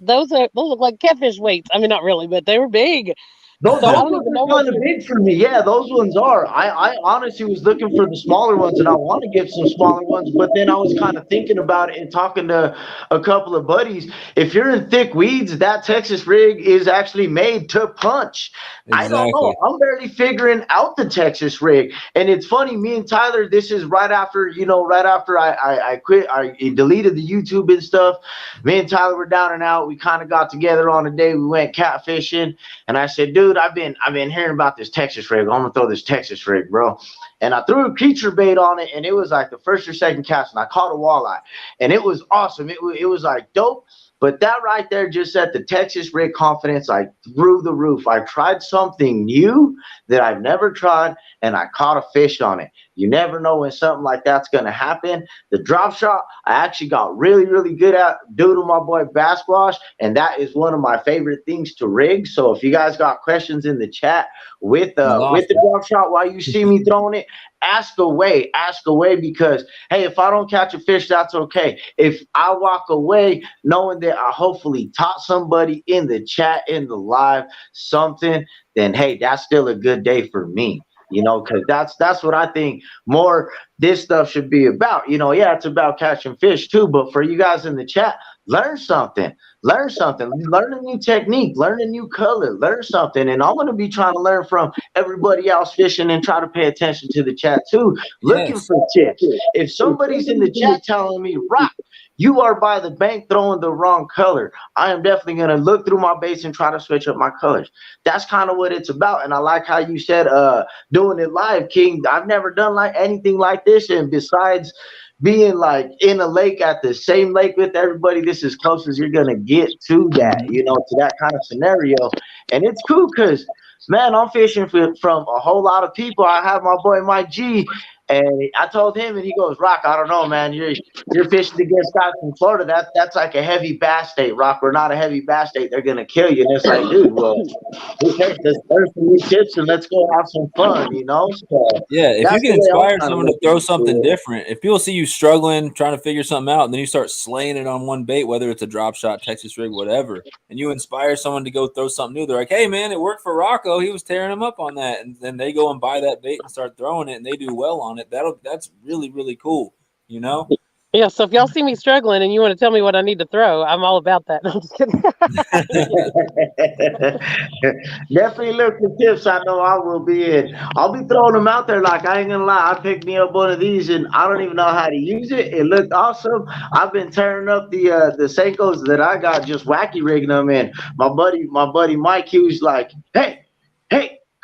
Those look like catfish weights." I mean, not really, but they were big. Those So I don't ones even know are what kind of big for me. Yeah, those ones are. I honestly was looking for the smaller ones, and I want to get some smaller ones. But then I was kind of thinking about it and talking to a couple of buddies. If you're in thick weeds, that Texas rig is actually made to punch. I don't know. Exactly. I'm barely figuring out the Texas rig, and it's funny. Me and Tyler. This is right after right after I quit. I deleted the YouTube and stuff. Me and Tyler were down and out. We kind of got together on a day. We went catfishing. And I said, dude, I've been hearing about this Texas rig. I'm gonna throw this Texas rig, bro. And I threw a creature bait on it, and it was like the first or second cast, and I caught a walleye, and it was awesome. It was like dope. But that right there just set the Texas rig confidence like through the roof. I tried something new that I've never tried, and I caught a fish on it. You never know when something like that's going to happen. The drop shot, I actually got really, really good at due to my boy Bass Wash, and that is one of my favorite things to rig. So if you guys got questions in the chat with the drop shot while you see me throwing it, ask away, because hey, if I don't catch a fish, that's okay. If I walk away knowing that I hopefully taught somebody in the chat, in the live, something, then hey, that's still a good day for me. Because that's what I think more this stuff should be about. Yeah, it's about catching fish too, but for you guys in the chat, learn something, learn a new technique, learn a new color, learn something. And I'm going to be trying to learn from everybody else fishing and try to pay attention to the chat too, looking for tips. If somebody's in the chat telling me, Rock, you are by the bank throwing the wrong color, I am definitely going to look through my baits and try to switch up my colors. That's kind of what it's about. And I like how you said doing it live, King. I've never done like anything like this, and besides being like in a lake at the same lake with everybody, this is close as you're gonna get to that, to that kind of scenario. And it's cool because, man, I'm fishing from a whole lot of people. I have my boy Mike G, and I told him, and he goes, Rock, I don't know, man. You're fishing against guys from Florida. That's like a heavy bass state, Rock. We're not a heavy bass state. They're gonna kill you. And it's like, dude, well, let's learn some new tips and let's go have some fun, So yeah, if you can inspire someone to throw something different, if people see you struggling, trying to figure something out, and then you start slaying it on one bait, whether it's a drop shot, Texas rig, whatever, and you inspire someone to go throw something new, they're like, hey, man, it worked for Rocco. He was tearing him up on that. And then they go and buy that bait and start throwing it, and they do well on it. That's really, really cool, Yeah, so if y'all see me struggling and you want to tell me what I need to throw, I'm all about that. No, I'm just kidding. Definitely look for tips. I know I will be in. I'll be throwing them out there. Like, I ain't gonna lie, I picked me up one of these and I don't even know how to use it. It looked awesome. I've been tearing up the Senkos that I got, just wacky rigging them in. My buddy Mike, he was like, hey,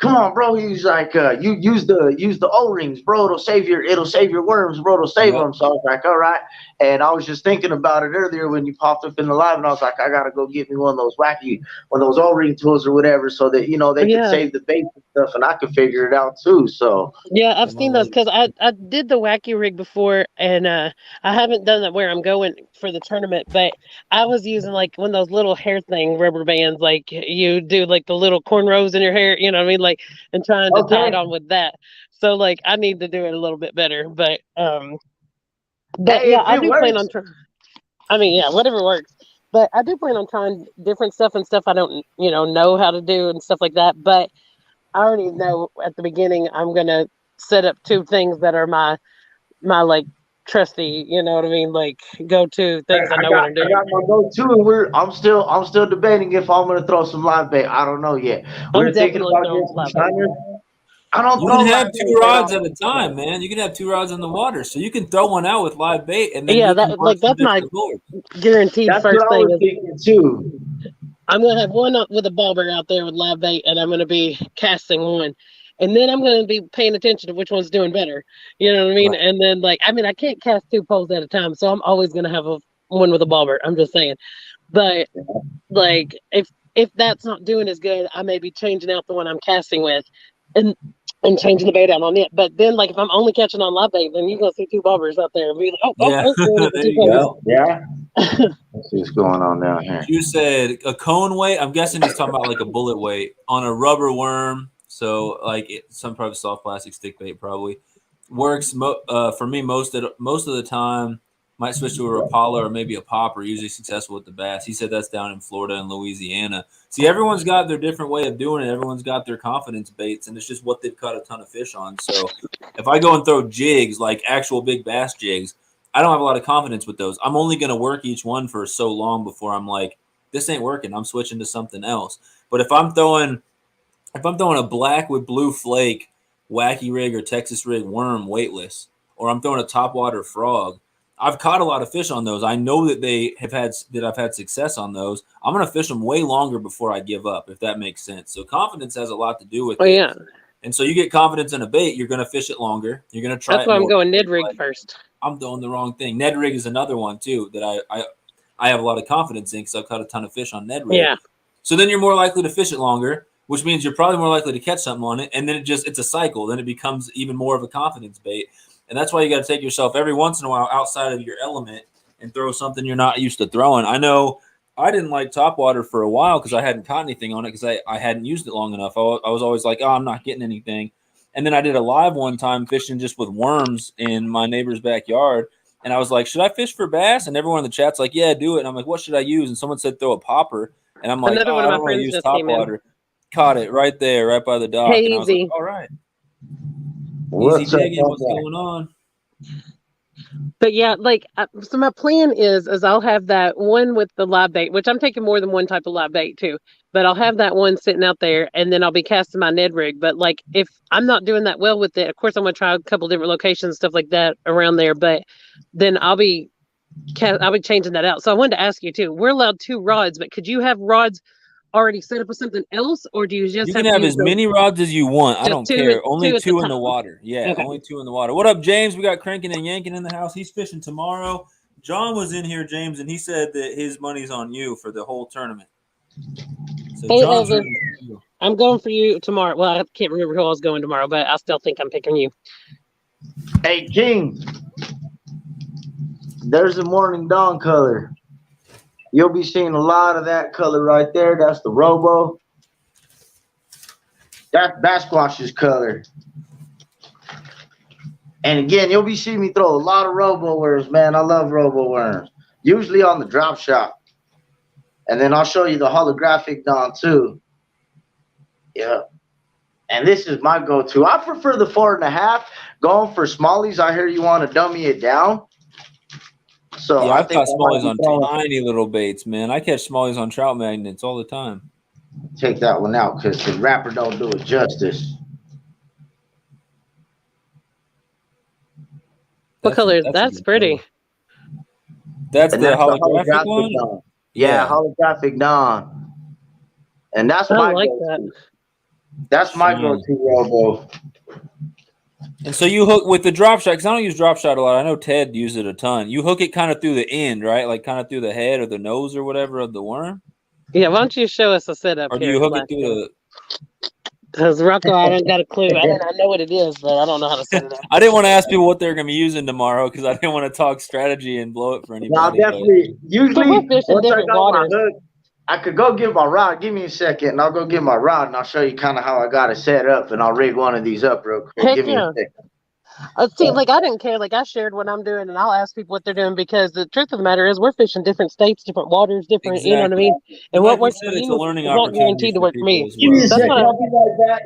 come on, bro. He's like, you use the O-rings, bro. It'll save your worms, bro. It'll save them. So I was like, all right. And I was just thinking about it earlier when you popped up in the live, and I was like, I gotta go get me one of those O-ring tools or whatever, so that they can save the bait and stuff, and I can figure it out too. So yeah, I've seen those because I did the wacky rig before, and I haven't done that where I'm going for the tournament, but I was using like one of those little hair thing rubber bands, like you do like the little cornrows in your hair, you know what I mean, like, and trying to tie it on with that. So like I need to do it a little bit better, but hey, yeah, I do plan on trying. I mean, yeah, whatever works. But I do plan on trying different stuff and stuff I don't, know how to do and stuff like that. But I already know at the beginning I'm gonna set up two things that are my like trusty, you know what I mean, like go-to things I know what I'm doing. I got my go-to, and I'm still debating if I'm gonna throw some live bait. I don't know yet. We're thinking about getting some shiners. You can have two rods at a time, man. You can have two rods in the water, so you can throw one out with live bait, and then that's my guaranteed first thing. That's what I was thinking too. I'm gonna have one up with a bobber out there with live bait, and I'm gonna be casting one, and then I'm gonna be paying attention to which one's doing better. You know what I mean? Right. And then I can't cast two poles at a time, so I'm always gonna have one with a bobber. I'm just saying, but like if that's not doing as good, I may be changing out the one I'm casting with, and changing the bait out on it. But then, like, if I'm only catching on live bait, then you're going to see two bobbers up there and be like, there you go. Yeah. Let's see what's going on down here. You said a cone weight. I'm guessing he's talking about like a bullet weight on a rubber worm. So, like, some probably soft plastic stick bait probably works for me most of the time. Might switch to a Rapala or maybe a popper. Usually successful with the bass. He said that's down in Florida and Louisiana. See, everyone's got their different way of doing it. Everyone's got their confidence baits, and it's just what they've caught a ton of fish on. So if I go and throw jigs, like actual big bass jigs, I don't have a lot of confidence with those. I'm only going to work each one for so long before I'm like, this ain't working. I'm switching to something else. But if I'm throwing a black with blue flake wacky rig or Texas rig worm weightless, or I'm throwing a topwater frog, I've caught a lot of fish on those. I know that I've had success on those. I'm going to fish them way longer before I give up, if that makes sense. So confidence has a lot to do with it. Yeah. And so you get confidence in a bait, you're going to fish it longer. You're going to try. That's why I'm going Ned rig first. I'm doing the wrong thing. Ned rig is another one too that I have a lot of confidence in because I've caught a ton of fish on Ned rig. Yeah. So then you're more likely to fish it longer, which means you're probably more likely to catch something on it. And then it's a cycle. Then it becomes even more of a confidence bait. And that's why you got to take yourself every once in a while outside of your element and throw something you're not used to throwing. I know I didn't like topwater for a while because I hadn't caught anything on it because I hadn't used it long enough. I was always like, oh, I'm not getting anything. And then I did a live one time fishing just with worms in my neighbor's backyard. And I was like, should I fish for bass? And everyone in the chat's like, yeah, do it. And I'm like, what should I use? And someone said throw a popper. And I'm like, Another oh, one I of my don't want to friends use just came in. topwater. Caught it right there, right by the dock. Hey, and I was like, easy. all right. What's Easy up, digging. What's Papa? going on? But yeah, like, so my plan is I'll have that one with the live bait, which I'm taking more than one type of live bait too, but I'll have that one sitting out there and then I'll be casting my Ned rig. But like, if I'm not doing that well with it, of course I'm going to try a couple different locations, stuff like that around there, but then I'll be changing that out. So I wanted to ask you too, we're allowed 2 rods, but could you have rods already set up with something else, or do you just You can have as many rods as you want. I don't care. Only 2 in the water. Yeah, okay. Only 2 in the water. What up, James? We got Cranking and Yanking in the house. He's fishing tomorrow. John was in here, James, and he said that his money's on you for the whole tournament. So Hey, John's Elvis, I'm going for you tomorrow. Well, I can't remember who I was going tomorrow, but I still think I'm picking you. Hey, King. There's the morning dawn color. You'll be seeing a lot of that color right there. That's the Robo. That's Basquatch's color. And again, you'll be seeing me throw a lot of Robo worms, man. I love Robo worms. Usually on the drop shot. And then I'll show you the holographic dawn too. Yeah. And this is my go-to. I prefer the 4.5. Going for smallies, I hear you want to dummy it down. So yeah, I've caught smallies on throwing... tiny little baits, man. I catch smallies on trout magnets all the time. Take that one out because the wrapper don't do it justice. What color is that? That's pretty. Color. That's the holographic one? Dawn. Yeah, holographic dawn. And that's my go-to. That's my go-to Robo. And so you hook with the drop shot, because I don't use drop shot a lot. I know Ted uses it a ton. You hook it kind of through the end, right? Like kind of through the head or the nose or whatever of the worm? Yeah, why don't you show us a setup or do you hook it through the... Because Rocco, I don't got a clue. I know what it is, but I don't know how to set it up. I didn't want to ask people what they're going to be using tomorrow because I didn't want to talk strategy and blow it for anybody. No, definitely. Usually, once I got my hook, I could go get my rod. Give me a second, and I'll go get my rod, and I'll show you kind of how I got it set up, and I'll rig one of these up real quick. Heck Give me yeah. a second. See, like, I didn't care. Like, I shared what I'm doing, and I'll ask people what they're doing because the truth of the matter is we're fishing different states, different waters, different, exactly. You know what I mean? And like what works for you won't guarantee to work for me. Give me a second. I'll be right back.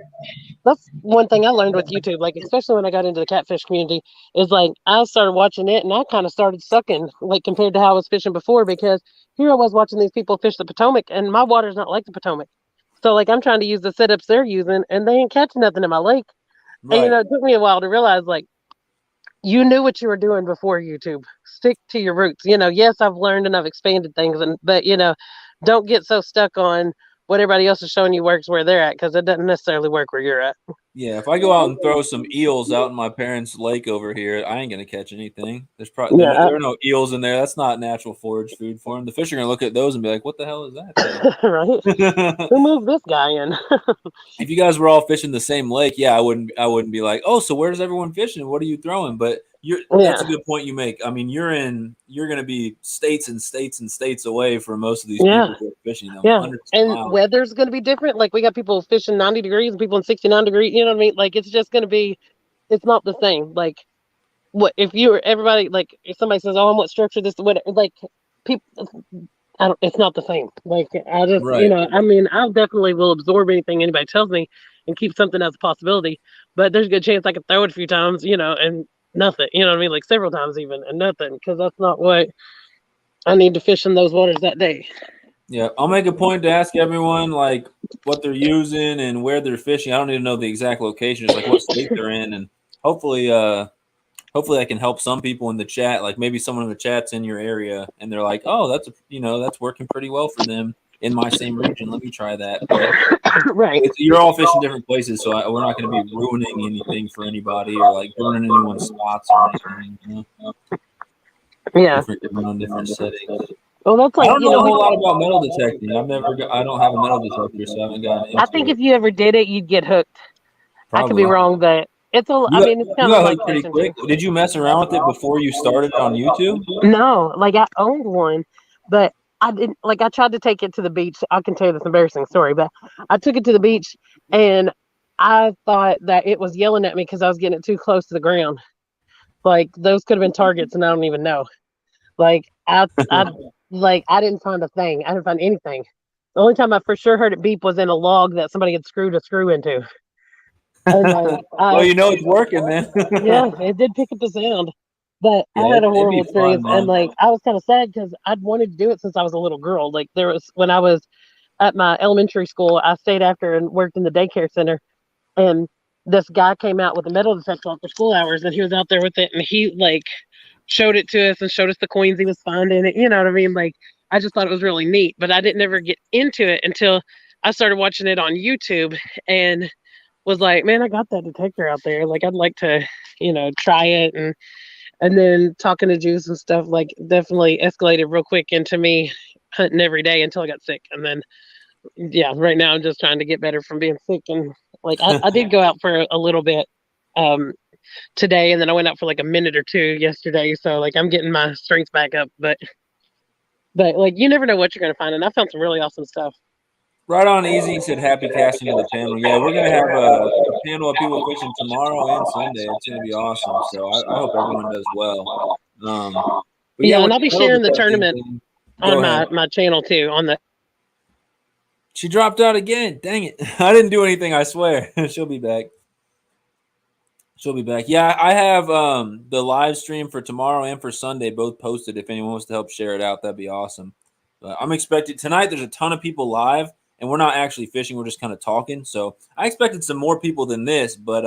That's one thing I learned with YouTube, like, especially when I got into the catfish community, is like I started watching it and I kind of started sucking, like, compared to how I was fishing before, because here I was watching these people fish the Potomac and my water's not like the Potomac. So, like, I'm trying to use the setups they're using and they ain't catching nothing in my lake. Right. And, you know, it took me a while to realize, like, you knew what you were doing before YouTube. Stick to your roots. You know, yes, I've learned and I've expanded things, but, you know, don't get so stuck on what everybody else is showing you works where they're at, because it doesn't necessarily work where you're at. Yeah, if I go out and throw some eels out in my parents' lake over here, I ain't gonna catch anything. There's probably there are no eels in there. That's not natural forage food for them. The fish are gonna look at those and be like, "What the hell is that?" Right? Who moved this guy in? If you guys were all fishing the same lake, yeah, I wouldn't be like, "Oh, so where's everyone fishing? What are you throwing?" But that's a good point you make. I mean, you're gonna be states and states and states away from most of these people who are fishing them. Yeah, and weather's gonna be different. Like, we got people fishing 90 degrees and people in 69 degrees. You know what I mean? Like, it's just gonna be, it's not the same. Like, what if you were everybody like if somebody says, "Oh, I want structure this," whatever, like people. I don't, it's not the same. Like I just, Right. I mean, I definitely will absorb anything anybody tells me and keep something as a possibility. But there's a good chance I could throw it a few times, and nothing. You know what I mean? Like several times even, and nothing, because that's not what I need to fish in those waters that day. Yeah, I'll make a point to ask everyone like what they're using and where they're fishing. I don't need to know the exact location, just like what state they're in, and hopefully I can help some people in the chat. Like maybe someone in the chat's in your area and they're like, "Oh, that's working pretty well for them in my same region. Let me try that." But Right. you're all fishing different places, so we're not going to be ruining anything for anybody or like burning anyone's spots or anything. Yeah. Different settings. Well, that's like I don't know a whole lot about metal detecting. I don't have a metal detector, so I haven't gotten into I think it. if you ever did it, you'd get hooked. Probably. I could be wrong, but it's a. I mean, it's kind of like pretty quick. Did you mess around with it before you started on YouTube? No, like I owned one, but I didn't. Like I tried to take it to the beach. I can tell you this embarrassing story, but I took it to the beach and I thought that it was yelling at me because I was getting it too close to the ground. Like those could have been targets, and I don't even know. Like I didn't find a thing. I didn't find anything. The only time I for sure heard it beep was in a log that somebody had screwed a screw into. And, well, it's working then. Yeah, it did pick up the sound. But I had a horrible experience, and like I was kind of sad because I'd wanted to do it since I was a little girl. Like there was when I was at my elementary school, I stayed after and worked in the daycare center, and this guy came out with a metal detector after school hours, and he was out there with it, and he like showed it to us and showed us the coins he was finding. It, you know what I mean? Like I just thought it was really neat, but I didn't ever get into it until I started watching it on YouTube and was like, man, I got that detector out there. Like I'd like to, try it and then talking to Juice and stuff like definitely escalated real quick into me hunting every day until I got sick. And then, yeah, right now I'm just trying to get better from being sick. And like, I did go out for a little bit today. And then I went out for like a minute or two yesterday. So like, I'm getting my strength back up, but like, you never know what you're going to find. And I found some really awesome stuff. Right on Easy said happy casting to the panel. Yeah, we're going to have a panel of people fishing tomorrow and Sunday. It's going to be awesome. So I hope everyone does well. Yeah, and I'll be sharing the tournament on my channel too. She dropped out again. Dang it. I didn't do anything, I swear. She'll be back. Yeah, I have the live stream for tomorrow and for Sunday both posted. If anyone wants to help share it out, that'd be awesome. But I'm expecting tonight there's a ton of people live. And we're not actually fishing; we're just kind of talking. So I expected some more people than this, but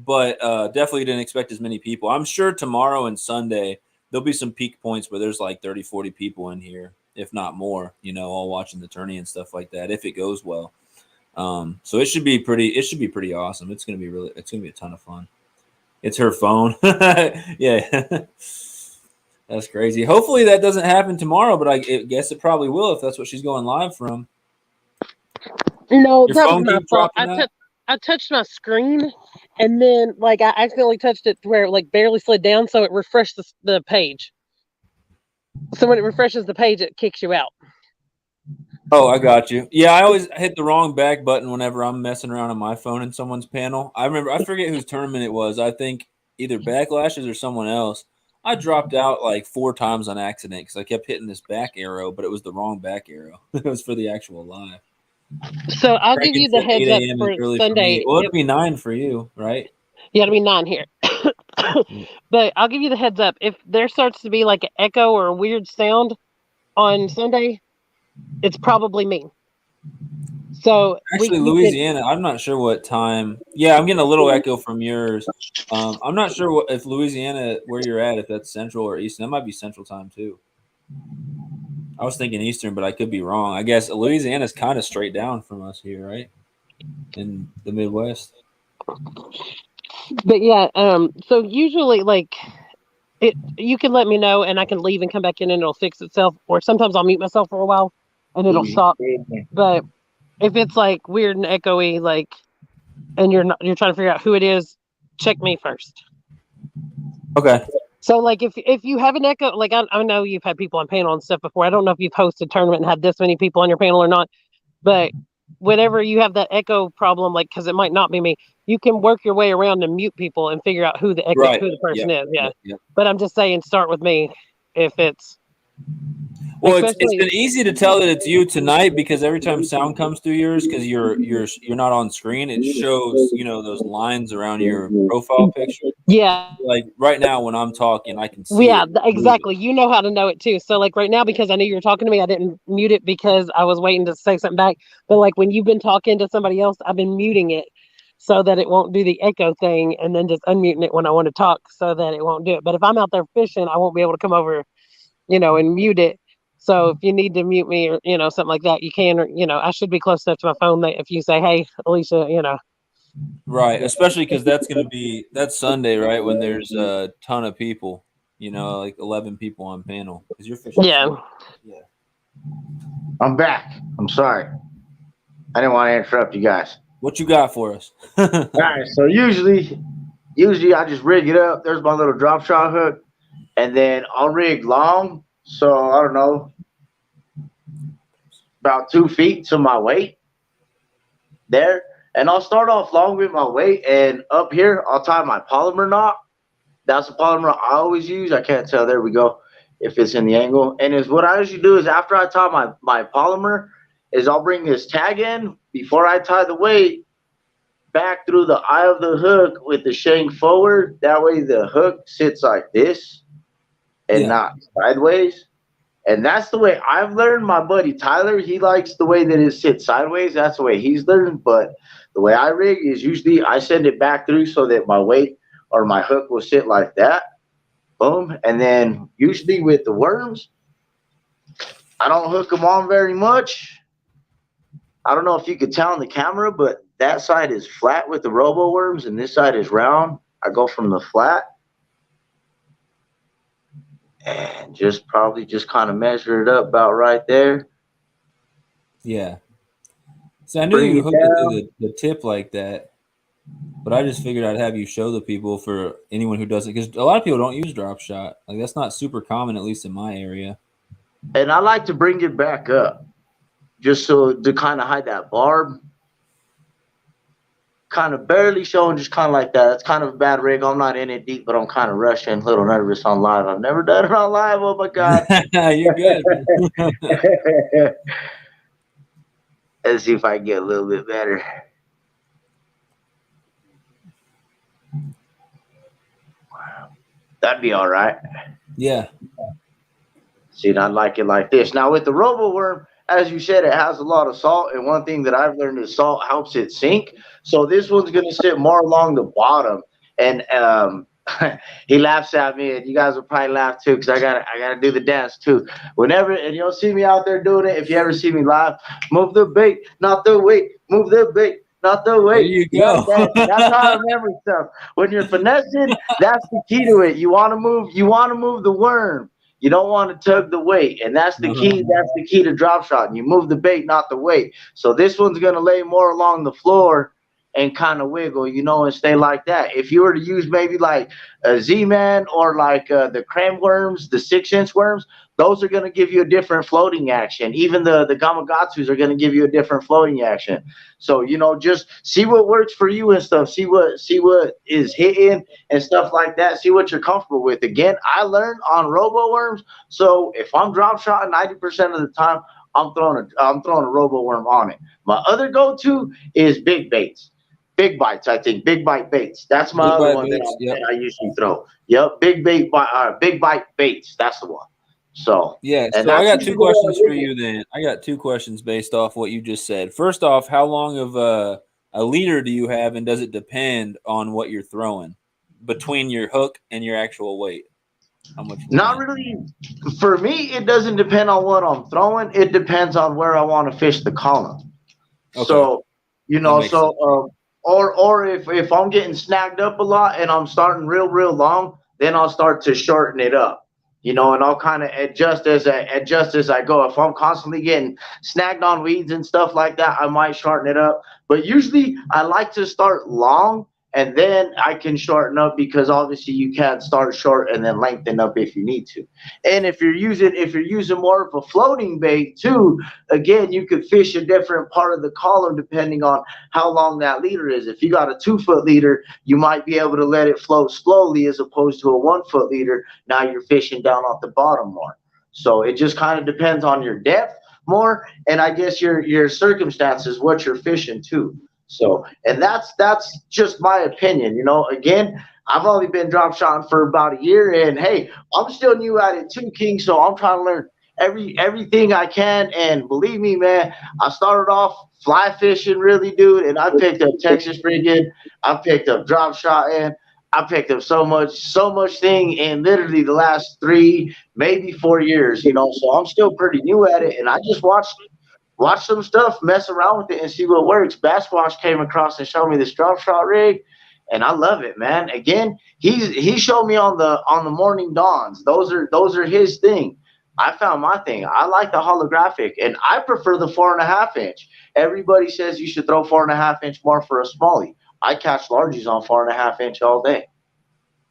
definitely didn't expect as many people. I'm sure tomorrow and Sunday there'll be some peak points where there's like 30, 40 people in here, if not more. All watching the tourney and stuff like that. If it goes well, so it should be pretty awesome. It's gonna be a ton of fun. It's her phone, yeah. That's crazy. Hopefully that doesn't happen tomorrow, but I guess it probably will if that's what she's going live from. No, that was my fault. I touched my screen, and then like I accidentally touched it where it like barely slid down, so it refreshed the page. So when it refreshes the page, it kicks you out. Oh, I got you. Yeah, I always hit the wrong back button whenever I'm messing around on my phone in someone's panel. I forget whose tournament it was. I think either Backlashes or someone else. I dropped out like 4 times on accident because I kept hitting this back arrow, but it was the wrong back arrow. It was for the actual live. So I'll give you the heads up for Sunday. Well, it'll be 9 for you, right? Yeah, it'll be 9 here. But I'll give you the heads up. If there starts to be like an echo or a weird sound on Sunday, it's probably me. So actually, Louisiana, I'm not sure what time. Yeah, I'm getting a little echo from yours. I'm not sure if Louisiana, where you're at, if that's Central or Eastern. That might be Central time too. I was thinking Eastern, but I could be wrong. I guess Louisiana's kind of straight down from us here, right? In the Midwest. But yeah, so usually like you can let me know and I can leave and come back in and it'll fix itself. Or sometimes I'll mute myself for a while and it'll stop. But if it's like weird and echoey, like, and you're trying to figure out who it is, check me first. Okay. So like if you have an echo, like I know you've had people on panel and stuff before. I don't know if you've hosted a tournament and had this many people on your panel or not, but whenever you have that echo problem, like, because it might not be me, you can work your way around and mute people and figure out who the echo, who the person is. Yeah. But I'm just saying, start with me if it's. Well, it's been easy to tell that it's you tonight because every time sound comes through yours, because you're not on screen, it shows those lines around your profile picture. Yeah. Like right now when I'm talking, I can see. Yeah, exactly. You know how to know it too. So like right now, because I knew you were talking to me, I didn't mute it because I was waiting to say something back. But like when you've been talking to somebody else, I've been muting it so that it won't do the echo thing, and then just unmuting it when I want to talk so that it won't do it. But if I'm out there fishing, I won't be able to come over, and mute it. So if you need to mute me or, something like that, you can, or, I should be close enough to my phone that if you say, hey, Alicia, Right. Especially because that's Sunday, right? When there's a ton of people, like 11 people on panel. Because you're fishing. Yeah. Yeah. I'm back. I'm sorry. I didn't want to interrupt you guys. What you got for us? All right. So usually I just rig it up. There's my little drop shot hook. And then I'll rig long. So I don't know, about 2 feet to my weight there. And I'll start off long with my weight. And up here, I'll tie my polymer knot. That's the polymer I always use. I can't tell. There we go. If it's in the angle. And is what I usually do is after I tie my polymer is I'll bring this tag in before I tie the weight back through the eye of the hook with the shank forward. That way the hook sits like this and not sideways. And that's the way I've learned. My buddy Tyler, he likes the way that it sits sideways. That's the way he's learned. But the way I rig is usually I send it back through so that my weight or my hook will sit like that. Boom. And then usually with the worms, I don't hook them on very much. I don't know if you could tell on the camera, but that side is flat with the robo worms and this side is round. I go from the flat and just kind of measure it up about right there. Yeah. So I knew you hooked it to the tip like that, but I just figured I'd have you show the people for anyone who doesn't, because a lot of people don't use drop shot. Like that's not super common, at least in my area. And I like to bring it back up just so to kind of hide that barb. Kind of barely showing, just kind of like that. It's kind of a bad rig. I'm not in it deep, but I'm kind of rushing, a little nervous on live. I've never done it on live. Oh my God. You're good. Let's see if I can get a little bit better. Wow. That'd be all right. Yeah. See, I like it like this. Now with the robo worm, as you said, it has a lot of salt, and one thing that I've learned is salt helps it sink. So this one's going to sit more along the bottom. And he laughs at me, and you guys will probably laugh too because I gotta do the dance too. Whenever, and you'll see me out there doing it. If you ever see me live, move the bait, not the weight. Move the bait, not the weight. There you go. That's how I remember stuff. When you're finessing, that's the key to it. You want to move the worm. You don't want to tug the weight, and that's the key. That's the key to drop shot. And you move the bait, not the weight. So this one's going to lay more along the floor and kind of wiggle, and stay like that. If you were to use maybe like a Z-Man or like the cram worms, the 6-inch worms, those are going to give you a different floating action. Even the Gamakatsus are going to give you a different floating action. So, just see what works for you and stuff. See what is hitting and stuff like that. See what you're comfortable with. Again, I learned on robo worms. So if I'm drop shotting 90% of the time, I'm throwing a robo worm on it. My other go-to is big baits. Big bites, I think. Big bite baits. That's my other one that I usually throw. Yep, big bite baits. That's the one. So yeah, so I got 2 questions for you then. I got 2 questions based off what you just said. First off, how long of a leader do you have, and does it depend on what you're throwing between your hook and your actual weight? How much? Not really. For me, it doesn't depend on what I'm throwing. It depends on where I want to fish the column. Okay. So, or if I'm getting snagged up a lot and I'm starting real long, then I'll start to shorten it up. And I'll kind of adjust as I go. If I'm constantly getting snagged on weeds and stuff like that, I might shorten it up. But usually I like to start long and then I can shorten up, because obviously you can't start short and then lengthen up if you need to. And if you're using more of a floating bait too, again, you could fish a different part of the column depending on how long that leader is. If you got a 2-foot leader, you might be able to let it float slowly as opposed to a 1-foot leader. Now you're fishing down off the bottom more. So it just kind of depends on your depth more, and I guess your circumstances, what you're fishing too. So, and that's just my opinion. You know, again, I've only been drop shotting for about a year, and hey, I'm still new at it too, King. So I'm trying to learn everything I can. And believe me, man, I started off fly fishing, really, dude, and I picked up Texas rigging, I picked up drop shotting, I picked up so much thing in literally the last 3, maybe 4 years, you know. So I'm still pretty new at it, and I just watch some stuff, mess around with it, and see what works. Basswash came across and showed me this drop shot rig, and I love it, man. Again, he showed me on the morning dawns. Those are his thing. I found my thing. I like the holographic, and I prefer the 4.5 inch. Everybody says you should throw 4.5 inch more for a smallie. I catch largies on 4.5 inch all day.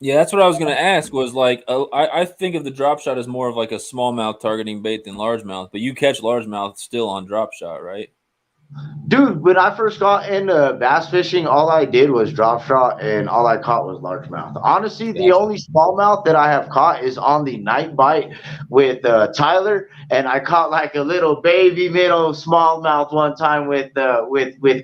Yeah, that's what I was going to ask. Was like, I think of the drop shot as more of like a smallmouth targeting bait than largemouth, but you catch largemouth still on drop shot, right? Dude, when I first got into bass fishing, all I did was drop shot, and all I caught was largemouth. Honestly, the only smallmouth that I have caught is on the night bite with Tyler, and I caught like a little baby minnow smallmouth one time with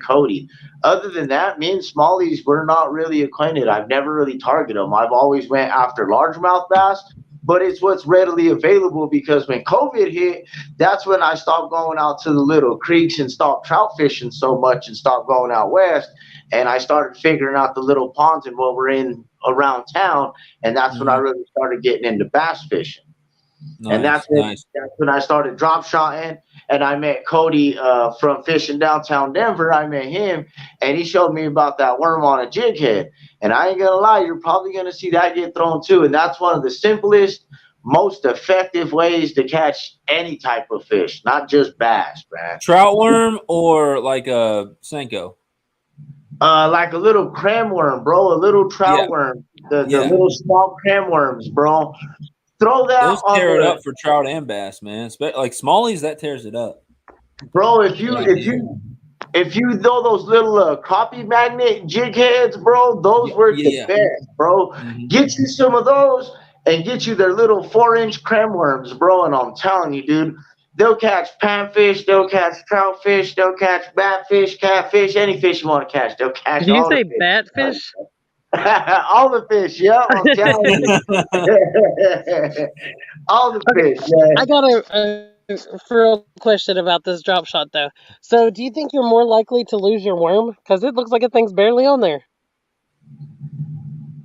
Cody. Other than that, me and smallies, we're not really acquainted. I've never really targeted them. I've always went after largemouth bass, but it's what's readily available, because when COVID hit, that's when I stopped going out to the little creeks and stopped trout fishing so much and stopped going out west. And I started figuring out the little ponds and what we're in around town. And that's when I really started getting into bass fishing. Nice, and that's when I started drop shotting, and I met Cody from fishing downtown Denver. I met him, and he showed me about that worm on a jig head. And I ain't gonna lie, you're probably gonna see that get thrown too. And that's one of the simplest, most effective ways to catch any type of fish, not just bass, man. Trout worm or like a Senko? Like a little cram worm, bro. A little trout worm. The little small cram worms, bro. Throw that. Those tear it up for trout and bass, man. Like smallies, that tears it up. Bro, if you throw those little crappie magnet jig heads, bro, those work the best, bro. Get you some of those and get you their little 4-inch cram worms, bro. And I'm telling you, dude, they'll catch panfish, they'll catch trout fish, they'll catch batfish, catfish, any fish you want to catch. They'll catch. Did you say batfish? All the fish, yeah. I'm telling you. All the fish, man. I got a real question about this drop shot, though. So, do you think you're more likely to lose your worm? Because it looks like a thing's barely on there.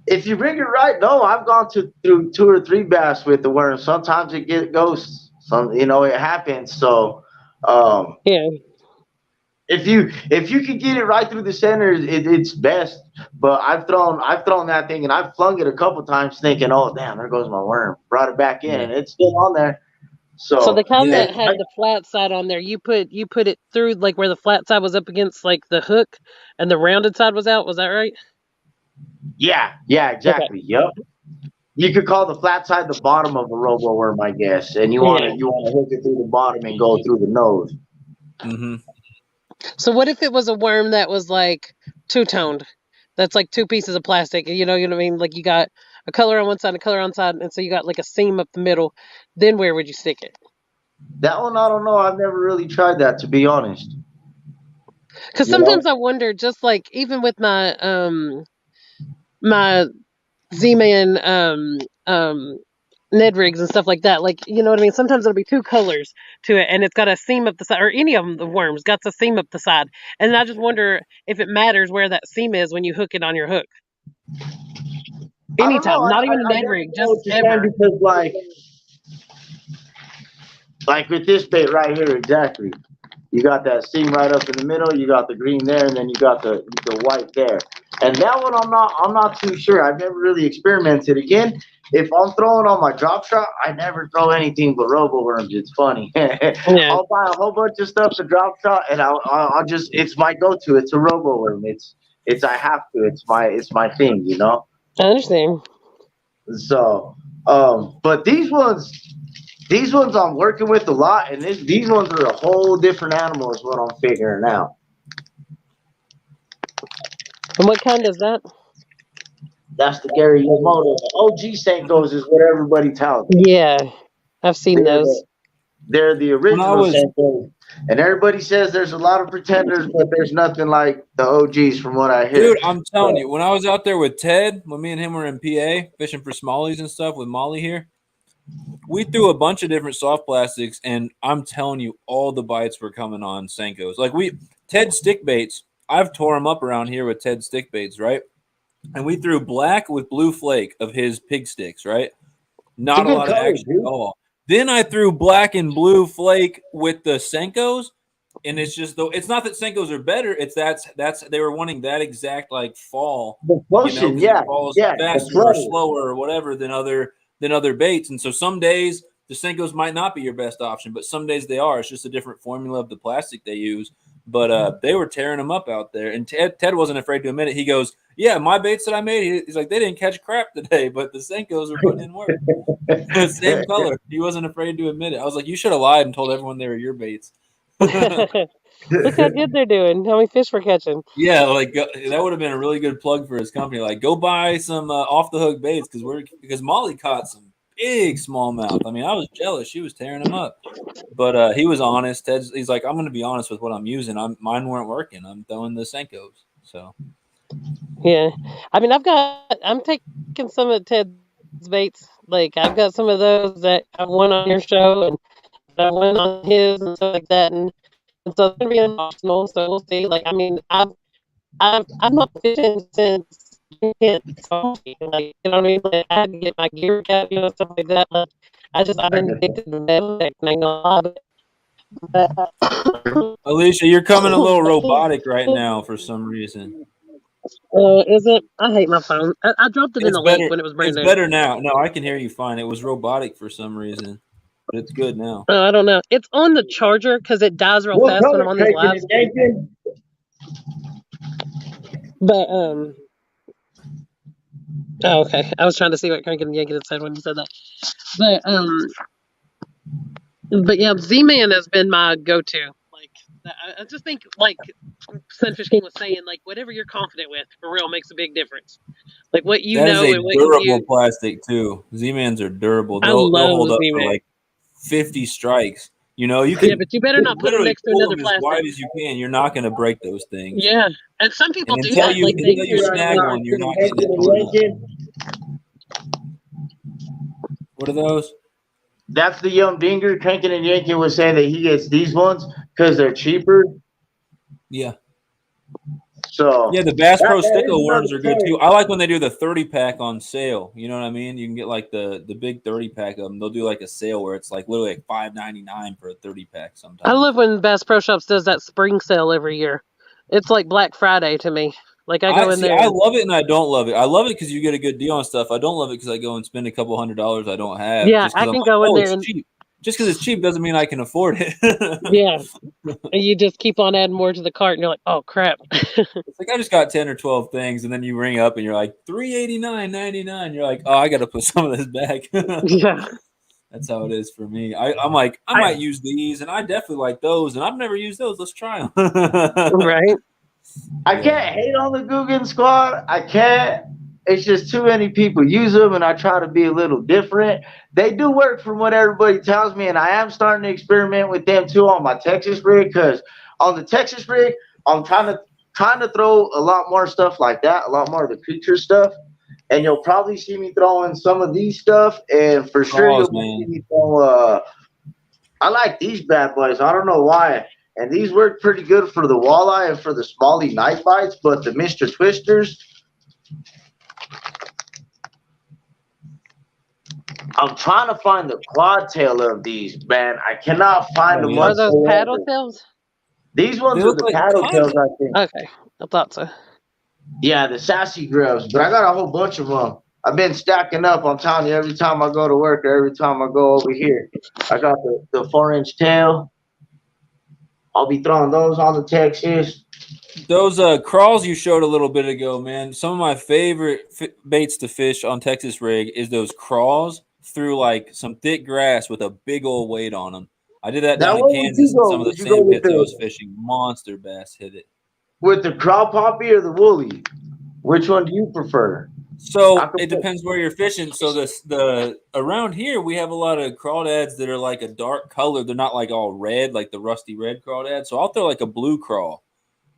If you rig it right, no. I've gone through 2 or 3 bass with the worm. Sometimes it goes. It happens. So, yeah. If you can get it right through the center, it's best. But I've thrown that thing, and I've flung it a couple times thinking, oh damn, there goes my worm. Brought it back in, and it's still on there. So the kind that had the flat side on there, you put it through like where the flat side was up against like the hook, and the rounded side was out. Was that right? Yeah, exactly. Okay. Yep. You could call the flat side the bottom of a robo worm, I guess, and you want to hook it through the bottom and go through the nose. Mm-hmm. So what if it was a worm that was like two-toned? That's like 2 pieces of plastic. You know what I mean? Like you got a color on one side, and a color on the side, and so you got like a seam up the middle. Then where would you stick it? That one, I don't know. I've never really tried that, to be honest. Because sometimes I wonder, just like even with my my Z-Man Ned rigs and stuff like that, like, you know what I mean? Sometimes it'll be 2 colors to it, and it's got a seam up the side, or any of them, the worms, got a seam up the side. And I just wonder if it matters where that seam is when you hook it on your hook. Anytime, not even a Ned rig, just ever. Because like with this bait right here, exactly. You got that seam right up in the middle, you got the green there, and then you got the white there. And that one I'm not too sure. I've never really experimented. Again, if I'm throwing on my drop shot, I never throw anything but robo worms. It's funny. I'll buy a whole bunch of stuff to drop shot, and I'll just, it's my go-to. It's a robo worm. I have to. It's my thing, you know. I understand. So, but these ones I'm working with a lot, and these ones are a whole different animal, is what I'm figuring out. And what kind is that? That's the Gary Yamamoto. The OG Senkos is what everybody tells me. Yeah, I've seen those. They're the original Senkos. And everybody says there's a lot of pretenders, but there's nothing like the OGs from what I hear. Dude, I'm telling you, when I was out there with Ted, when me and him were in PA fishing for smallies and stuff with Molly here, we threw a bunch of different soft plastics, and I'm telling you, all the bites were coming on Senkos. Like Ted stick baits, I've tore them up around here with Ted stick baits, right? And we threw black with blue flake of his pig sticks, right? Not a lot of action at all. Then I threw black and blue flake with the Senkos, and it's just though it's not that Senkos are better. It's that's they were wanting that exact like fall. The motion, it falls faster or slower or whatever than other baits. And so some days the Senkos might not be your best option, but some days they are. It's just a different formula of the plastic they use. But they were tearing them up out there, and Ted wasn't afraid to admit it. He goes, "Yeah, my baits that I made," he's like, "they didn't catch crap today, but the Senkos are putting in work." Same color. He wasn't afraid to admit it. I was like, "You should have lied and told everyone they were your baits." Look how good they're doing. How many fish we're catching. Yeah, like that would have been a really good plug for his company. Like, go buy some off the hook baits because Molly caught some big smallmouth. I mean, I was jealous. She was tearing them up. But he was honest. He's like, I'm going to be honest with what I'm using. Mine weren't working. I'm throwing the Senkos. So, yeah. I mean, I'm taking some of Ted's baits. Like, I've got some of those that I won on your show and I went on his and stuff like that. And so it's going to be emotional. So we'll see. Like, I mean, I'm not fishing since you can't talk. Like, you know what I mean? Like, I had to get my gear cap, stuff like that. Like, I've been addicted to metal technique a lot. Alicia, you're coming a little robotic right now for some reason. Is it? I hate my phone. I dropped it in the lake when it was brand new. It's better now. No, I can hear you fine. It was robotic for some reason, but it's good now. I don't know. It's on the charger because it dies real fast when I'm on these lives. But oh, okay. I was trying to see what Crankin' and Yankin had said when you said that. But yeah, Z-Man has been my go-to. Like, I just think, like Sunfish King was saying, like, whatever you're confident with, for real, makes a big difference. Like, what you know and what you durable plastic, too. Z-Mans are durable. They'll hold up for, like, 50 strikes. You know, you can. Yeah, but you better not put them next to another plastic. As wide as you can. You're not going to break those things. Yeah, and some people do that. Until you snag one, you're not getting it. What are those? That's the young dinger. Crankin' and Yankin was saying that he gets these ones because they're cheaper. Yeah. So yeah, the Bass Pro Sticko worms are good too. I like when they do the 30-pack on sale. You know what I mean? You can get like the big 30-pack of them. They'll do like a sale where it's like literally like $5.99 for a 30-pack sometimes. I love when Bass Pro Shops does that spring sale every year. It's like Black Friday to me. Like I go in there. I love it and I don't love it. I love it because you get a good deal on stuff. I don't love it because I go and spend a couple $100 I don't have. Yeah, I can go in there and cheap. Just because it's cheap doesn't mean I can afford it. Yeah. And you just keep on adding more to the cart and you're like, oh crap. It's like I just got 10 or 12 things, and then you ring up and you're like $389.99. You're like, oh, I gotta put some of this back. Yeah. That's how it is for me. I'm like, I might use these, and I definitely like those, and I've never used those. Let's try them. Right. I can't hate on the Guggen Squad. I can't. It's just too many people use them, and I try to be a little different. They do work from what everybody tells me, and I am starting to experiment with them too on my Texas rig, because on the Texas rig, I'm trying to throw a lot more stuff like that, a lot more of the creature stuff, and you'll probably see me throwing some of these stuff, and for sure you'll see me throw. I like these bad boys. I don't know why. And these work pretty good for the walleye and for the smallie night bites, but the Mr. Twisters, I'm trying to find the quad tail of these, man. I cannot find them. Are those paddle tails? These ones are the paddle tails, I think. Okay, I thought so. Yeah, the sassy grubs, but I got a whole bunch of them. I've been stacking up. I'm telling you, every time I go to work or every time I go over here, I got the 4-inch tail. I'll be throwing those on the Texas. Those crawls you showed a little bit ago, man. Some of my favorite baits to fish on Texas rig is those crawls through like some thick grass with a big old weight on them. I did that down in way would you Kansas, and go? some of the Would you go sand with pits I was the fishing, monster bass hit it. craw poppy or the woolly? Which one do you prefer? So it depends where you're fishing. So the around here we have a lot of crawdads that are like a dark color. They're not like all red, like the rusty red crawdad. So I'll throw like a blue crawl,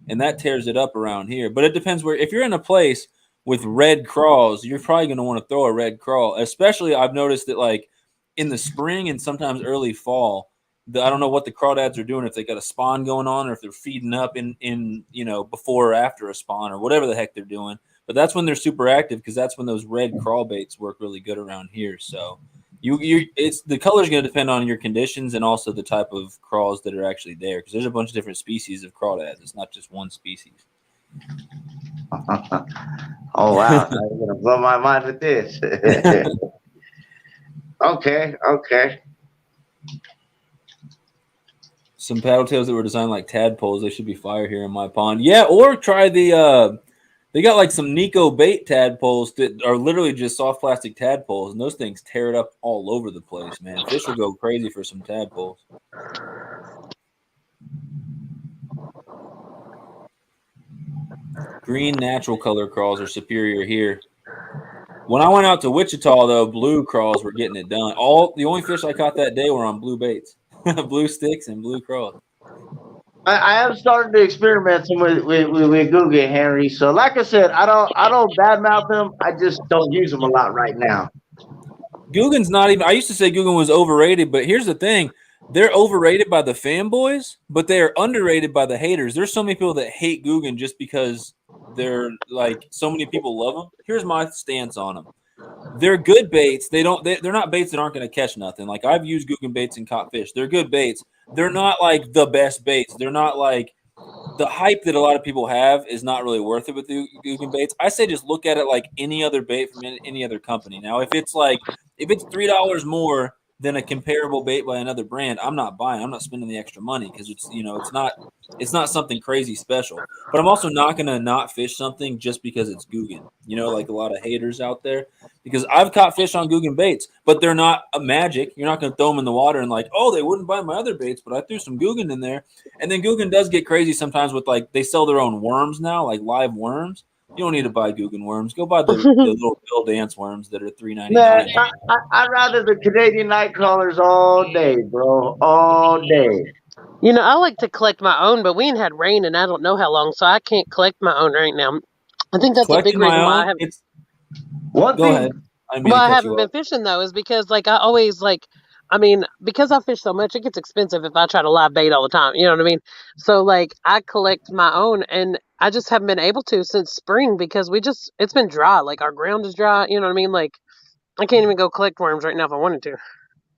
and that tears it up around here. But it depends where. If you're in a place with red crawls, you're probably going to want to throw a red crawl. Especially, I've noticed that like in the spring and sometimes early fall, I don't know what the crawdads are doing, if they got a spawn going on or if they're feeding up in before or after a spawn or whatever the heck they're doing. But that's when they're super active because that's when those red crawl baits work really good around here. So it's the color is going to depend on your conditions and also the type of crawls that are actually there because there's a bunch of different species of crawdads. It's not just one species. Oh wow! Now you're gonna blow my mind with this. Okay. Some paddle tails that were designed like tadpoles. They should be fire here in my pond. Yeah, or try the. They got like some Nico bait tadpoles that are literally just soft plastic tadpoles, and those things tear it up all over the place, man. Fish will go crazy for some tadpoles. Green natural color crawls are superior here. When I went out to Wichita, though, blue crawls were getting it done. The only fish I caught that day were on blue baits, blue sticks and blue crawls. I have started to experiment some with Google, Henry. So, like I said, I don't badmouth them. I just don't use them a lot right now. Guggen's not even. I used to say Guggen was overrated, but here's the thing: they're overrated by the fanboys, but they are underrated by the haters. There's so many people that hate Guggen just because they're like so many people love them. Here's my stance on them: they're good baits. They're not baits that aren't going to catch nothing. Like I've used Guggen baits and caught fish. They're good baits. They're not like the best baits. They're not like the hype that a lot of people have is not really worth it with the Guggen baits. I say just look at it like any other bait from any other company. Now, if it's $3 more than a comparable bait by another brand, I'm not buying. I'm not spending the extra money because it's not something crazy special. But I'm also not going to not fish something just because it's Guggen. Like a lot of haters out there. Because I've caught fish on Guggen baits, but they're not a magic. You're not going to throw them in the water and like, oh, they wouldn't buy my other baits, but I threw some Guggen in there. And then Guggen does get crazy sometimes with like they sell their own worms now, like live worms. You don't need to buy Guggen worms. Go buy the little Bill Dance worms that are $3.99. Man, I'd rather the Canadian night crawlers all day, bro, all day. I like to collect my own, but we ain't had rain and I don't know how long, so I can't collect my own right now. I think that's a big reason why I haven't. Go ahead. I haven't been fishing though, is because like I always because I fish so much, it gets expensive if I try to live bait all the time. You know what I mean? So like I collect my own, and I just haven't been able to since spring because it's been dry. Like our ground is dry. You know what I mean? Like I can't even go collect worms right now if I wanted to.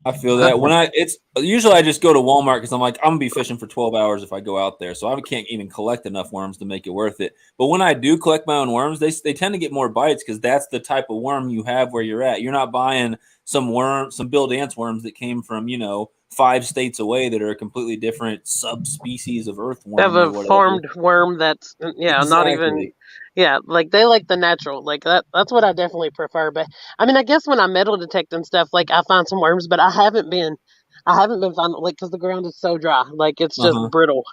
I feel that usually I just go to Walmart because I'm like, I'm gonna be fishing for 12 hours if I go out there. So I can't even collect enough worms to make it worth it. But when I do collect my own worms, they tend to get more bites because that's the type of worm you have where you're at. You're not buying some Bill Dance worms that came from, 5 states away that are a completely different subspecies of earthworm. Have a farmed worm that's exactly. Not even like they like the natural, like that's what I definitely prefer. But I guess when I metal detect and stuff, like I find some worms, but I haven't been finding, like, because the ground is so dry, like it's just brittle.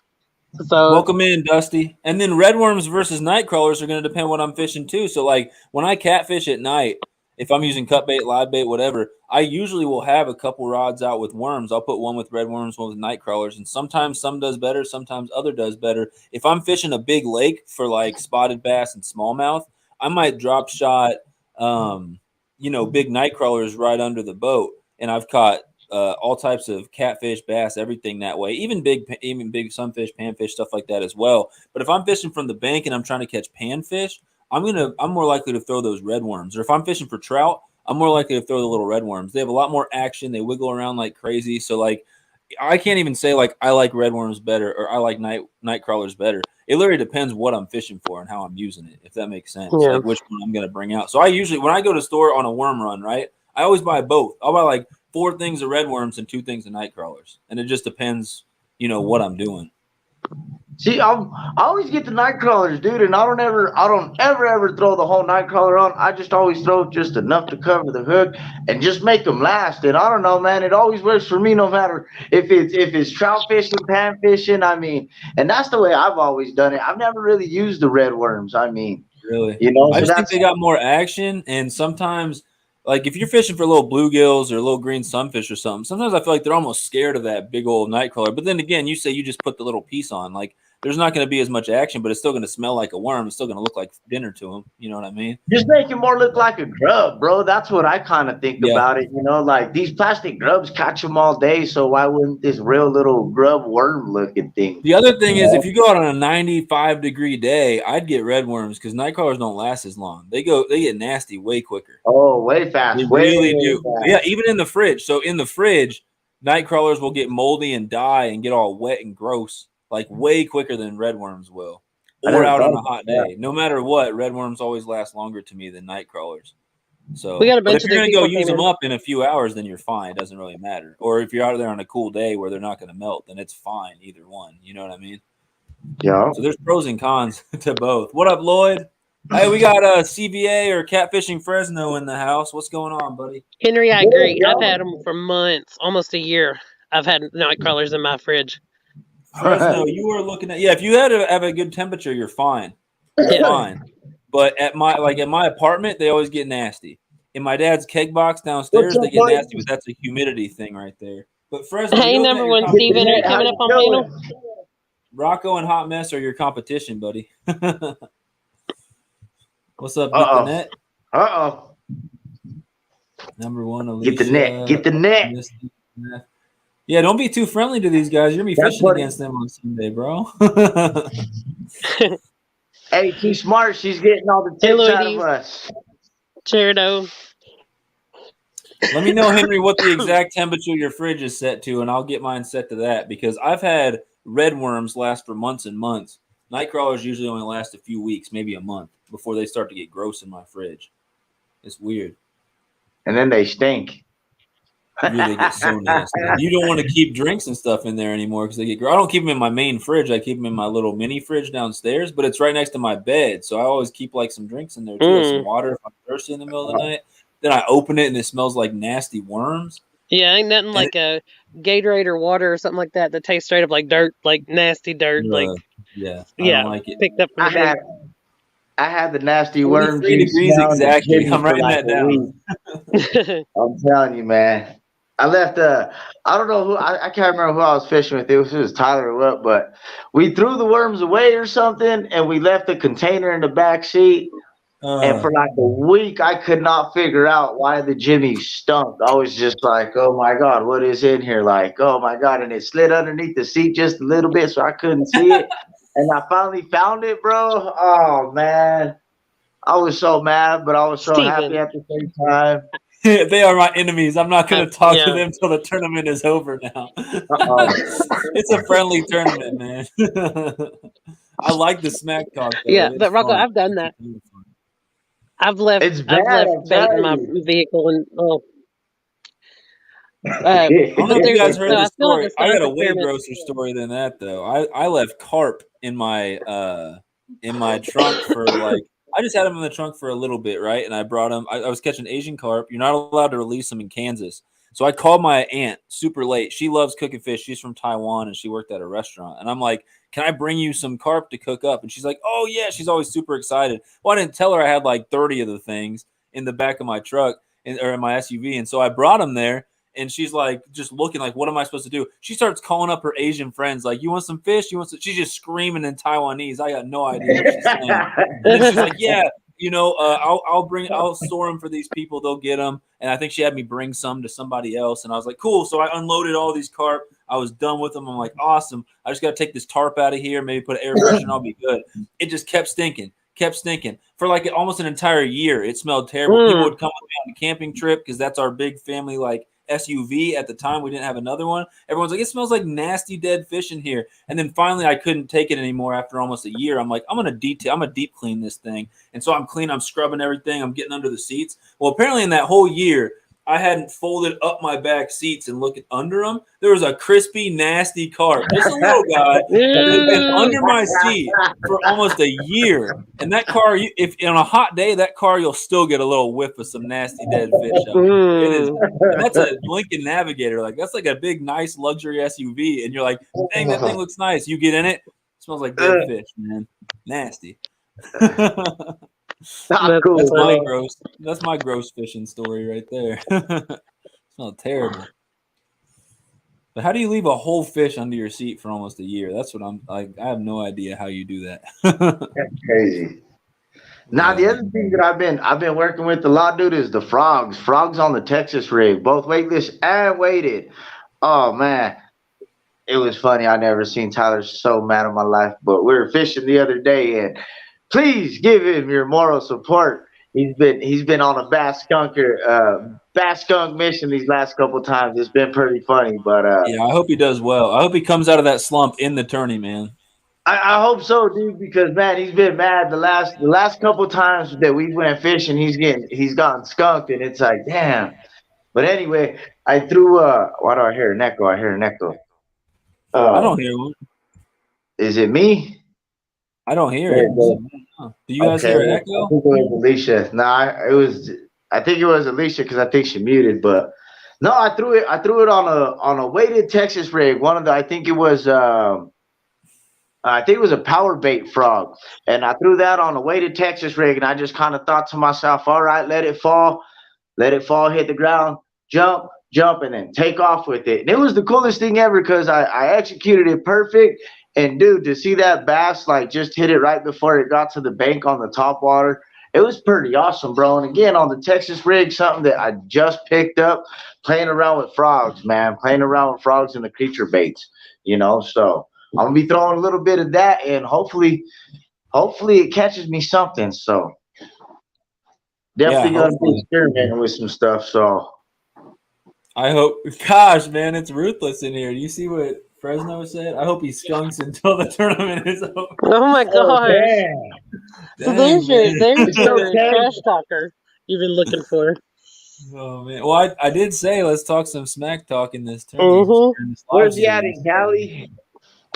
So welcome in, Dusty. And then red worms versus night crawlers are going to depend what I'm fishing too. So like when I catfish at night, if I'm using cut bait, live bait, whatever, I usually will have a couple rods out with worms. I'll put one with red worms, one with night crawlers, and sometimes some does better, sometimes other does better. If I'm fishing a big lake for like spotted bass and smallmouth, I might drop shot, big night crawlers right under the boat, and I've caught all types of catfish, bass, everything that way, even big sunfish, panfish, stuff like that as well. But if I'm fishing from the bank and I'm trying to catch panfish, I'm more likely to throw those red worms. Or if I'm fishing for trout, I'm more likely to throw the little red worms. They have a lot more action. They wiggle around like crazy. So like I can't even say like I like red worms better or I like night crawlers better. It literally depends what I'm fishing for and how I'm using it, if that makes sense. Yeah. Like which one I'm going to bring out. So I usually, when I go to store on a worm run, right, I always buy both. I'll buy like 4 things of red worms and 2 things of night crawlers. And it just depends, what I'm doing. See, I always get the night crawlers, dude, and I don't ever throw the whole night crawler on. I just always throw just enough to cover the hook and just make them last. And I don't know, man, it always works for me, no matter if it's trout fishing, pan fishing. I mean, and that's the way I've always done it. I've never really used the red worms. I mean, really, so I just think they got more action, and sometimes. Like if you're fishing for little bluegills or little green sunfish or something, sometimes I feel like they're almost scared of that big old night crawler. But then again, you say you just put the little piece on. Like there's not going to be as much action, but it's still going to smell like a worm. It's still going to look like dinner to them. You know what I mean? just make it more look like a grub, bro. That's what I kind of think about it. Like these plastic grubs catch them all day, so why wouldn't this real little grub worm looking thing? The other thing is, if you go out on a 95-degree day, I'd get red worms because night crawlers don't last as long. They get nasty way quicker. Oh, way fast. They really do. Fast. Yeah, even in the fridge. So in the fridge, night crawlers will get moldy and die and get all wet and gross, like way quicker than red worms will. Or out on a hot day. No matter what, red worms always last longer to me than night crawlers. So we got a bunch if you're going to go use them up in a few hours, then you're fine. It doesn't really matter. Or if you're out there on a cool day where they're not going to melt, then it's fine, either one. You know what I mean? Yeah. So there's pros and cons to both. What up, Lloyd? Hey, we got CVA or Catfishing Fresno in the house. What's going on, buddy? Henry, I agree. I've had them for months, almost a year. I've had night crawlers in my fridge. Fresno, you were looking at if you had to have a good temperature, you're fine. You're fine. But at my apartment, they always get nasty. In my dad's keg box downstairs, they get nasty, but that's a humidity thing right there. But Fresno, hey, number one, Steven, are you coming up on panel? Rocco and Hot Mess are your competition, buddy. What's up? Get the net. Number one, Alicia. Get the net. Get the net. Yeah, don't be too friendly to these guys. You're gonna be fishing against them on Sunday, bro. Hey, too smart. She's getting all the tips out of us. Cheerdo. Let me know, Henry, what the exact temperature your fridge is set to, and I'll get mine set to that because I've had red worms last for months and months. Night crawlers usually only last a few weeks, maybe a month, before they start to get gross in my fridge. It's weird. And then they stink. Really get so nasty. You don't want to keep drinks and stuff in there anymore because they get gross. I don't keep them in my main fridge. I keep them in my little mini fridge downstairs, but it's right next to my bed. So I always keep like some drinks in there too, like some water if I'm thirsty in the middle of the night. Then I open it and it smells like nasty worms. Yeah, ain't nothing like a Gatorade or water or something like that tastes straight up like dirt, like nasty dirt. I don't like it. Picked up from the I had the nasty worm juice. Exactly. I'm writing that down. I'm telling you, man. I left I don't know who I can't remember who I was fishing with. It was Tyler or what, but we threw the worms away or something and we left the container in the back seat. And for like a week I could not figure out why the Jimmy stunk. I was just like, oh my God, what is in here? Like, oh my God. And it slid underneath the seat just a little bit so I couldn't see it. And I finally found it, bro. Oh man. I was so mad, but I was so happy at the same time. They are my enemies. I'm not going to talk to them till the tournament is over now. It's a friendly tournament, man. I like the smack talk. Though. Yeah, it's but Rocco, fun. I've done that. I've left bait in my vehicle and I don't know if you guys heard the story. I got a way grosser story than that, though. I left carp in my trunk for like. I just had them in the trunk for a little bit, right? And I brought them. I was catching Asian carp. You're not allowed to release them in Kansas. So I called my aunt super late. She loves cooking fish. She's from Taiwan, and she worked at a restaurant. And I'm like, can I bring you some carp to cook up? And she's like, oh, yeah. She's always super excited. Well, I didn't tell her I had like 30 of the things in the back of my truck or in my SUV. And so I brought them there. And she's like, just looking like, what am I supposed to do? She starts calling up her Asian friends, like, you want some fish? She's just screaming in Taiwanese. I got no idea what she's saying. And she's like, yeah, I'll store them for these people. They'll get them. And I think she had me bring some to somebody else. And I was like, cool. So I unloaded all these carp. I was done with them. I'm like, awesome. I just got to take this tarp out of here, maybe put an air freshener and I'll be good. It just kept stinking for like almost an entire year. It smelled terrible. People would come with me on a camping trip because that's our big family, like, SUV at the time. We didn't have another one. Everyone's like, it smells like nasty dead fish in here. And then finally I couldn't take it anymore after almost a year. I'm like, I'm gonna deep clean this thing. And so I'm scrubbing everything. I'm getting under the seats. Well, apparently in that whole year I hadn't folded up my back seats and looked under them. There was a crispy, nasty carp, just a little guy that had been under my seat for almost a year. And that car, if on a hot day, that car, you'll still get a little whiff of some nasty dead fish out there. It is, and that's a Lincoln Navigator. Like, that's like a big, nice luxury SUV. And you're like, dang, that thing looks nice. You get in it, smells like dead fish, man. Nasty. Cool, that's my gross fishing story right there. Smells terrible. But how do you leave a whole fish under your seat for almost a year? That's what I'm like. I have no idea how you do that. That's crazy. Now the other thing that I've been working with a lot, dude, is the frogs. Frogs on the Texas rig, both weightless and weighted. Oh man, it was funny. I never seen Tyler so mad in my life. But we were fishing the other day, and please give him your moral support. He's been on a bass skunk mission these last couple times. It's been pretty funny, but yeah, I hope he does well. I hope he comes out of that slump in the tourney, man. I hope so, dude, because man, he's been mad the last couple times that we went fishing. He's gotten skunked, and it's like, damn. But anyway, I threw why do I hear an echo? I hear an echo. I don't hear one. Is it me? I don't hear it. Do you guys hear an echo? I think it was Alicia. I think it was Alicia because I think she muted. But no, I threw it on a weighted Texas rig. I think it was a power bait frog, and I threw that on a weighted Texas rig. And I just kind of thought to myself, all right, let it fall, hit the ground, jump, and then take off with it. And it was the coolest thing ever because I executed it perfect. And dude, to see that bass like just hit it right before it got to the bank on the top water, it was pretty awesome, bro. And again, on the Texas rig, something that I just picked up, playing around with frogs, man, playing around with frogs and the creature baits, So I'm gonna be throwing a little bit of that, and hopefully it catches me something. So definitely gonna be experimenting with some stuff. So I hope. Gosh, man, it's ruthless in here. Do you see what Fresno said? I hope he skunks until the tournament is over. Oh my gosh. So there's your trash talker you've been looking for. Oh man. Well, I did say let's talk some smack talk in this tournament. Where's he at in Cali?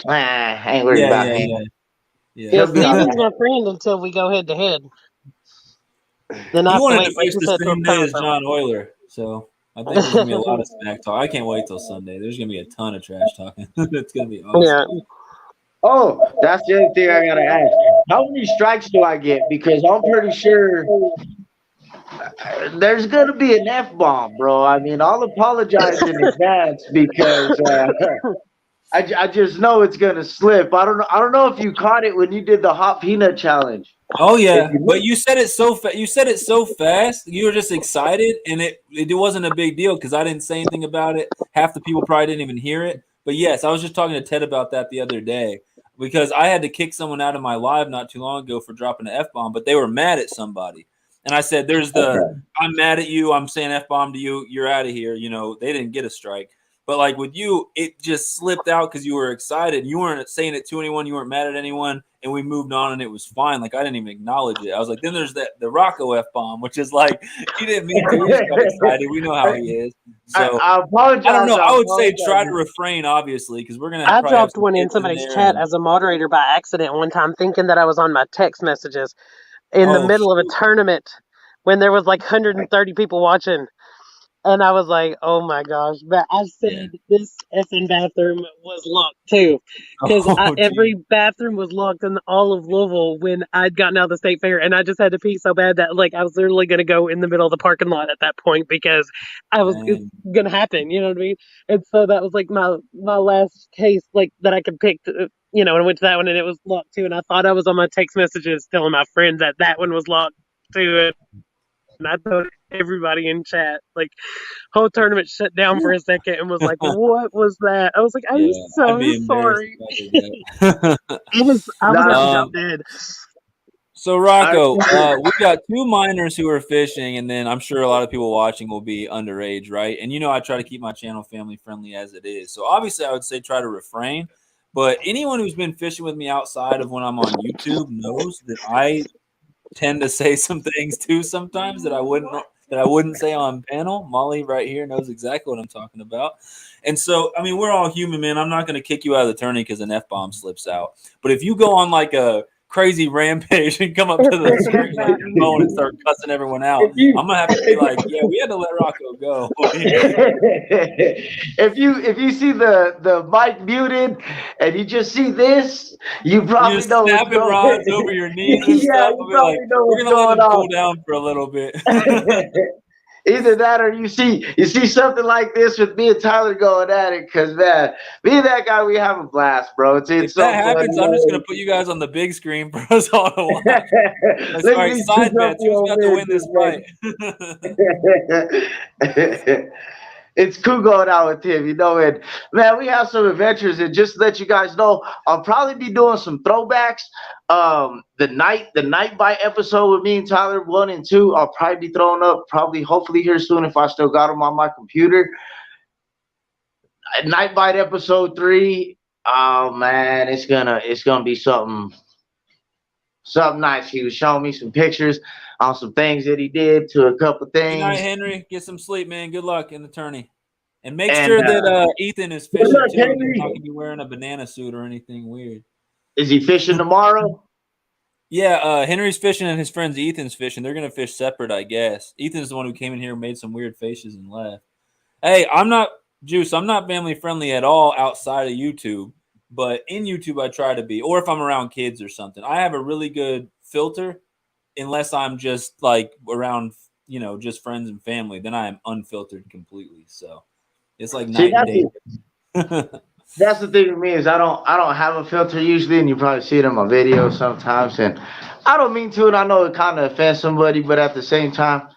I ain't worried about him. Yeah, Steven's my friend until we go head to head. Then I wanted to fish the same day as John Euler, so I think there's gonna be a lot of smack talk. I can't wait till Sunday. There's gonna be a ton of trash talking. It's gonna be awesome. Yeah. Oh, that's the other thing I gotta ask. How many strikes do I get? Because I'm pretty sure there's gonna be an F-bomb, bro. I mean, I'll apologize in advance because I just know it's gonna slip. I don't know if you caught it when you did the hot peanut challenge. Oh yeah, but you said it so fast. You were just excited, and it wasn't a big deal because I didn't say anything about it. Half the people probably didn't even hear it. But yes, I was just talking to Ted about that the other day because I had to kick someone out of my live not too long ago for dropping an F-bomb, but they were mad at somebody. And I said, I'm mad at you. I'm saying F-bomb to you. You're out of here. They didn't get a strike. But like with you, it just slipped out because you were excited. You weren't saying it to anyone. You weren't mad at anyone. And we moved on and it was fine. Like I didn't even acknowledge it. I was like, then there's the Rocco F-bomb, which is like, he didn't mean to. He just got excited. We know how he is. So I apologize. I don't know. I would say try to refrain, obviously, because we're going to. I dropped one in somebody's chat as a moderator by accident one time, thinking that I was on my text messages in the middle of a tournament when there was like 130 people watching. And I was like, oh my gosh. But I said this effing bathroom was locked too. Because every bathroom was locked in all of Louisville when I'd gotten out of the state fair. And I just had to pee so bad that like I was literally going to go in the middle of the parking lot at that point because it's going to happen. You know what I mean? And so that was like my last case like that I could pick. And I went to that one and it was locked too. And I thought I was on my text messages telling my friends that one was locked too. And I told everybody in chat, like, whole tournament shut down for a second and was like, "What was that?" I was like, "I'm so sorry." I was dead. So Rocco, we got two minors who are fishing, and then I'm sure a lot of people watching will be underage, right? And I try to keep my channel family friendly as it is. So obviously, I would say try to refrain. But anyone who's been fishing with me outside of when I'm on YouTube knows that I tend to say some things too sometimes that I wouldn't that I wouldn't say on panel. Molly right here knows exactly what I'm talking about. And so, I mean, we're all human, man. I'm not going to kick you out of the tourney because an F-bomb slips out. But if you go on like a crazy rampage and come up to the screen like your phone and start cussing everyone out, I'm going to have to be like, yeah, we had to let Rocco go. if you see the mic muted and you just see this, you probably know what's snapping going rods over your knees and stuff. You probably know we're what's going to let going him cool on. down for a little bit. Either that or you see something like this with me and Tyler going at it, because man, me and that guy, we have a blast, bro. It's if so that happens, fun, I'm just gonna put you guys on the big screen for us all to watch. Sorry, side bets. Who's got to win this fight? It's cool going out with him, you know. And man, we have some adventures. And just to let you guys know, I'll probably be doing some throwbacks. The night bite episode with me and Tyler 1 and 2, I'll probably be throwing up hopefully here soon if I still got them on my computer. Night bite episode 3. Oh man, it's gonna be something nice. He was showing me some pictures on some things that he did to a couple things. Good night, Henry. Get some sleep, man. Good luck in the tourney. And make sure that Ethan is fishing too. He's not going to be wearing a banana suit or anything weird. Is he fishing tomorrow? Yeah, Henry's fishing and his friend Ethan's fishing. They're going to fish separate, I guess. Ethan's the one who came in here and made some weird faces and left. Hey, I'm not family friendly at all outside of YouTube. But in YouTube, I try to be. Or if I'm around kids or something. I have a really good filter. Unless I'm just like around, just friends and family, then I am unfiltered completely. So it's like night and day. That's the thing with me is I don't have a filter usually, and you probably see it in my videos sometimes. And I don't mean to, and I know it kind of offends somebody, but at the same time,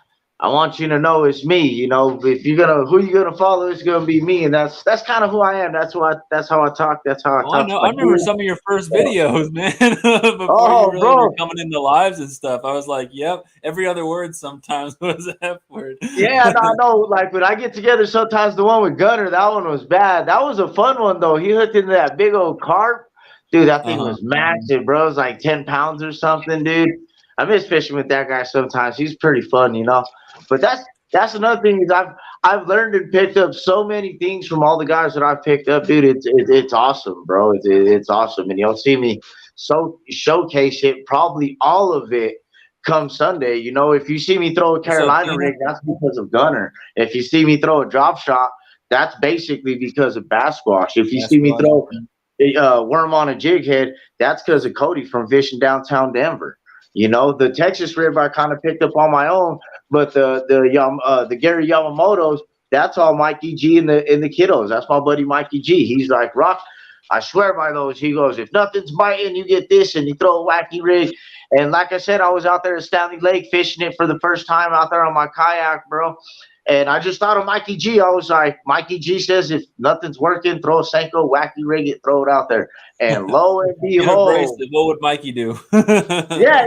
I want you to know it's me. If who you're gonna follow, it's gonna be me, and that's kind of who I am. That's how I talk. That's how I talk. I remember some of your first videos, man. Before you were coming into lives and stuff. I was like, yep, every other word sometimes was an F word. Yeah, I know. Like when I get together, sometimes the one with Gunner, that one was bad. That was a fun one though. He hooked into that big old carp, dude. That thing was massive, bro. It was like 10 pounds or something, dude. I miss fishing with that guy sometimes. He's pretty fun, But that's another thing is I've learned and picked up so many things from all the guys that I've picked up, dude. It's awesome, bro. It's awesome, and you'll see me showcase it, probably all of it, come Sunday. If you see me throw a Carolina rig, that's because of Gunner. If you see me throw a drop shot, that's basically because of Bass Squash. If you see me throw a worm on a jig head, that's because of Cody from fishing downtown Denver. The Texas rib I kind of picked up on my own, but the Gary Yamamoto's, that's all Mikey G and the kiddos. That's my buddy Mikey G. He's like, Rock, I swear by those. He goes, if nothing's biting, you get this, and you throw a wacky rig. And like I said, I was out there at Stanley Lake fishing it for the first time out there on my kayak, bro. And I just thought of Mikey G. I was like, Mikey G says if nothing's working, throw a Senko, wacky rig it, throw it out there. And lo and behold, what would Mikey do? Yeah.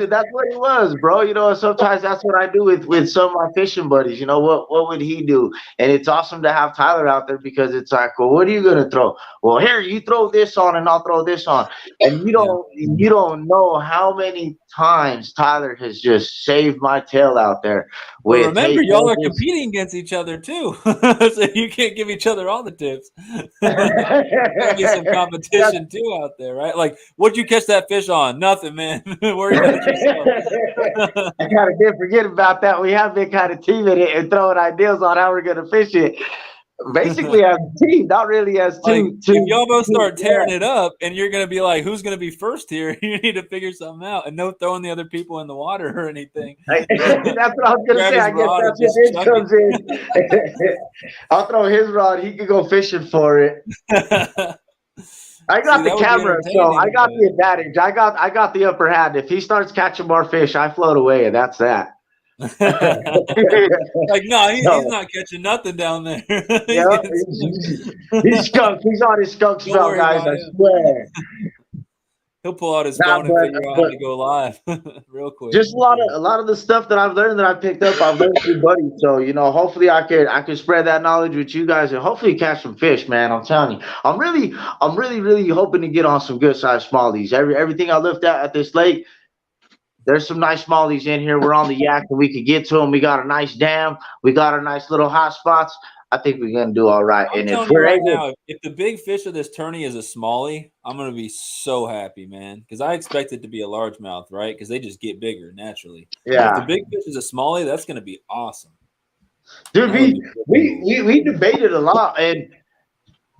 That's what he was, bro. Sometimes that's what I do with some of my fishing buddies. What would he do? And it's awesome to have Tyler out there because it's like, well, what are you gonna throw? Well, here, you throw this on and I'll throw this on. And you don't know how many times Tyler has just saved my tail out there. Remember, y'all are competing against each other too, so you can't give each other all the tips. There'll be some competition too out there, right? Like, what'd you catch that fish on? Nothing, man. Worry about yourself. I kind of did forget about that. We have been kind of teaming it and throwing ideas on how we're gonna fish it. Basically as a team, not really as two. If y'all both start tearing it up and you're going to be like, who's going to be first here? You need to figure something out, and no throwing the other people in the water or anything. That's what I was going to say. I guess that's where Mitch comes in. I'll throw his rod. He can go fishing for it. I got the camera, so I got the advantage. I got the upper hand. If he starts catching more fish, I float away, and that's that. Like, no, he's not catching nothing down there. He's skunked. He's on his skunk smell, guys. I swear. He'll pull out his phone and figure out how to go live real quick. Just a lot of the stuff that I've learned that I picked up, I've learned through buddies. So hopefully I could spread that knowledge with you guys and hopefully catch some fish, man. I'm telling you, I'm really hoping to get on some good sized smallies. Everything I looked at this lake, There's some nice smallies in here. We're on the yak and we could get to them. We got a nice dam. We got our nice little hot spots. I think we're gonna do all right. I'm and telling if you we're right able, now, if the big fish of this tourney is a smallie, I'm gonna be so happy, man. Because I expect it to be a largemouth, right? Because they just get bigger naturally. yeah. But if the big fish is a smallie, that's gonna be awesome. Dude, we debated a lot, and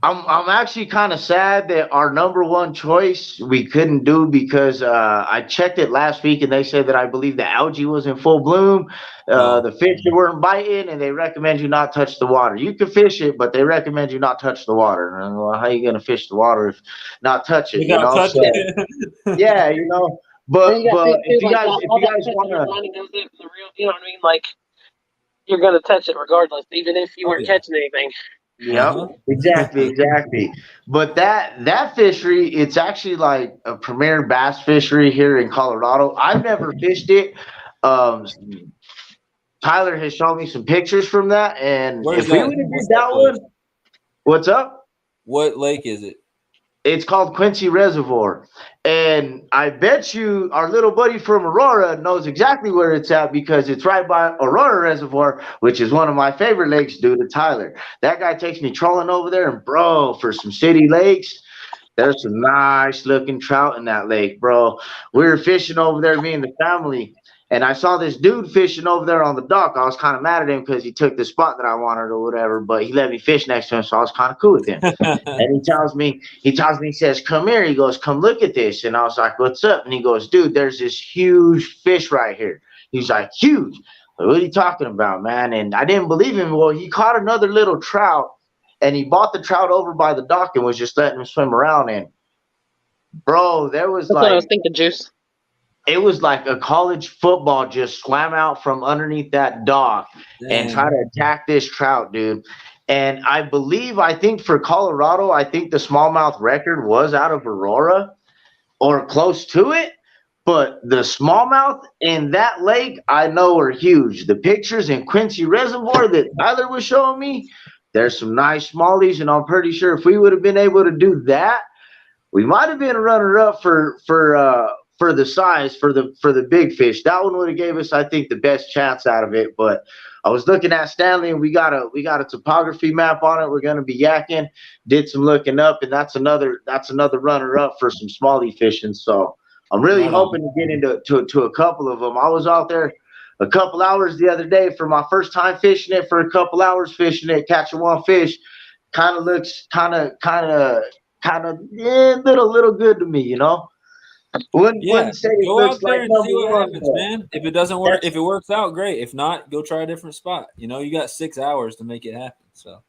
I'm actually kind of sad that our number one choice we couldn't do because I checked it last week and they said that I believe the algae was in full bloom, the fish weren't biting, and they recommend you not touch the water. You can fish it, but they recommend you not touch the water. And, well, how are you gonna fish the water if not touch it? You know, so, yeah, you know. But if you guys want to, you know what I mean, like you're gonna touch it regardless, even if you weren't catching anything. Yep, exactly. But that fishery, it's actually like a premier bass fishery here in Colorado. I've never fished it. Tyler has shown me some pictures from that, and if we would have did that one, what's up? What lake is it? It's called Quincy Reservoir. And I bet you our little buddy from Aurora knows exactly where it's at because it's right by Aurora Reservoir, which is one of my favorite lakes due to Tyler. That guy takes me trolling over there, and bro, for some city lakes, there's some nice looking trout in that lake, bro. We were fishing over there, me and the family, and I saw this dude fishing over there on the dock. I was kind of mad at him because he took the spot that I wanted or whatever, but he let me fish next to him, so I was kind of cool with him. And he tells me, he says, come here. He goes, come look at this. And I was like, what's up? And he goes, dude, there's this huge fish right here. He's like, huge. What are you talking about, man? And I didn't believe him. Well, he caught another little trout, and he bought the trout over by the dock and was just letting him swim around. And bro, there was That's what I was thinking, Juice. It was like a college football just swam out from underneath that dock and try to attack this trout, dude. And I think for Colorado, I think the smallmouth record was out of Aurora or close to it. But the smallmouth in that lake, I know are huge. The pictures in Quincy Reservoir that Tyler was showing me, there's some nice smallies. And I'm pretty sure if we would have been able to do that, we might have been a runner-up for the size for the big fish. That one would have gave us, I think, the best chance out of it. But I was looking at Stanley, and we got a topography map on it. We're gonna be yakking. Did some looking up, and that's another runner-up for some smallie fishing. So I'm really hoping to get into a couple of them. I was out there a couple hours the other day for my first time fishing it. For a couple hours fishing it, catching one fish, kind of looks kind of little good to me, you know. Wouldn't say it go looks out there like and see what one, happens, man. If it doesn't work, if it works out, great. If not, go try a different spot. You know, you got 6 hours to make it happen. So,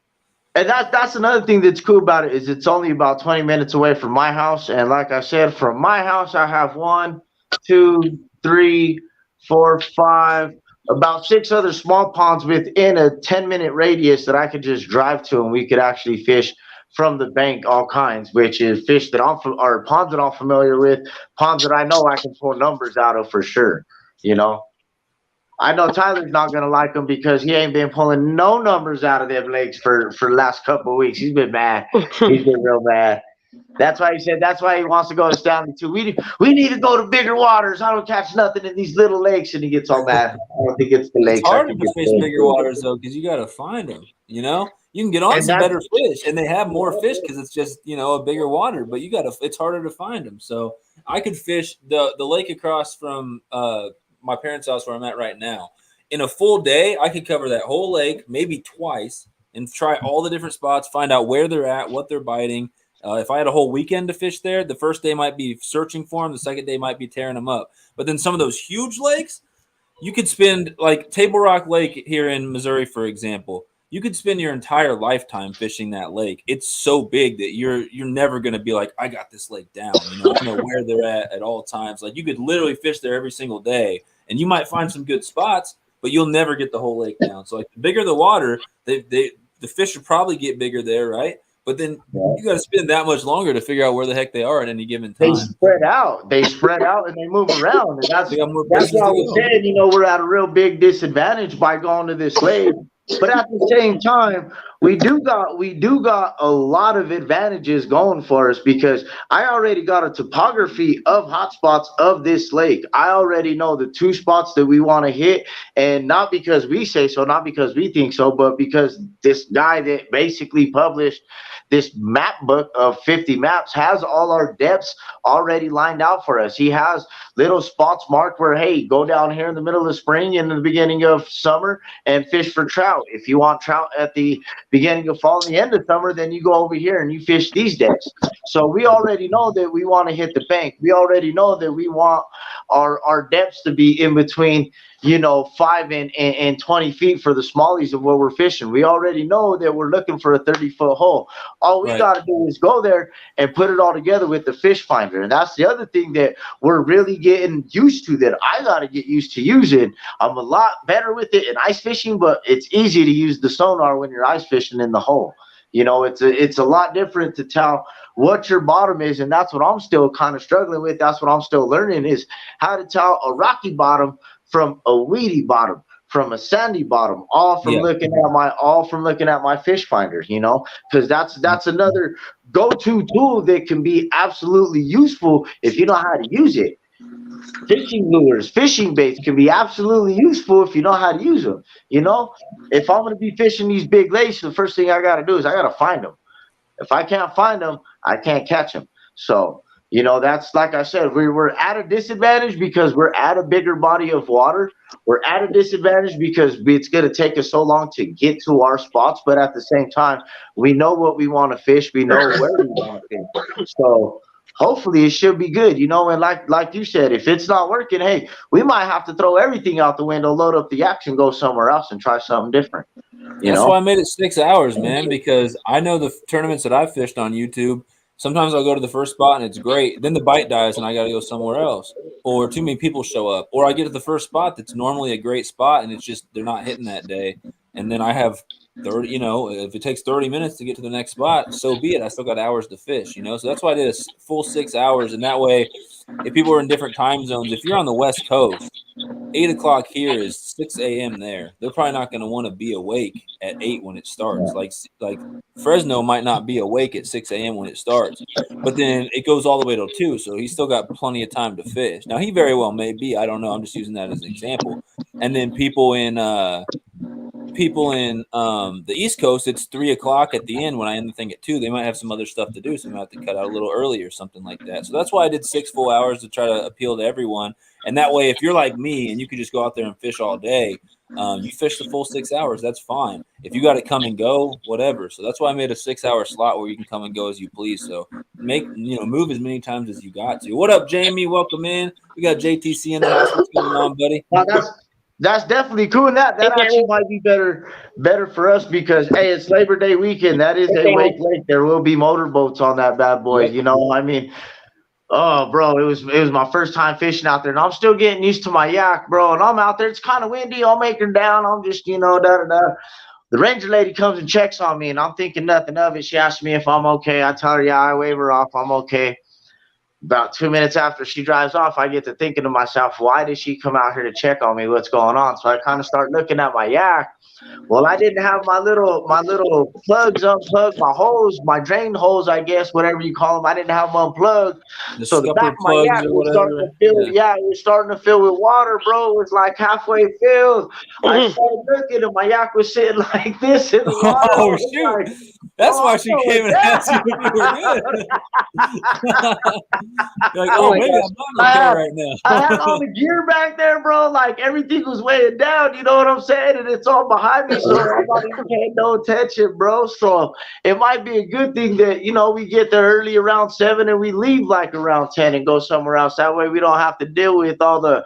and that's another thing that's cool about it is it's only about 20 minutes away from my house. And like I said, from my house, I have 1, 2, 3, 4, 5, about 6 other small ponds within a 10-minute radius that I could just drive to, and we could actually fish from the bank, all kinds, which is fish that or ponds that I'm familiar with, ponds that I know I can pull numbers out of for sure. You know, I know Tyler's not gonna like them because he ain't been pulling no numbers out of them lakes for the last couple of weeks. He's been mad. He's been real mad. That's why he wants to go to Stanley too. We need to go to bigger waters. I don't catch nothing in these little lakes, and he gets all mad. I don't think it's the lakes. It's hard to fish bigger waters though, because you got to find them. You know, you can get on some better fish, and they have more fish because it's just a bigger water. But it's harder to find them. So I could fish the lake across from my parents' house where I'm at right now. In a full day, I could cover that whole lake maybe twice and try all the different spots, find out where they're at, what they're biting. If I had a whole weekend to fish there, the first day might be searching for them. The second day might be tearing them up. But then some of those huge lakes, you could spend, like Table Rock Lake here in Missouri, for example. You could spend your entire lifetime fishing that lake. It's so big that you're never going to be like, I got this lake down. You know where they're at all times. Like you could literally fish there every single day, and you might find some good spots, but you'll never get the whole lake down. So like the bigger the water, the fish will probably get bigger there, right? But then you got to spend that much longer to figure out where the heck they are at any given time. They spread out and they move around. And that's why I was saying, we're at a real big disadvantage by going to this lake. But at the same time, we do got a lot of advantages going for us because I already got a topography of hotspots of this lake. I already know the 2 spots that we want to hit, and not because we say so, not because we think so, but because this guy that basically published this map book of 50 maps has all our depths already lined out for us. He has little spots marked where, hey, go down here in the middle of spring and in the beginning of summer and fish for trout. If you want trout at the beginning of fall and the end of summer, then you go over here and you fish these depths. So we already know that we want to hit the bank. We already know that we want our depths to be in between, 5 and 20 feet for the smallies of what we're fishing. We already know that we're looking for a 30-foot hole. All we got to do is go there and put it all together with the fish finder. And that's the other thing that we're really getting used to, that I got to get used to using. I'm a lot better with it in ice fishing, but it's easy to use the sonar when you're ice fishing in the hole. It's a lot different to tell what your bottom is, and that's what I'm still kind of struggling with. That's what I'm still learning, is how to tell a rocky bottom from a weedy bottom, from a sandy bottom, all from looking at my fish finder, because that's another go-to tool that can be absolutely useful if you know how to use it. Fishing lures, fishing baits can be absolutely useful if you know how to use them. If I'm going to be fishing these big lakes, the first thing I got to do is I got to find them. If I can't find them, I can't catch them. So, that's, like I said, we're at a disadvantage because we're at a bigger body of water. We're at a disadvantage because it's going to take us so long to get to our spots. But at the same time, we know what we want to fish. We know where we want to fish. So hopefully it should be good, and like you said, if it's not working, hey, we might have to throw everything out the window, load up the axe, and go somewhere else and try something different. That's why I made it 6 hours, man, because I know the tournaments that I fished on YouTube, sometimes I'll go to the first spot and it's great. Then the bite dies and I got to go somewhere else, or too many people show up, or I get to the first spot that's normally a great spot and it's just they're not hitting that day. And then I have 30, if it takes 30 minutes to get to the next spot, so be it. I still got hours to fish, So that's why I did a full 6 hours. And that way, if people are in different time zones, if you're on the West Coast, 8 o'clock here is 6 a.m. there. They're probably not going to want to be awake at 8 when it starts. Like Fresno might not be awake at 6 a.m. when it starts, but then it goes all the way till 2, so he's still got plenty of time to fish. Now, he very well may be. I don't know. I'm just using that as an example. And then people in the East Coast, it's 3 o'clock at the end when I end the thing at 2. They might have some other stuff to do, so they might have to cut out a little early or something like that. So that's why I did 6 full hours to try to appeal to everyone. And that way, if you're like me and you can just go out there and fish all day, you fish the full 6 hours, that's fine. If you got to come and go, whatever. So that's why I made a 6-hour slot where you can come and go as you please. So move as many times as you got to. What up, Jamie? Welcome in. We got JTC in the house. What's going on, buddy? That's definitely cool. And that actually might be better for us because, hey, it's Labor Day weekend. That is a wake lake. There will be motorboats on that bad boy. Oh, bro, it was my first time fishing out there, and I'm still getting used to my yak, bro. And I'm out there. It's kind of windy. I'll make her down. I'm just, The ranger lady comes and checks on me, and I'm thinking nothing of it. She asks me if I'm okay. I tell her, yeah, I wave her off. I'm okay. About 2 minutes after she drives off, I get to thinking to myself, why did she come out here to check on me? What's going on? So I kind of start looking at my yak. Well, I didn't have my little plugs unplugged, my hose, my drain hose, I guess, whatever you call them. I didn't have them unplugged. So the back of my yak was starting to fill. Yeah, it was starting to fill with water, bro. It was like halfway filled. I started looking, and my yak was sitting like this in the water. Oh, shoot. That's why she came and asked you if you were good. You're like, maybe I'm not okay right now. I had all the gear back there, bro. Like, everything was weighing down, you know what I'm saying? And it's all behind me, so I'm not even paying no attention, bro. So it might be a good thing that, we get there early around 7 and we leave like around 10 and go somewhere else. That way we don't have to deal with all the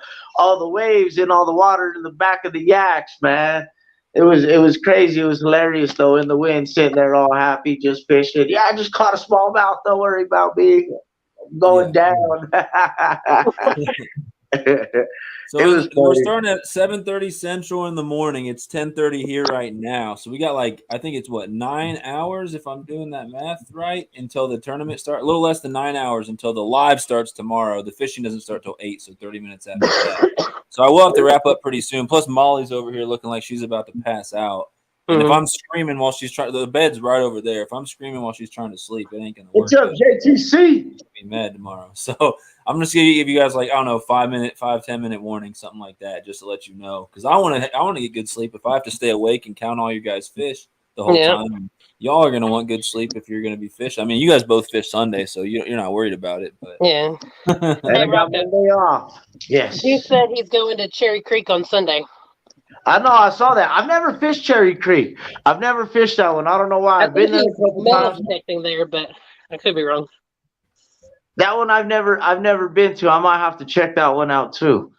waves and all the water in the back of the yaks, man. It was crazy. It was hilarious, though, in the wind, sitting there all happy, just fishing. Yeah, I just caught a smallmouth. Don't worry about me. I'm going down. So we're starting at 7:30 Central in the morning. It's 10:30 here right now. So we got I think it's 9 hours, if I'm doing that math right, until the tournament starts. A little less than 9 hours until the live starts tomorrow. The fishing doesn't start till 8, so 30 minutes after that. So I will have to wrap up pretty soon. Plus Molly's over here looking like she's about to pass out. And if I'm screaming while she's trying, the bed's right over there. If I'm screaming while she's trying to sleep, it ain't gonna work. What's up, JTC? Be mad tomorrow. So I'm just gonna give you guys like, I don't know, 5-10 minute warning, something like that, just to let you know. Because I want to get good sleep. If I have to stay awake and count all you guys' fish the whole time, y'all are gonna want good sleep if you're gonna be fishing. I mean, you guys both fish Sunday, so you're not worried about it. But yeah, I got Monday off. Yes. He said he's going to Cherry Creek on Sunday. I know. I saw that. I've never fished Cherry Creek. I've never fished that one. I don't know why. I've been there a couple times. There, but I could be wrong. That one I've never been to. I might have to check that one out too.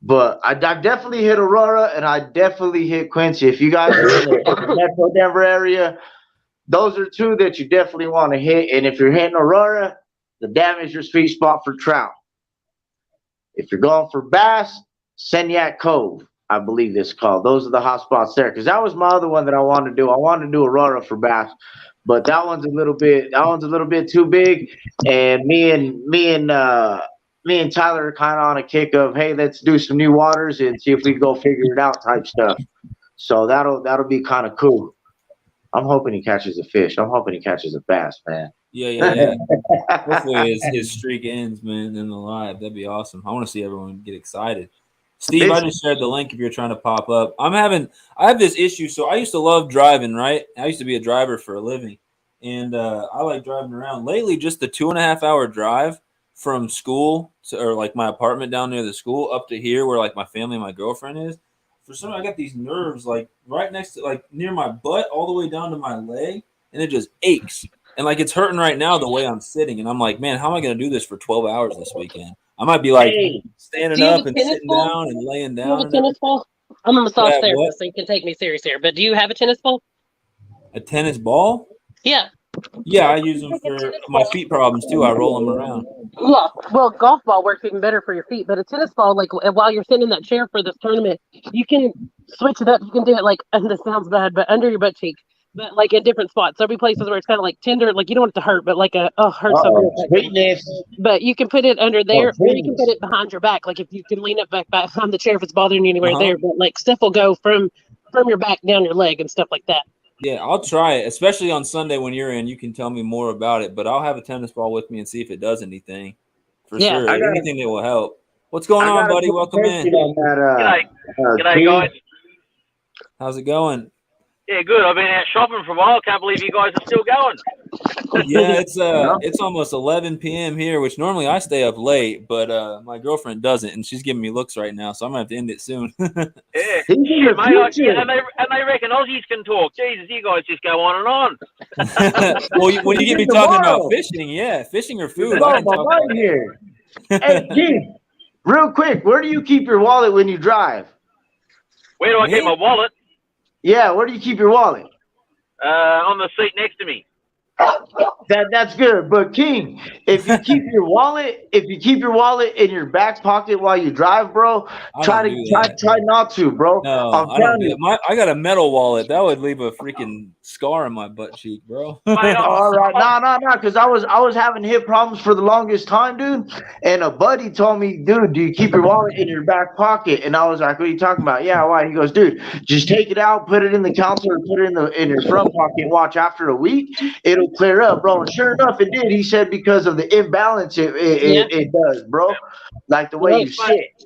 But I definitely hit Aurora and I definitely hit Quincy. If you guys are in the Metro Denver area, those are two that you definitely want to hit. And if you're hitting Aurora, the dam is your sweet spot for trout. If you're going for bass, Senyak Cove, I believe it's called. Those are the hot spots there. Because that was my other one that I wanted to do. I wanted to do Aurora for bass, but that one's a little bit too big. And me and Tyler are kind of on a kick of, hey, let's do some new waters and see if we can go figure it out type stuff. So that'll be kind of cool. I'm hoping he catches a fish. I'm hoping he catches a bass, man. Yeah. Hopefully his streak ends, man, in the live. That'd be awesome. I want to see everyone get excited. Steve, I just shared the link if you're trying to pop up. I have this issue. So I used to love driving, right? I used to be a driver for a living. And I like driving around. Lately, just the 2.5 hour drive from school or like my apartment down near the school up to here where like my family and my girlfriend is. For some reason, I got these nerves like right next to like near my butt all the way down to my leg. And it just aches. And like it's hurting right now the way I'm sitting. And I'm like, man, how am I going to do this for 12 hours this weekend? I might be like standing up and sitting down and laying down. Do you have a tennis ball? I'm a massage therapist, so you can take me serious here. But do you have a tennis ball? A tennis ball? Yeah. Yeah, I use them for my feet problems too. I roll them around. Yeah, well, golf ball works even better for your feet. But a tennis ball, like while you're sitting in that chair for this tournament, you can switch it up. You can do it like, and this sounds bad, but under your butt cheek. But like in different spots. There'll be places where it's kind of like tender, like you don't want it to hurt, but like hurt something. But you can put it under there, or you can put it behind your back. Like if you can lean up back behind the chair if it's bothering you anywhere there. But like stuff will go from your back down your leg and stuff like that. Yeah, I'll try it, especially on Sunday when you're in. You can tell me more about it, but I'll have a tennis ball with me and see if it does anything. For sure, anything that will help. What's going on, buddy? Welcome in. G'day, guys. How's it going? Yeah, good. I've been out shopping for a while. Can't believe you guys are still going. Yeah, it's almost 11 p.m. here, which normally I stay up late, but my girlfriend doesn't, and she's giving me looks right now, so I'm gonna have to end it soon. Yeah, shit, mate. And they reckon Aussies can talk. Jesus, you guys just go on and on. Well, when you get me talking about fishing, fishing or food. I can talk about here. Hey, Keith, real quick, where do you keep your wallet when you drive? Where do I keep my wallet? Yeah, where do you keep your wallet? On the seat next to me. That's good, but King, if you keep your wallet in your back pocket while you drive, bro, try not to, bro. No, I don't do that. I got a metal wallet that would leave a freaking scar on my butt cheek, bro. All right, no, because I was having hip problems for the longest time, dude. And a buddy told me, dude, do you keep your wallet in your back pocket? And I was like, what are you talking about? Yeah, why? He goes, dude, just take it out, put it in the counter, or put it in your front pocket. Watch after a week, it'll clear up, bro. And sure enough, it did. He said because of the imbalance, it does, bro. Like the way you sit.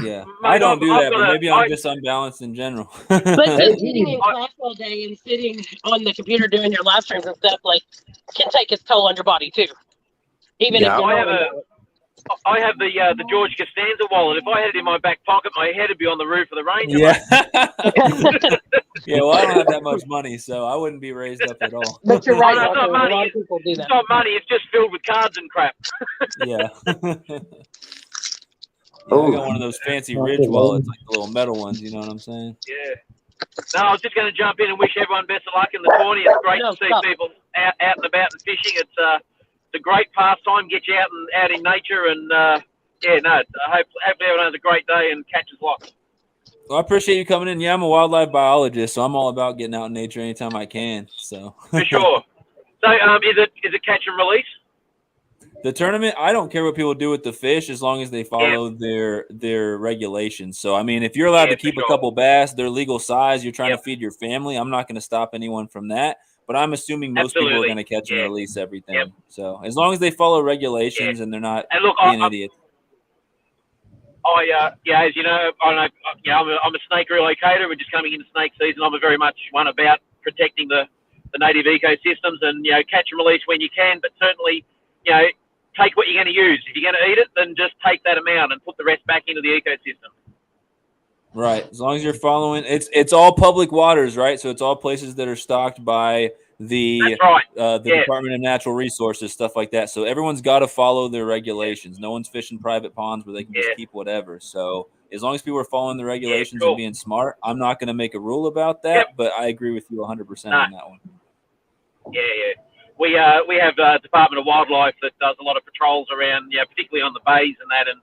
Yeah, I don't do that, but maybe I'm just unbalanced in general. But just sitting in class all day and sitting on the computer doing your live streams and stuff like can take its toll on your body too. Even if you're I have the George Costanza wallet. If I had it in my back pocket, my head would be on the roof of the Ranger. Yeah. Yeah, well, I don't have that much money, so I wouldn't be raised up at all. But you're right. It's not money. It's not money. It's just filled with cards and crap. Yeah. I got one of those fancy Ridge wallets, like the little metal ones. You know what I'm saying? Yeah. No, I was just going to jump in and wish everyone best of luck in the tourney. It's great to see people out and about and fishing. It's a great pastime. Get you out in nature, and hopefully everyone has a great day and catches lots. Well, I appreciate you coming in. Yeah, I'm a wildlife biologist, so I'm all about getting out in nature anytime I can. So for sure. So, is it catch and release? The tournament, I don't care what people do with the fish as long as they follow their regulations. So, I mean, if you're allowed to keep a couple bass, they're legal size, you're trying to feed your family, I'm not going to stop anyone from that. But I'm assuming most people are going to catch and release everything. So, as long as they follow regulations and they're not being idiots. As you know, I'm a snake relocator. We're just coming into snake season. I'm very much one about protecting the native ecosystems and, catch and release when you can, but certainly, take what you're going to use. If you're going to eat it, then just take that amount and put the rest back into the ecosystem. Right. As long as you're following, it's all public waters, right? So it's all places that are stocked by the Department of Natural Resources, stuff like that. So everyone's got to follow their regulations. No one's fishing private ponds where they can just keep whatever. So as long as people are following the regulations and being smart, I'm not going to make a rule about that, but I agree with you 100% on that one. Yeah. We have Department of Wildlife that does a lot of patrols around, particularly on the bays and that, and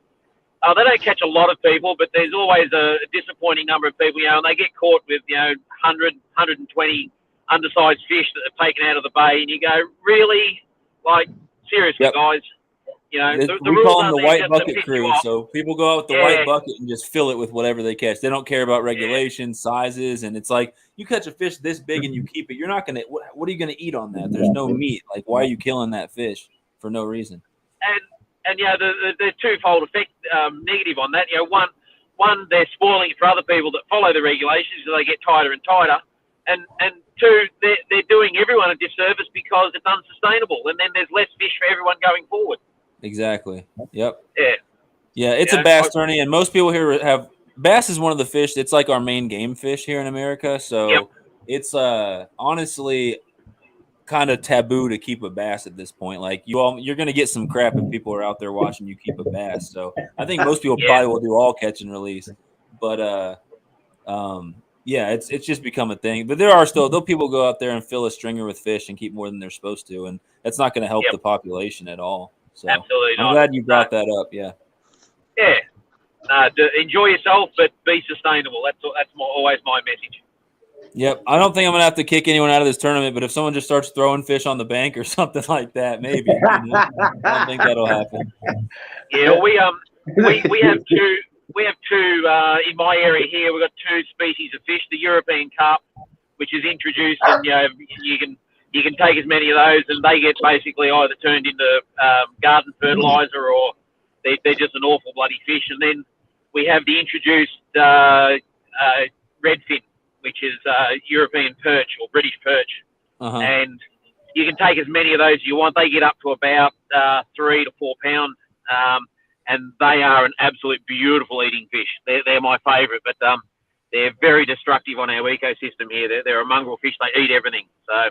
they don't catch a lot of people, but there's always a disappointing number of people, and they get caught with 100, 120 undersized fish that are taken out of the bay, and you go, really, like, seriously, guys. We call them the white bucket crew. So people go out with the white bucket and just fill it with whatever they catch. They don't care about regulations, sizes, and it's like you catch a fish this big and you keep it. You're not gonna. What are you gonna eat on that? There's no meat. Like, why are you killing that fish for no reason? And the twofold effect negative on that. One, they're spoiling it for other people that follow the regulations, so they get tighter and tighter. And two, they're doing everyone a disservice because it's unsustainable, and then there's less fish for everyone going forward. Exactly. Yep. Yeah. It's a bass tourney, and most people here have bass is one of the fish. It's like our main game fish here in America. So it's honestly kind of taboo to keep a bass at this point. Like you're going to get some crap if people are out there watching you keep a bass. So I think most people probably will do all catch and release, but it's just become a thing. But there are still people go out there and fill a stringer with fish and keep more than they're supposed to, and that's not going to help the population at all. So absolutely I'm glad you brought that up. Yeah. Enjoy yourself, but be sustainable. That's always my message. Yep. I don't think I'm gonna have to kick anyone out of this tournament, but if someone just starts throwing fish on the bank or something like that, maybe. I don't think that'll happen. Yeah, we have two. We have two in my area here. We've got two species of fish: the European carp, which is introduced, and you can take as many of those, and they get basically either turned into garden fertilizer or they're just an awful bloody fish. And then we have the introduced redfin, which is European perch or British perch. And you can take as many of those as you want. They get up to about 3 to 4 pounds, and they are an absolute beautiful eating fish. They're my favourite, but they're very destructive on our ecosystem here. They're a mongrel fish. They eat everything. So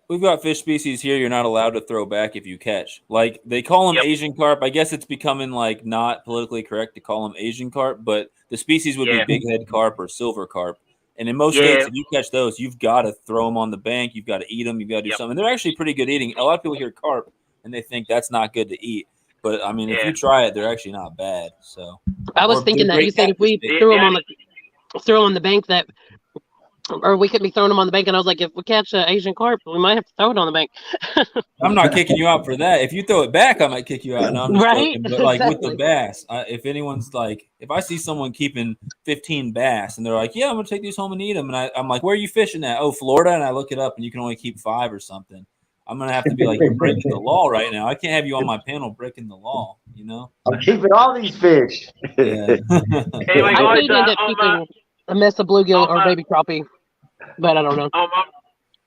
we've got fish species here you're not allowed to throw back if you catch. Like they call them Asian carp. I guess it's becoming like not politically correct to call them Asian carp, but the species would be big head carp or silver carp. And in most states, if you catch those, you've got to throw them on the bank. You've got to eat them. You've got to do something. And they're actually pretty good eating. A lot of people hear carp and they think that's not good to eat. But I mean, if you try it, they're actually not bad. So I was thinking that you said if we threw them on the bank that. Or we could be throwing them on the bank, and I was like, if we catch an Asian carp, we might have to throw it on the bank. I'm not kicking you out for that. If you throw it back, I might kick you out. No, I'm just joking. But like with the bass, if anyone's like, if I see someone keeping 15 bass, and they're like, yeah, I'm gonna take these home and eat them, and I'm like, where are you fishing at? Oh, Florida, and I look it up, and you can only keep 5 or something. I'm gonna have to be like, you're breaking the law right now. I can't have you on my panel breaking the law. You know, I'm keeping all these fish. Anyway, I did end up keeping a mess of bluegill or baby crappie. But I don't know.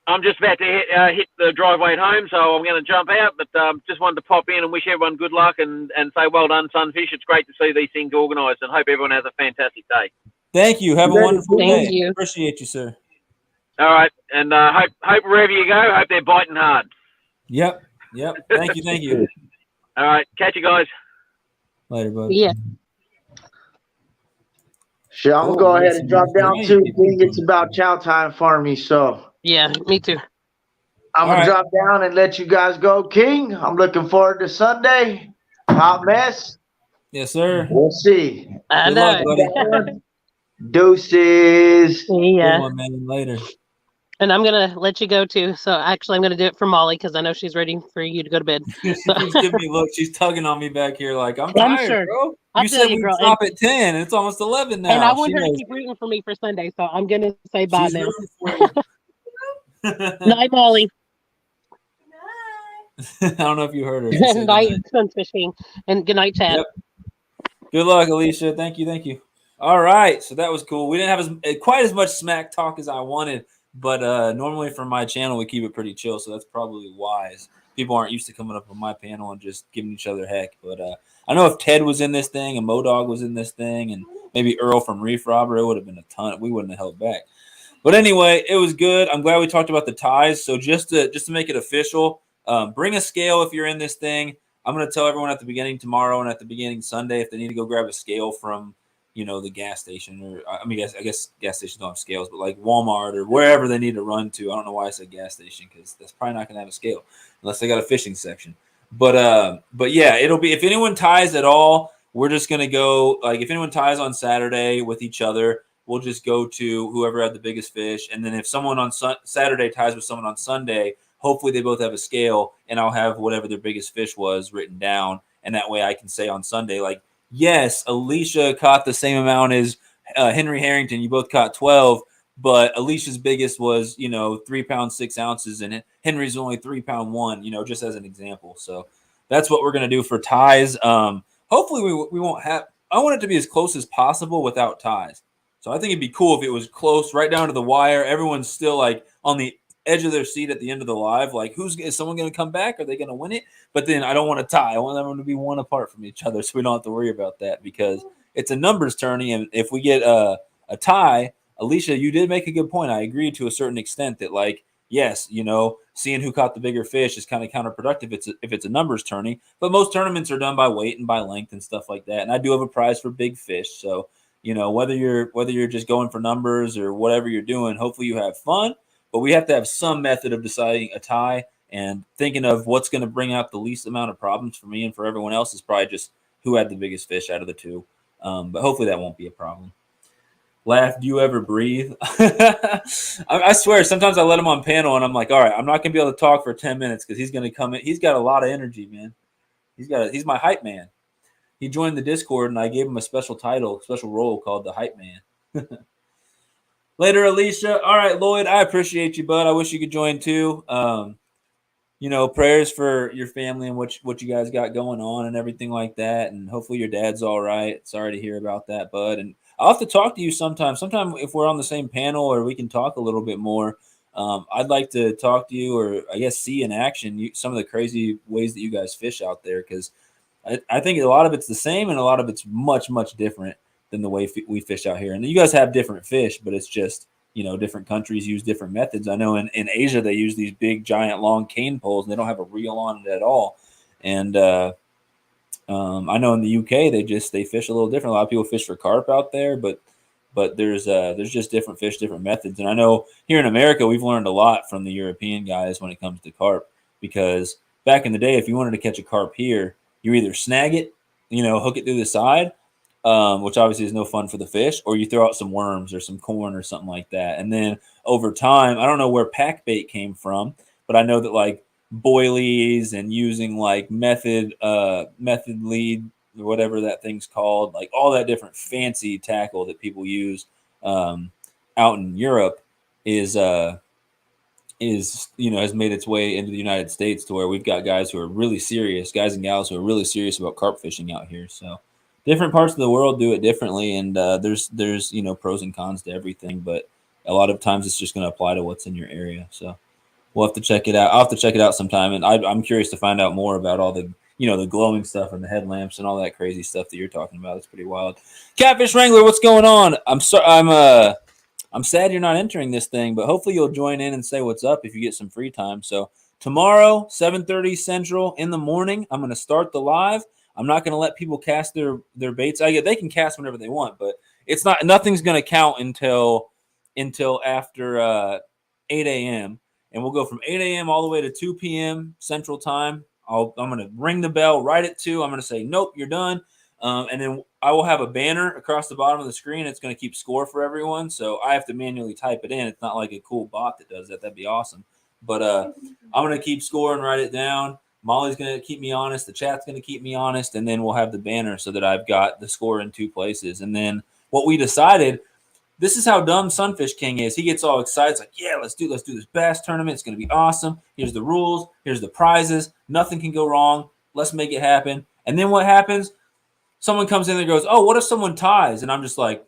I'm just about to hit the driveway at home, so I'm going to jump out. But just wanted to pop in and wish everyone good luck and say well done, Sunfish. It's great to see these things organised, and hope everyone has a fantastic day. Thank you. Have a wonderful day. You. Appreciate you, sir. All right, and hope wherever you go, hope they're biting hard. Yep. Thank you. All right, catch you guys. Later, bud. Yeah. Sure, I'm gonna go ahead and drop down too. I think it's about chow time for me, so yeah, me too. I'm gonna drop down and let you guys go, King. I'm looking forward to Sunday. Hot mess. Yes, sir. We'll see. I know. Deuces. Yeah. Good one, man. Later. And I'm gonna let you go too. So actually, I'm gonna do it for Molly because I know she's ready for you to go to bed. She keeps giving me look. She's tugging on me back here, like I'm I'm tired, sure. bro. I You feel said you, we'd girl. stop at 10, and it's almost 11 now. And I want She her to knows. keep rooting for me for Sunday, so I'm gonna say bye She's now. rooting for you. Night, Molly. I don't know if you heard her. She said Night, good sun fishing, and good night, Chad. Yep. Good luck, Alicia. Thank you. All right, so that was cool. We didn't have quite as much smack talk as I wanted, but normally for my channel we keep it pretty chill, so that's probably wise. People aren't used to coming up on my panel and just giving each other heck. But I know if Ted was in this thing and Modog was in this thing and maybe Earl from Reef Robber, it would have been a ton. We wouldn't have held back. But anyway, it was good. I'm glad we talked about the ties. So just to make it official, bring a scale if you're in this thing. I'm going to tell everyone at the beginning tomorrow and at the beginning Sunday if they need to go grab a scale from, the gas station, or I guess gas stations don't have scales, but like Walmart or wherever they need to run to. I don't know why I said gas station because that's probably not going to have a scale unless they got a fishing section. But yeah, it'll be, if anyone ties at all, we're just going to go, like if anyone ties on Saturday with each other, we'll just go to whoever had the biggest fish. And then if someone on Saturday ties with someone on Sunday, hopefully they both have a scale and I'll have whatever their biggest fish was written down. And that way I can say on Sunday, like, yes, Alicia caught the same amount as Henry Harrington. You both caught 12, but Alicia's biggest was, 3 pounds, 6 ounces. And Henry's only 3 pound 1, just as an example. So that's what we're going to do for ties. Hopefully we won't have, I want it to be as close as possible without ties. So I think it'd be cool if it was close, right down to the wire. Everyone's still like on the edge of their seat at the end of the live. Like, is someone going to come back? Are they going to win it? But then I don't want to tie. I want them to be one apart from each other, so we don't have to worry about that because it's a numbers tourney. And if we get a tie, Alicia, you did make a good point. I agree to a certain extent that, like, yes, seeing who caught the bigger fish is kind of counterproductive if it's a numbers tourney. But most tournaments are done by weight and by length and stuff like that. And I do have a prize for big fish, so. Whether you're just going for numbers or whatever you're doing, hopefully you have fun, but we have to have some method of deciding a tie, and thinking of what's going to bring out the least amount of problems for me and for everyone else is probably just who had the biggest fish out of the two. But hopefully that won't be a problem. Laugh, do you ever breathe? I swear, sometimes I let him on panel and I'm like, all right, I'm not going to be able to talk for 10 minutes because he's going to come in. He's got a lot of energy, man. He's my hype man. He joined the Discord, and I gave him a special role called the Hype Man. Later, Alicia. All right, Lloyd, I appreciate you, bud. I wish you could join too. Prayers for your family and what you guys got going on and everything like that. And hopefully your dad's all right. Sorry to hear about that, bud. And I'll have to talk to you sometime. Sometime if we're on the same panel or we can talk a little bit more. I'd like to talk to you, or I guess see in action some of the crazy ways that you guys fish out there, because I think a lot of it's the same and a lot of it's much, much different than the way we fish out here. And you guys have different fish, but it's just, different countries use different methods. I know in Asia, they use these big, giant, long cane poles, and they don't have a reel on it at all. And I know in the UK, they fish a little different. A lot of people fish for carp out there, but there's just different fish, different methods. And I know here in America, we've learned a lot from the European guys when it comes to carp, because back in the day, if you wanted to catch a carp here, you either snag it, hook it through the side, which obviously is no fun for the fish, or you throw out some worms or some corn or something like that. And then over time, I don't know where pack bait came from, but I know that like boilies and using like method lead, or whatever that thing's called, like all that different fancy tackle that people use out in Europe has made its way into the United States, to where we've got guys and gals who are really serious about carp fishing out here. So different parts of the world do it differently. And there's pros and cons to everything, but a lot of times it's just going to apply to what's in your area. So we'll have to check it out. I'll have to check it out sometime. And I'm curious to find out more about all the, the glowing stuff and the headlamps and all that crazy stuff that you're talking about. It's pretty wild. Catfish Wrangler, what's going on? I'm sad you're not entering this thing, but hopefully you'll join in and say what's up if you get some free time. So tomorrow, 7:30 Central in the morning, I'm going to start the live. I'm not going to let people cast their baits. They can cast whenever they want, but nothing's going to count until after 8 a.m. And we'll go from 8 a.m. all the way to 2 p.m. Central Time. I'm going to ring the bell right at 2. I'm going to say, nope, you're done. And then I will have a banner across the bottom of the screen. It's going to keep score for everyone. So I have to manually type it in. It's not like a cool bot that does that. That'd be awesome. But I'm going to keep score and write it down. Molly's going to keep me honest. The chat's going to keep me honest. And then we'll have the banner so that I've got the score in 2 places. And then what we decided, this is how dumb Sunfish King is. He gets all excited. It's like, yeah, let's do this bass tournament. It's going to be awesome. Here's the rules. Here's the prizes. Nothing can go wrong. Let's make it happen. And then what happens? Someone comes in and goes, oh, what if someone ties? And I'm just like,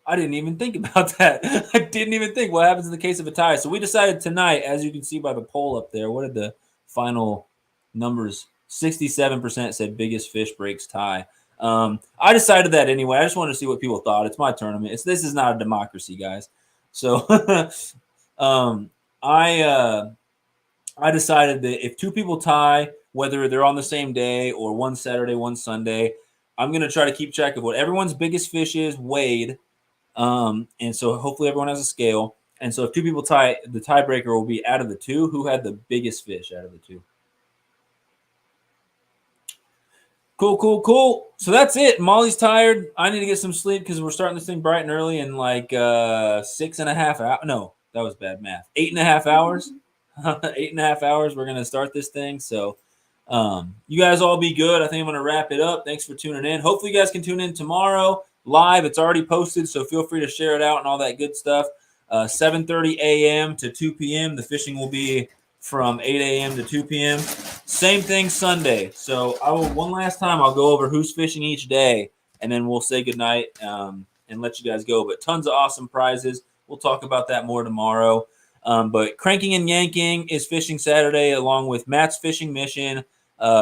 I didn't even think about that. I didn't even think what happens in the case of a tie. So we decided tonight, as you can see by the poll up there, what did the final numbers? 67% said biggest fish breaks tie. I decided that anyway. I just wanted to see what people thought. It's my tournament. This is not a democracy, guys. So I decided that if 2 people tie, whether they're on the same day or one Saturday, one Sunday, I'm going to try to keep track of what everyone's biggest fish is weighed. And so hopefully everyone has a scale. And so if 2 people tie, the tiebreaker will be out of the 2, who had the biggest fish out of the 2. Cool. So that's it. Molly's tired. I need to get some sleep because we're starting this thing bright and early in like 6.5 hours. No, that was bad math. 8.5 hours. 8.5 hours. We're going to start this thing. So you guys all be good. I think I'm going to wrap it up. Thanks for tuning in. Hopefully you guys can tune in tomorrow live. It's already posted, so feel free to share it out and all that good stuff. 7:30 a.m. to 2 p.m. The fishing will be from 8 a.m. to 2 p.m. Same thing Sunday. So one last time, I'll go over who's fishing each day, and then we'll say goodnight and let you guys go. But tons of awesome prizes. We'll talk about that more tomorrow. But Cranking and Yanking is fishing Saturday, along with Matt's Fishing Mission,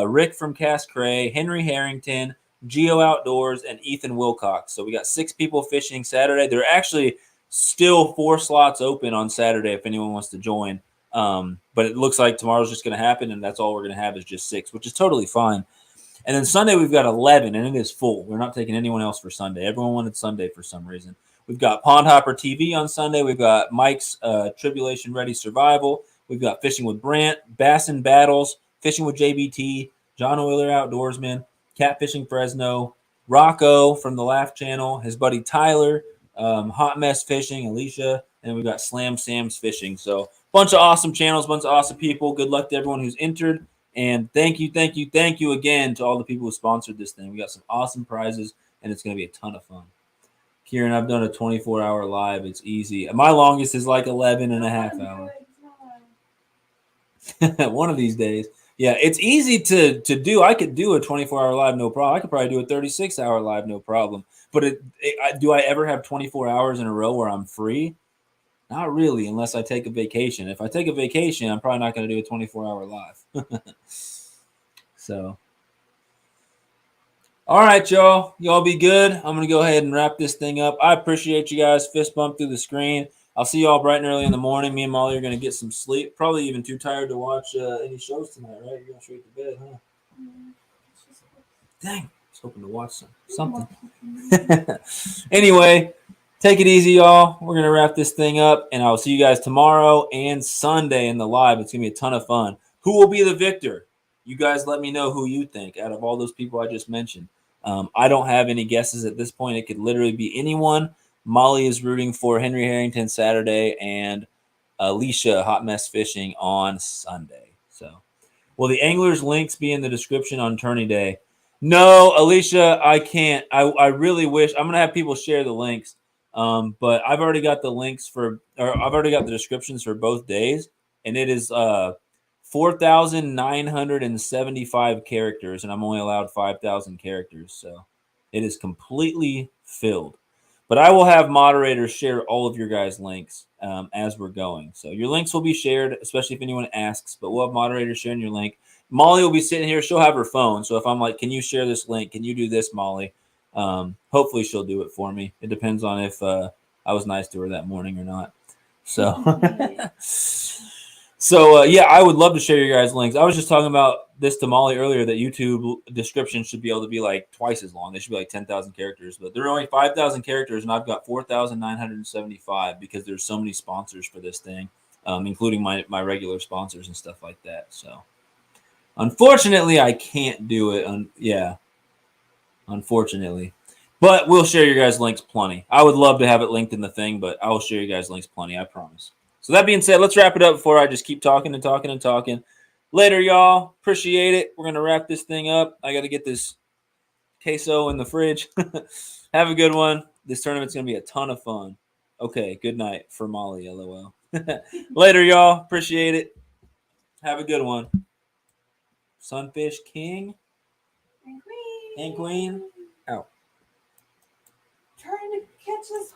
Rick from Cass Cray, Henry Harrington, Geo Outdoors, and Ethan Wilcox. So we got 6 people fishing Saturday. There are actually still 4 slots open on Saturday if anyone wants to join. But it looks like tomorrow's just going to happen, and that's all we're going to have is just 6, which is totally fine. And then Sunday we've got 11, and it is full. We're not taking anyone else for Sunday. Everyone wanted Sunday for some reason. We've got Pond Hopper TV on Sunday. We've got Mike's Tribulation Ready Survival. We've got Fishing with Brant, Bass and Battles, Fishing with JBT, John Oiler Outdoorsman, Catfishing Fresno, Rocco from the Laugh Channel, his buddy Tyler, Hot Mess Fishing, Alicia, and we've got Slam Sam's Fishing. So bunch of awesome channels, bunch of awesome people. Good luck to everyone who's entered. And thank you again to all the people who sponsored this thing. We got some awesome prizes, and it's going to be a ton of fun. Kieran, I've done a 24-hour live. It's easy. My longest is like 11.5 hours. One of these days. Yeah, it's easy to do. I could do a 24-hour live, no problem. I could probably do a 36-hour live, no problem. But do I ever have 24 hours in a row where I'm free? Not really, unless I take a vacation. If I take a vacation, I'm probably not going to do a 24-hour live. So, all right, y'all. Y'all be good. I'm going to go ahead and wrap this thing up. I appreciate you guys. Fist bump through the screen. I'll see y'all bright and early in the morning. Me and Molly are going to get some sleep. Probably even too tired to watch any shows tonight, right? You're going straight to bed, huh? Dang. I was hoping to watch something. Anyway, take it easy, y'all. We're going to wrap this thing up, and I'll see you guys tomorrow and Sunday in the live. It's going to be a ton of fun. Who will be the victor? You guys let me know who you think out of all those people I just mentioned. I don't have any guesses at this point. It could literally be anyone. Molly is rooting for Henry Harrington Saturday and Alicia Hot Mess Fishing on Sunday. So, will the anglers' links be in the description on Tourney Day? No, Alicia, I can't. I really wish. I'm going to have people share the links. But I've already got the links I've already got the descriptions for both days, and it is 4,975 characters, and I'm only allowed 5,000 characters, so it is completely filled. But I will have moderators share all of your guys' links as we're going. So your links will be shared, especially if anyone asks, but we'll have moderators sharing your link. Molly will be sitting here. She'll have her phone. So if I'm like, can you share this link? Can you do this, Molly? Hopefully she'll do it for me. It depends on if I was nice to her that morning or not. So, yeah, I would love to share your guys' links. I was just talking about this to Molly earlier, that YouTube descriptions should be able to be like twice as long. They should be like 10,000 characters, but there are only 5,000 characters, and I've got 4,975 because there's so many sponsors for this thing, including my regular sponsors and stuff like that. So, Unfortunately, I can't do it. Yeah. Unfortunately. But we'll share your guys' links plenty. I would love to have it linked in the thing, but I will share you guys' links plenty, I promise. So that being said, let's wrap it up before I just keep talking and talking and talking. Later, y'all. Appreciate it. We're going to wrap this thing up. I got to get this queso in the fridge. Have a good one. This tournament's going to be a ton of fun. Okay, good night for Molly, LOL. Later, y'all. Appreciate it. Have a good one. Sunfish King and Queen. Out. Trying to catch this